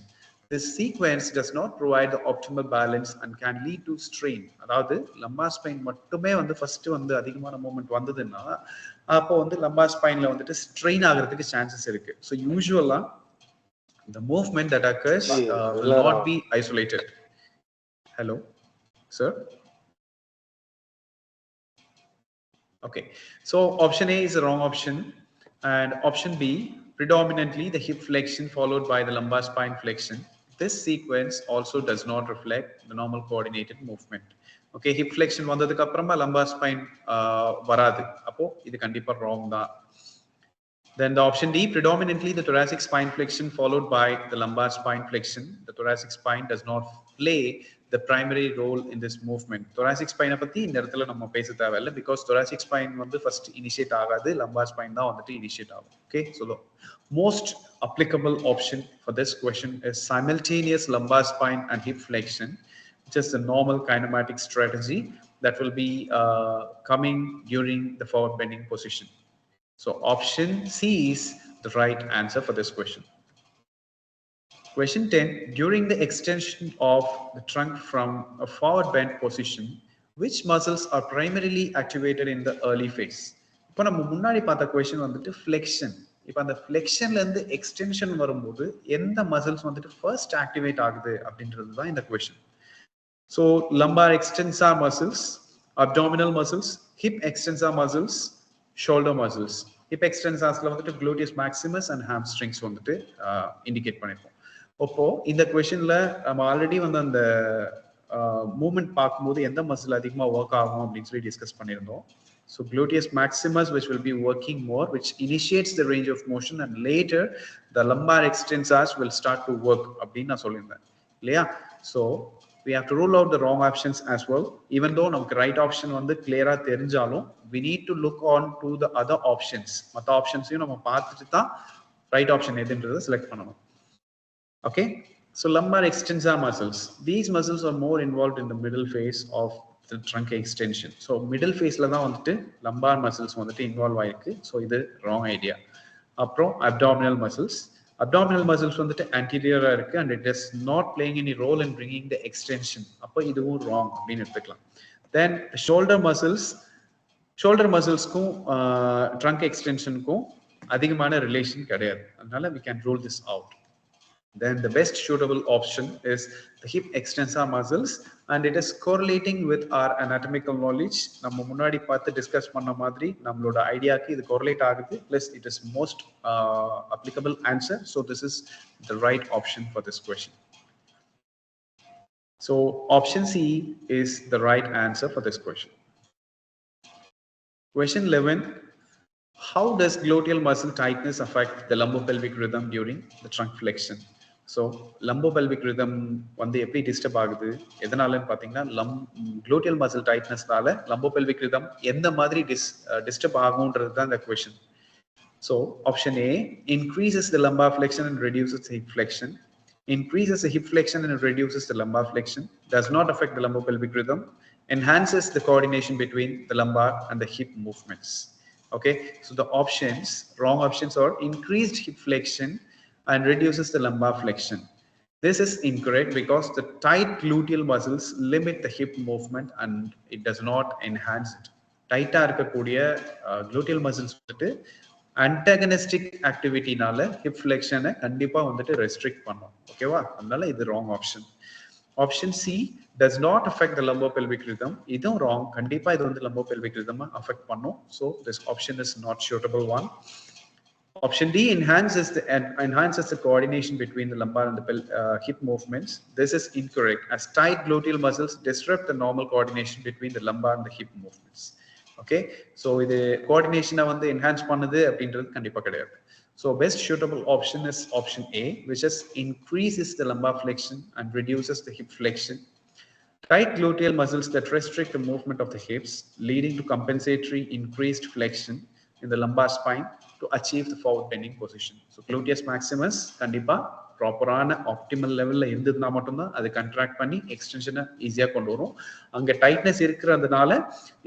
This sequence does not provide the optimal balance and can lead to strain. அதாவது lumbar spine மட்டுமே வந்து ஃபர்ஸ்ட் வந்து அதிகமான மூவ்மெண்ட் வந்ததுன்னா அப்போ வந்து lumbar spineல வந்துட்டு strain ஆகிறதுக்கு chances இருக்கு. So usually the movement that occurs will not be isolated. Hello sir. Okay, so option A is the wrong option, and option B, predominantly the hip flexion followed by the lumbar spine flexion. This sequence also does not reflect the normal coordinated movement. Okay, hip flexion vandadukku apparama lumbar spine varadu, appo idu kandipa wrong da. Then the option D, predominantly the thoracic spine flexion followed by the lumbar spine flexion. The thoracic spine does not play the primary role in this movement. Thoracic spine பத்தி இந்த இடத்துல நம்ம பேச தேவையில்லை, because thoracic spine வந்து first initiate ஆகாது, lumbar spine தான் வந்துட்டு initiate ஆகும். Okay, so the most applicable option for this question is simultaneous lumbar spine and hip flexion, which is the normal kinematic strategy that will be coming during the forward bending position. So option C is the right answer for this question. Question 10, during the extension of the trunk from a forward bend position, which muscles are primarily activated in the early phase? இப்போ நம்ம முன்னாடி பார்த்த question வந்துட்டு flexion. இப்போ அந்த flexionல இருந்து extension வரும்போது எந்த muscles வந்துட்டு first activate ஆகுது அப்படின்றது தான் இந்த question. So lumbar extensor muscles, abdominal muscles, hip extensor muscles, shoulder muscles. Hip extensorsல வந்துட்டு gluteus maximus and hamstrings வந்துட்டு indicate பண்ணிருக்கோம். அப்போ இந்த क्वेश्चनல நம்ம ஆல்ரெடி வந்து அந்த மூவ்மெண்ட் பார்க்கும்போது எந்த மசில் அதிகமா வர்க் ஆகும் அப்படின்னு சொல்லி டிஸ்கஸ் பண்ணியிருந்தோம். So gluteus maximus, which will be working more, which initiates the range of motion, and later the lumbar extensors will start to work அப்படின்னு நான் சொல்லியிருந்தேன் இல்லையா? So we have to rule out the wrong options as well. Even though நமக்கு right option வந்து clear-ஆ தெரிஞ்சாலும் we need to look on to the other options. மற்ற ஆப்ஷன்ஸையும் நம்ம பார்த்துட்டு தான் right option எதுன்றதை செலக்ட் பண்ணணும். Okay, so lumbar extensor muscles, these muscles are more involved in the middle phase of the trunk extension. So middle phase la da vandu lumbar muscles vandu involve aayirukku. So idu wrong idea. Aprom abdominal muscles vandu anterior ah irukku and it is not playing any role in bringing the extension. Appo iduvum wrong appdinu eduthikalam. Then shoulder muscles ku trunk extension ku அதிகமான relation கிடையாது, அதனால we can rule this out. Then the best suitable option is the hip extensor muscles, and it is correlating with our anatomical knowledge. நம்ம முன்னாடி பார்த்து டிஸ்கஸ் பண்ண மாதிரி நம்மளோட ஐடியாக்கு இது correlate ஆகுது, plus it is most applicable answer. So this is the right option for this question. So option C is the right answer for this question. Question 11, how does gluteal muscle tightness affect the lumbopelvic rhythm during the trunk flexion? So lumbopelvic rhythm வந்து எப்படி டிஸ்டர்ப் ஆகுது எதனாலன்னு பார்த்தீங்கன்னா gluteal muscle tightnessனால lumbopelvic rhythm எந்த மாதிரி டிஸ்டர்ப் ஆகும்ன்றது தான் இந்த question. So option A, increases the lumbar flexion and reduces the hip flexion. Increases the hip flexion and reduces the lumbar flexion. Does not affect the lumbopelvic rhythm. Enhances the coordination between the lumbar and the hip movements. Okay, so the options, wrong options are increased hip flexion and reduces the lumbar flexion. This is incorrect because the tight gluteal muscles limit the hip movement and it does not enhance it. Tight ah irukkudiya gluteal muscles antagonistic activity நால hip flexion கண்டிப்பா வந்துட்டு restrict பண்ணும். ஓகேவா? அதனால இது wrong option. Option C does not affect the lumbopelvic rhythm. இதுவும் wrong. கண்டிப்பா இது வந்து lumbopelvic rhythm affect பண்ணும். So this option is not suitable one. Option D enhances the coordination between the lumbar and the hip movements. This is incorrect, as tight gluteal muscles disrupt the normal coordination between the lumbar and the hip movements. Okay, so the coordination வந்து enhance பண்ணுது அப்படின்றது கண்டிப்பா கிடையாது. So best suitable option is option A, which is increases the lumbar flexion and reduces the hip flexion. Tight gluteal muscles that restrict the movement of the hips, leading to compensatory increased flexion in the lumbar spine to achieve the forward bending position. So gluteus maximus kandipa properana optimal level la irundha mattum adu contract panni extension easy ah kondu varum. Anga tightness irukradanaala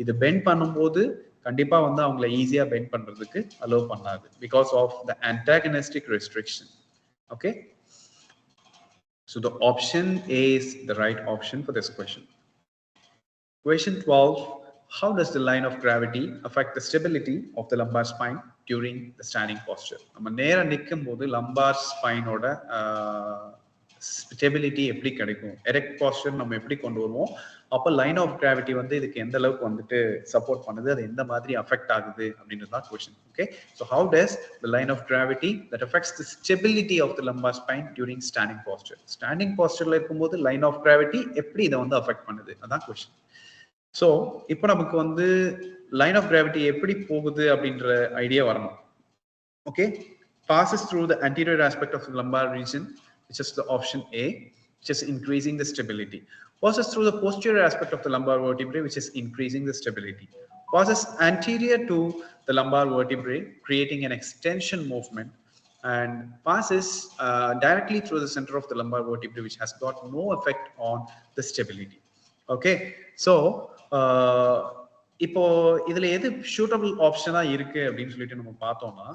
idu bend பண்ணும்போது கண்டிப்பா வந்து அவங்கள ஈஸியா பெண்ட் பண்றதுக்கு அலோ பண்ணாது because of the antagonistic restriction. Okay, so the option A is the right option for this question. Question 12. How does the line of gravity affect the stability of the lumbar spine during the standing posture? நம்ம நேரா நிக்கும்போது lumbar spine ஓட stability எப்படி கிடைக்கும்? Erect posture நம்ம எப்படி கொண்டு வருவோம்? அப்ப line of gravity வந்து இதுக்கு எந்த அளவுக்கு வந்துட்டு சப்போர்ட் பண்ணுது, அது எந்த மாதிரி அஃபெக்ட் ஆகுது அப்படின்றது தான் question. Okay, so how does the line of gravity that affects the stability of the lumbar spine during standing posture? Standing postureல இருக்கும்போது line of gravity எப்படி இதை வந்து அஃபெக்ட் பண்ணுது, அதான் question. So இப்போ நமக்கு வந்து line of gravity எப்படி போகுது அப்படின்ற ஐடியா வரணும். Okay, passes through the anterior aspect of the lumbar region, which is the option A, which is increasing the stability. Passes through the posterior aspect of the lumbar vertebrae, which is increasing the stability. Passes anterior to the lumbar vertebrae, creating an extension movement, and passes directly through the center of the lumbar vertebrae, which has got no effect on the stability. Okay, so இப்போ இதுல எது சூட்டபிள் ஆப்ஷனா இருக்கு அப்படின்னு சொல்லிட்டு நம்ம பார்த்தோம்னா,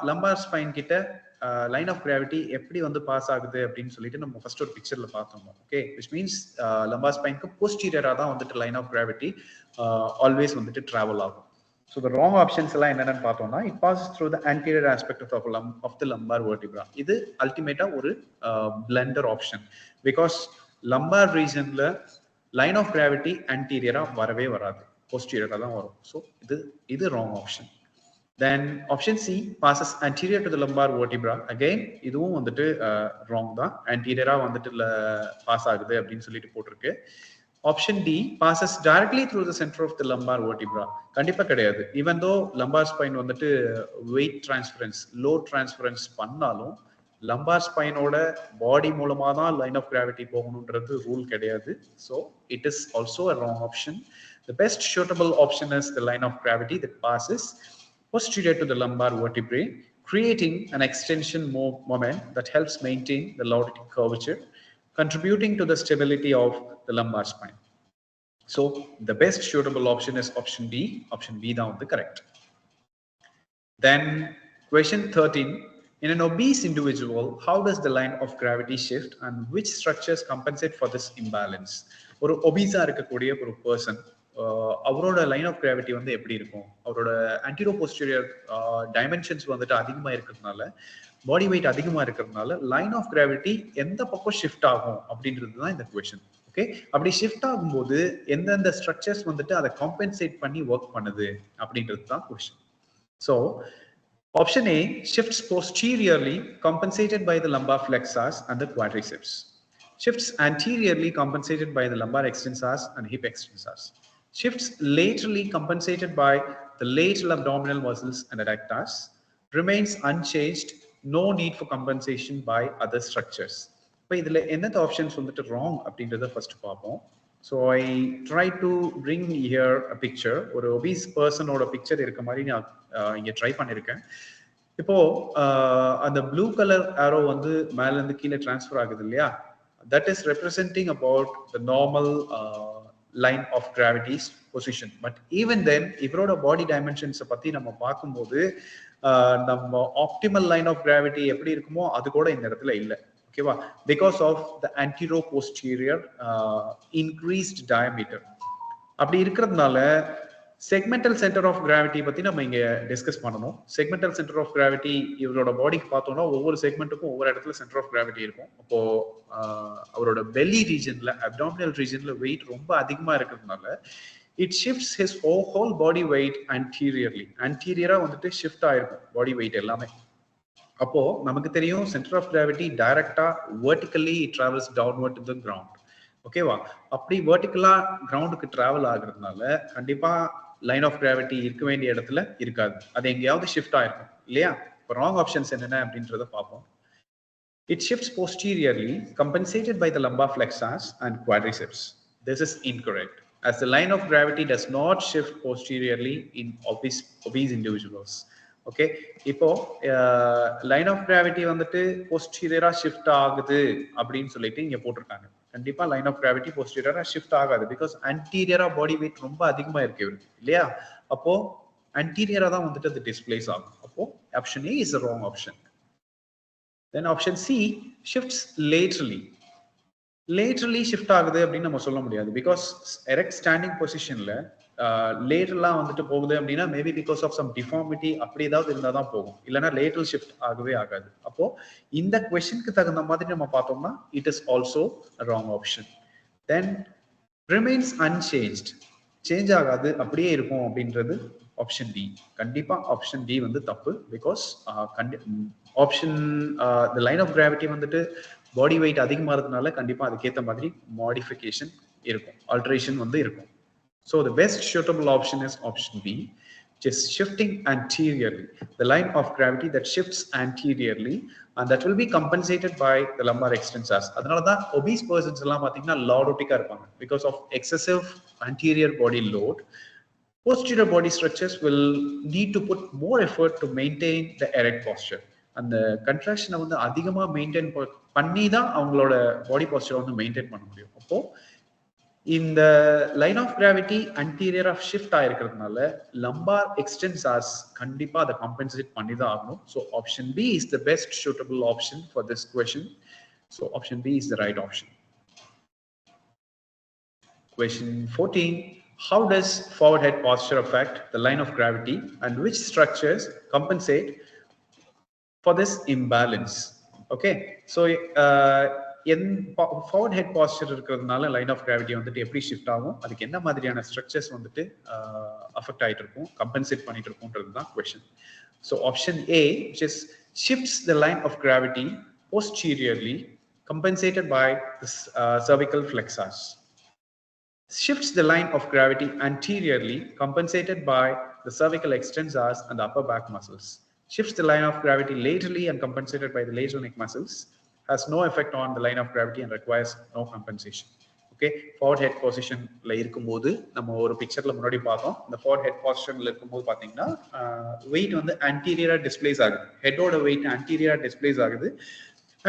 லம்பார் ஸ்பைன் கிட்ட லைன் ஆஃப் கிராவிட்டி எப்படி வந்து பாஸ் ஆகுது அப்படின்னு சொல்லிட்டு நம்ம ஃபர்ஸ்ட் ஒரு பிக்சர்ல பார்த்தோம். ஓகே, விச் மீன்ஸ் லம்பார் ஸ்பைனுக்கு போஸ்டீரியரா தான் வந்துட்டு லைன் ஆஃப் கிராவிட்டி ஆல்வேஸ் வந்துட்டு டிராவல் ஆகும். ஸோ த ராங் ஆப்ஷன்ஸ் எல்லாம் என்னென்னு பார்த்தோம்னா, it pass through the anterior aspect of the lumbar vertebra. இது அல்டிமேட்டா ஒரு பிளண்டர் ஆப்ஷன், பிகாஸ் லம்பார் ரீஜன்ல லைன் ஆஃப் கிராவிட்டி ஆன்டீரியரா வரவே வராது, போஸ்டீரியரா தான் வரும். ஸோ இது wrong option. Then option C passes anterior to the lumbar vertebra. Again இதுவும் வந்துட்டு wrong தான், anterior வந்துட்டு பாஸ் ஆகுது அப்படின்னு சொல்லிட்டு போட்டிருக்கு. Option D passes directly through the center of the lumbar vertebra. கண்டிப்பா கிடையாது. Even though lumbar spine வந்துட்டு weight transference, load transference பண்ணாலும் lumbar spine ஓட பாடி மூலமா தான் line of gravity போகணும்ன்றது ரூல் கிடையாது. So it is also a wrong option. The best suitable option is the line of gravity that passes posterior to the lumbar vertebrae, creating an extension moment that helps maintain the lordotic curvature, contributing to the stability of the lumbar spine. So the best suitable option is option B. Option B down the correct. Then question 13. In an obese individual, how does the line of gravity shift and which structures compensate for this imbalance? ஒரு obese இருக்கக்கூடிய ஒரு person அவரோட லைன் ஆஃப் கிராவிட்டி வந்து எப்படி இருக்கும், அவரோட ஆன்டீரோ போஸ்டீரியர் டைமென்ஷன்ஸ் வந்துட்டு அதிகமா இருக்கிறதுனால, பாடி வெயிட் அதிகமா இருக்கிறதுனால லைன் ஆஃப் கிராவிட்டி எந்த பக்கம் ஷிஃப்ட் ஆகும் அப்படின்றது தான் இந்த கொஸ்டின். ஓகே, அப்படி ஷிஃப்ட் ஆகும்போது எந்தெந்த ஸ்ட்ரக்சர்ஸ் வந்துட்டு அதை காம்பன்சேட் பண்ணி ஒர்க் பண்ணுது அப்படின்றது தான் question. So option A shifts posteriorly, compensated by the lumbar flexors and the quadriceps. Shifts anteriorly, compensated by the lumbar extensors and hip extensors. Shifts laterally, compensated by the lateral abdominal muscles and adductors. Remains unchanged, no need for compensation by other structures. இப்போ இதில் என்னென்ன ஆப்ஷன்ஸ் வந்துட்டு ராங் அப்படின்றத ஃபர்ஸ்ட் பார்ப்போம். So I try to bring here a picture. ஒரு ஒபீஸ் பர்சனோட பிக்சர் இருக்க மாதிரி நான் இங்கே ட்ரை பண்ணியிருக்கேன். இப்போ அந்த ப்ளூ கலர் ஆரோ வந்து மேலேருந்து கீழே டிரான்ஸ்ஃபர் ஆகுது இல்லையா, that is representing about the normal line of gravity's position. But even then இவரோட பாடி டைமென்ஷன்ஸ் பத்தி நம்ம பார்க்கும்போது நம்ம ஆப்டிமல் லைன் ஆஃப் கிராவிட்டி எப்படி இருக்குமோ அது கூட இந்த இடத்துல இல்லை. ஓகேவா, because of the antero posterior increased diameter. அப்படி இருக்கிறதுனால செக்மெண்டல் சென்டர் ஆஃப் கிராவிட்டி பத்தி நம்ம இங்க டிஸ்கஸ் பண்ணணும். செக்மெண்டல் சென்டர் ஆஃப் கிராவிட்டி இவரோட பாடிக்கு பார்த்தோம்னா ஒவ்வொரு செக்மெண்ட்டுக்கும் ஒவ்வொரு இடத்துல சென்டர் ஆஃப் கிராவிட்டி இருக்கும். அப்போ அவரோட பெல்லி ரீஜன்ல அப்டாமினல் ரீஜன்ல வெயிட் ரொம்ப அதிகமா இருக்கிறதுனால it shifts his whole body weight anteriorly வந்துட்டு ஷிஃப்ட் ஆயிருக்கும் பாடி வெயிட் எல்லாமே. அப்போ நமக்கு தெரியும் சென்டர் ஆஃப் கிராவிட்டி டைரக்டா vertically travels downward to the ground. ஓகேவா? அப்படி வெர்டிகலா கிரவுண்டுக்கு டிராவல் ஆகுறதுனால கண்டிப்பா லைன் ஆஃப் கிராவிட்டி இருக்க வேண்டிய இடத்துல இருக்காது, அது எங்கேயாவது ஷிஃப்ட் ஆயிருக்கும் இல்லையா? இப்போ ராங் ஆப்ஷன்ஸ் என்னென்ன அப்படின்றத பார்ப்போம். It shifts posteriorly, compensated by the lumbar flexors and quadriceps. This is incorrect, as the line of gravity does not shift posteriorly in obese individuals. Okay, இப்போ லைன் ஆஃப் கிராவிட்டி வந்துட்டு போஸ்டீரியரா ஷிஃப்ட் ஆகுது அப்படின்னு சொல்லிட்டு இங்க போட்டிருக்காங்க. கண்டிப்பா லைன் ஆஃப் கிராவிட்டி போஸ்டீரியரா ஷிஃப்ட் ஆகாது, பிகாஸ் anterior பாடி வெயிட் ரொம்ப அதிகமா இருக்கு இல்லையா? அப்போ anterior தான் வந்துட்டு அது டிஸ்பிளேஸ் ஆகும். அப்போ option A is the wrong option. Then option C shifts laterally. Laterally shift ஆகுது அப்படின்னு நம்ம சொல்ல முடியாது, பிகாஸ் எரெக்ட் ஸ்டாண்டிங் பொசிஷன்ல லேட்டரலா வந்துட்டு போகுது அப்படின்னா maybe because of some deformity அப்படி ஏதாவது இருந்தால் தான் போகும், இல்லைன்னா லேட்டரல் ஷிஃப்ட் ஆகவே ஆகாது. அப்போ இந்த கொஸ்டினுக்கு தகுந்த மாதிரி நம்ம பார்த்தோம்னா it is also wrong option. Then remains unchanged, change ஆகாது அப்படியே இருக்கும் அப்படின்றது ஆப்ஷன் டி. கண்டிப்பா ஆப்ஷன் டி வந்து தப்பு, because option the line of gravity வந்துட்டு பாடி வெயிட் அதிகமாகிறதுனால கண்டிப்பா அதுக்கேற்ற மாதிரி மாடிஃபிகேஷன் இருக்கும், ஆல்ட்ரேஷன் வந்து இருக்கும். So the best suitable option is option B, which is shifting anteriorly. The line of gravity that shifts anteriorly, and that will be compensated by the lumbar extensors. அதனால தான் obese persons எல்லாம் பார்த்தீங்கன்னா lordotic-ஆ இருப்பாங்க, because of excessive anterior body load. Posterior body structures will need to put more effort to maintain the erect posture. அந்த கன்ட்ராக்ஷனை வந்து அதிகமாக மெயின்டைன் பண்ணி தான் அவங்களோட பாடி போஸ்டரை வந்து மெயின்டைன் பண்ண முடியும். அப்போ இந்த line of gravity anterior of shift ஆயிருக்கிறதுனால லம்பார் எக்ஸ்டென்சார்ஸ் கண்டிப்பா அதை காம்பன்சேட் பண்ணி தான் ஆகணும். So option B is the best suitable option for this question. So option B is the right option. Question 14. How does forward head posture affect the line of gravity, and which structures compensate for this imbalance? Okay, so forward head pastor இருக்கிறதுனால லைன் ஆஃப் கிராவிட்டி வந்துட்டு எப்படி ஷிஃப்ட் ஆகும், அதுக்கு என்ன மாதிரியான ஸ்ட்ரக்சர்ஸ் வந்துட்டு அஃபெக்ட் ஆகிட்டு இருக்கும், கம்பன்சேட் பண்ணிட்டு இருக்கும்ன்றது தான் question. So option A, which is shifts the line of gravity posteriorly, compensated by the cervical flexors. Shifts the line of gravity anteriorly, compensated by the cervical extensors and the upper back muscles. Shifts the line of gravity laterally and compensated by the lateral neck muscles. Has no effect on the line of gravity and requires no compensation. Okay, forward head position la இருக்கும்போது நம்ம ஒரு பிக்சர்ல முன்னாடி பார்த்தோம். இந்த forward head positionல இருக்கும்போது பாத்தீங்கன்னா வெயிட் வந்து anterior displace ஆகுது, ஹெட்டோட வெயிட் anterior displace ஆகுது.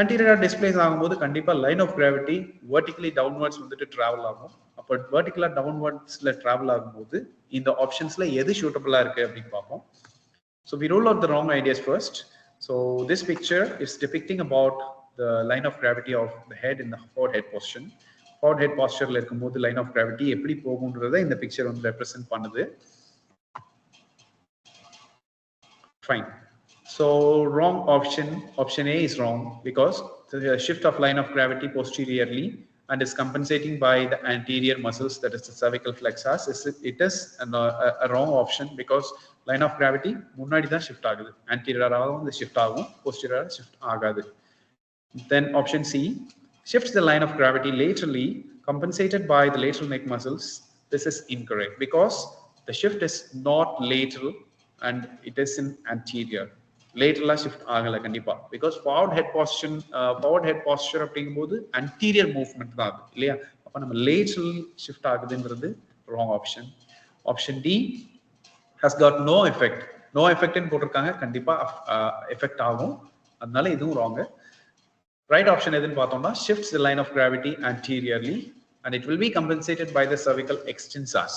anterior displace ஆகும்போது கண்டிப்பா line of gravity vertically downwards வந்துட்டு டிராவல் ஆகும். அப்போ vertically downwardsல டிராவல் ஆகும்போது இந்த ஆப்ஷன்ஸ்ல எது சூட்டபிளா இருக்கு அப்படின்னு பார்ப்போம். So we rule out the wrong ideas first. So this picture is depicting about the line of gravity of the head in the forward head position. Forward head posture la irukumbodhu line of gravity எப்படி போகும்ன்றதை இந்த picture வந்து represent பண்ணுது. Fine. So wrong option, option A is wrong, because the shift of line of gravity posteriorly and is compensating by the anterior muscles, that is the cervical flexors. It is a wrong option, because line of gravity முன்னாடி தான் shift ஆகுது, anterior ஆக வந்து shift ஆகும், posterior shift ஆகாது. Then option C shifts the line of gravity laterally, compensated by the lateral neck muscles. This is incorrect, because the shift is not lateral and it is in anterior. Lateral shift ஆகல கண்டிப்பா, because forward head posture அப்படிங்கும்போது anterior movement தான் அது இல்லையா? அப்ப நம்ம lateral shift ஆகுதுன்றது wrong option. Option D has got no effect. No effect ன்னு போட்டிருக்காங்க, கண்டிப்பா effect ஆகும், அதனால இதுவும் wrong. Right option எதுன்னு பார்த்தோம்னா shifts the line of gravity anteriorly and it will be compensated by the cervical extensors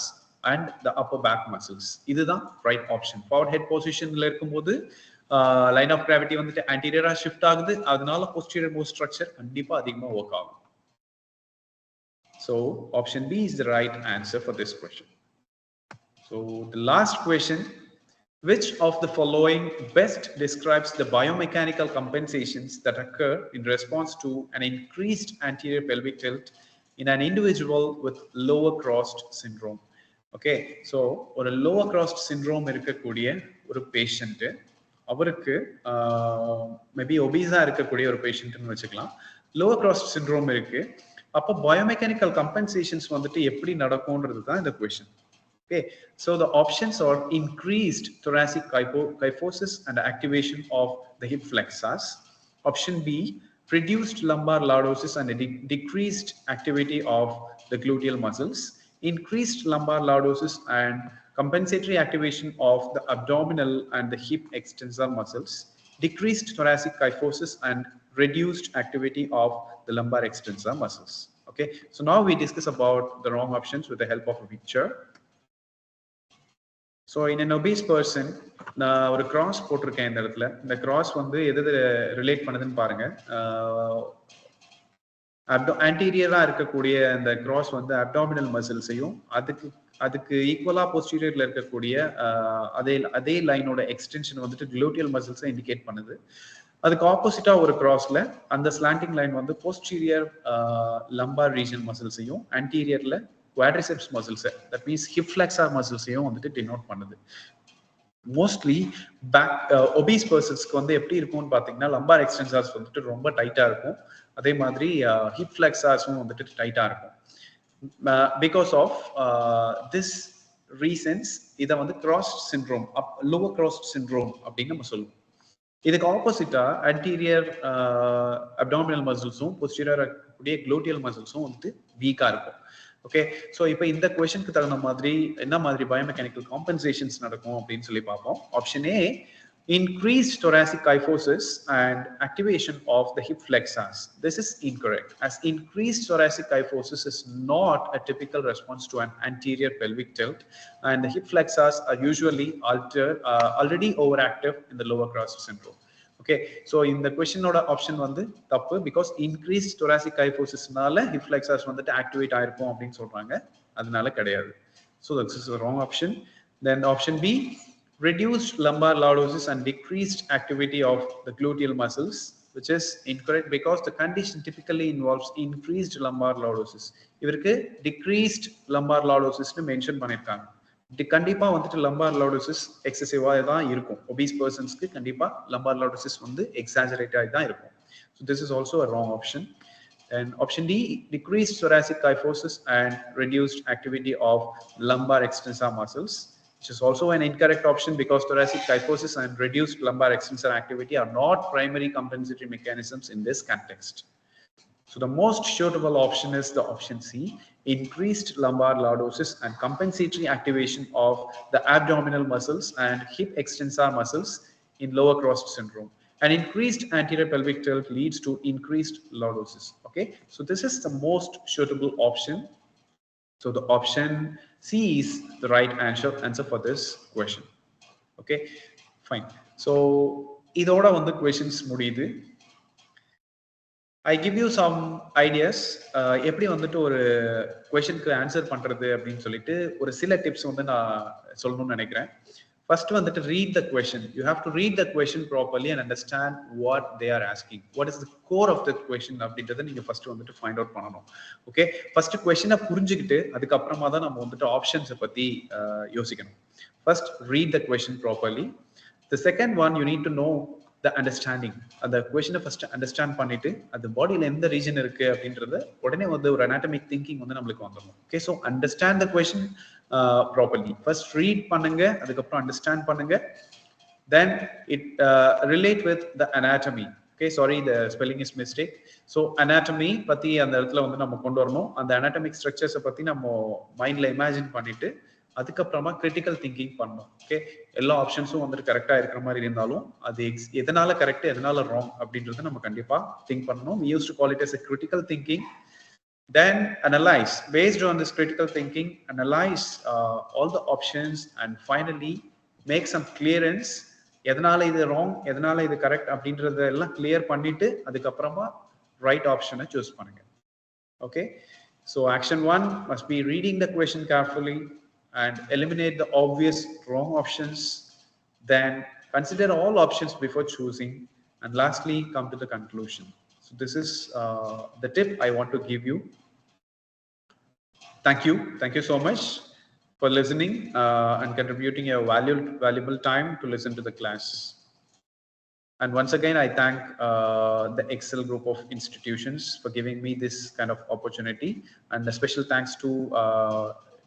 and the upper back muscles. இதுதான் right option. Forward head positionல இருக்கும்போது line of gravity வந்துட்டு anterior shift ஆகுது, அதனால posterior most structure கண்டிப்பா அதிகமா work ஆகும். So option B is the right answer for this question. So the last question, which of the following best describes the biomechanical compensations that occur in response to an increased anterior pelvic tilt in an individual with lower crossed syndrome? Okay, so or a lower crossed syndrome இருக்கக்கூடிய ஒரு patient அவருக்கு மேபி ஒபீஸா இருக்கக்கூடிய ஒரு பேஷண்ட்னு வச்சுக்கலாம். லோவர் கிராஸ்ட் சிண்ட்ரோம் இருக்கு. அப்போ பயோமெக்கானிக்கல் கம்பென்சேஷன்ஸ் வந்துட்டு எப்படி நடக்கும்ன்றது தான் இந்த question. Okay, so the options are increased thoracic kyphosis and activation of the hip flexors. Option B, reduced lumbar lordosis and a decreased activity of the gluteal muscles. Increased lumbar lordosis and compensatory activation of the abdominal and the hip extensor muscles. Decreased thoracic kyphosis and reduced activity of the lumbar extensor muscles. Okay, so now we discuss about the wrong options with the help of a picture. So in an obese person, நான் ஒரு கிராஸ் போட்டிருக்கேன் இந்த இடத்துல. இந்த கிராஸ் வந்து எது ரிலேட் பண்ணுதுன்னு பாருங்க. ஆன்டீரியரா இருக்கக்கூடிய அந்த கிராஸ் வந்து அப்டாமினல் மசில்ஸையும் அதுக்கு ஈக்குவலா போஸ்டீரியர்ல இருக்கக்கூடிய அதே லைனோட எக்ஸ்டென்ஷன் வந்துட்டு குளூட்டியல் மசில்ஸை இண்டிகேட் பண்ணுது. அதுக்கு ஆப்போசிட்டா ஒரு கிராஸ்ல அந்த ஸ்லாண்டிங் லைன் வந்து போஸ்டீரியர் லம்பார் ரீஜன் மசில்ஸையும் ஆன்டீரியர்ல quadriceps muscles, that means hip flexor muscles வந்துட்டு denote பண்ணுது. மோஸ்ட்லி பேக் ஒபீஸ் பர்சன்ஸ்க்கு வந்து எப்படி இருக்கும்னு பார்த்தீங்கன்னா லம்பார் எக்ஸ்டென்சர்ஸ் வந்துட்டு ரொம்ப டைட்டா இருக்கும். அதே மாதிரி ஹிப் ஃபிளெக்ஸர்ஸும் வந்துட்டு டைட்டா இருக்கும். பிகாஸ் ஆஃப் திஸ் ரீசன்ஸ் இதை வந்து cross syndrome lower cross syndrome அப்படின்னு நம்ம சொல்லுவோம். இதுக்கு ஆப்போசிட்டா ஆன்டீரியர் அப்டாமினல் மசில்ஸும் போஸ்டீரியர் இருக்கக்கூடிய குளூட்டியல் மசில்ஸும் வந்துட்டு வீக்கா இருக்கும். ஓகே, ஸோ இப்போ இந்த கொஸ்டினுக்கு தகுந்த மாதிரி என்ன மாதிரி பயோமெக்கானிக்கல் காம்பன்சேஷன்ஸ் நடக்கும் அப்படின்னு சொல்லி பார்ப்போம். Option A, increased thoracic kyphosis and activation of the hip flexors. This is incorrect, as increased thoracic kyphosis is not a typical response to an anterior pelvic tilt, and the hip flexors are usually already overactive in the lower cross syndrome. Okay, so in the question oda option வந்து தப்பு, because increased thoracic kyphosisனால hip flexors வந்துட்டு activate ஆயிருக்கும் அப்படின்னு சொல்றாங்க, அதனால கிடையாது. So this is the wrong option. Then option B, reduced lumbar lordosis and decreased activity of the gluteal muscles, which is incorrect because the condition typically involves increased lumbar lordosis. இவருக்கு decreased lumbar lordosis னு மென்ஷன் பண்ணிருக்காங்க. கண்டிப்பா வந்துட்டு lumbar lordosis எக்ஸசிவா தான் இருக்கும். obese personsக்கு கண்டிப்பா lumbar lordosis வந்து exaggerated தான் இருக்கும். So this is also a wrong option. And option D, decreased thoracic kyphosis and reduced activity of lumbar extensor muscles, which is also an incorrect option because thoracic kyphosis and reduced lumbar extensor activity are not primary compensatory mechanisms in this context. So the most suitable option is the option C, increased lumbar lordosis and compensatory activation of the abdominal muscles and hip extensor muscles in lower crossed syndrome. An increased anterior pelvic tilt leads to increased lordosis. Okay, so this is the most suitable option. So the option C is the right answer for this question. Okay, fine. So இதோட வந்து questions முடியுது. I give you some ideas. எப்படி வந்துட்டு ஒரு கொஸ்டினுக்கு ஆன்சர் பண்றது அப்படின்னு சொல்லிட்டு ஒரு சில டிப்ஸ் வந்து நான் சொல்லணும்னு நினைக்கிறேன். First வந்துட்டு read the question. You have to read the question properly and understand what they are asking. What is the core of the question அப்படின்றத நீங்க ஃபர்ஸ்ட் வந்துட்டு ஃபைண்ட் அவுட் பண்ணணும். ஓகே, ஃபர்ஸ்ட் கொஸ்டினை புரிஞ்சுக்கிட்டு அதுக்கப்புறமா தான் நம்ம வந்துட்டு ஆப்ஷன்ஸை பத்தி யோசிக்கணும். First read the question properly. The second one, you need to know the understanding. அந்த கொஸ்டினை ஃபர்ஸ்ட் அண்டர்ஸ்டாண்ட் பண்ணிட்டு அது பாடியில எந்த ரீஜன் இருக்கு அப்படின்றத உடனே வந்து ஒரு anatomic thinking வந்து நம்மளுக்கு வந்துடும். Okay, so understand the question properly. First read பண்ணுங்க, அதுக்கப்புறம் அண்டர்ஸ்டாண்ட் பண்ணுங்க. Then it relate with the anatomy. Okay, sorry, the spelling is mistake. So anatomy பத்தி அந்த இடத்துல வந்து நம்ம கொண்டு வரணும். அந்த anatomic structures பத்தி நம்ம மைண்ட்ல இமேஜின் பண்ணிட்டு அதுக்கப்புறமா கிரிட்டிக்கல் திங்கிங் பண்ணணும். ஓகே, எல்லா ஆப்ஷன்ஸும் வந்துட்டு கரெக்டா இருக்கிற மாதிரி இருந்தாலும் அது எதனால கரெக்ட் எதனால ராங் அப்படின்றத நம்ம கண்டிப்பா திங்க் பண்ணணும். We used to call it as a critical thinking. Then analyze. Based on this critical thinking, analyze all the options and finally make some clearance. எதனால இது ராங் எதனால இது கரெக்ட் அப்படின்றத எல்லாம் கிளியர் பண்ணிட்டு அதுக்கப்புறமா ரைட் ஆப்ஷனை சூஸ் பண்ணுங்க. Okay, so action 1 must be reading the question carefully. and eliminate the obvious wrong options, then consider all options before choosing, and lastly come to the conclusion. So this is the tip I want to give you. Thank you so much for listening and contributing your valuable time to listen to the class. And once again, I thank the Excel group of institutions for giving me this kind of opportunity, and a special thanks to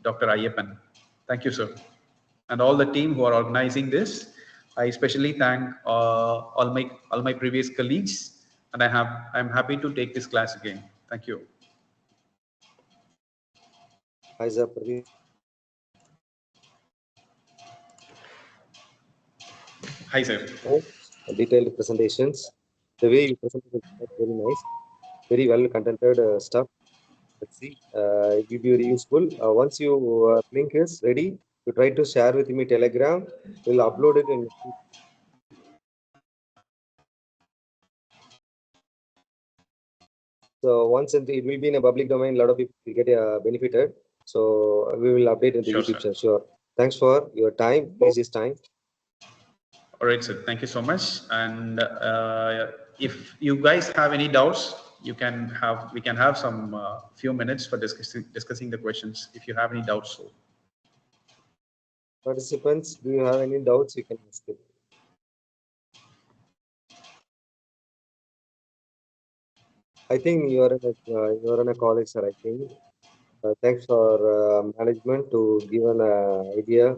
Dr. Ayyappan. Thank you, sir, and all the team who are organizing this. I especially thank all my previous colleagues, and I'm happy to take this class again. Thank you. Hi, sir. Pradeep. Hi, sir. Detailed presentations. The way you presented was very nice, very well contented stuff. Let's see, it will be very useful. Once you link is ready, you try to share with me Telegram. We'll upload it in. So once it will be in a public domain, a lot of people will get benefited. So we will update in the Sure, YouTube sir. channel. Sure. Thanks for your time. Precious time. All right, sir. Thank you so much. And if you guys have any doubts, we can have some few minutes for discussing the questions. If you have any doubts, so. Participants, do you have any doubts? You can ask it. I think you're in a college, sir. I think. Thanks for management to give an idea,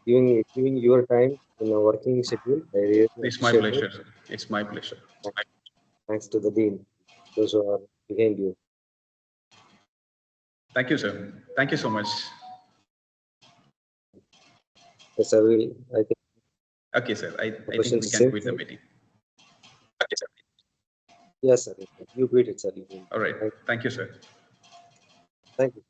giving your time in a working schedule. I really It's my appreciate it. pleasure. It's my pleasure. Thanks to the dean, those who are behind you. Thank you, sir. Thank you so much. Yes, I will. I think. Okay, sir. I think we can quit the meeting. Okay, sir. Yes, sir. You quit it, sir. All right. Thank you, sir. Thank you.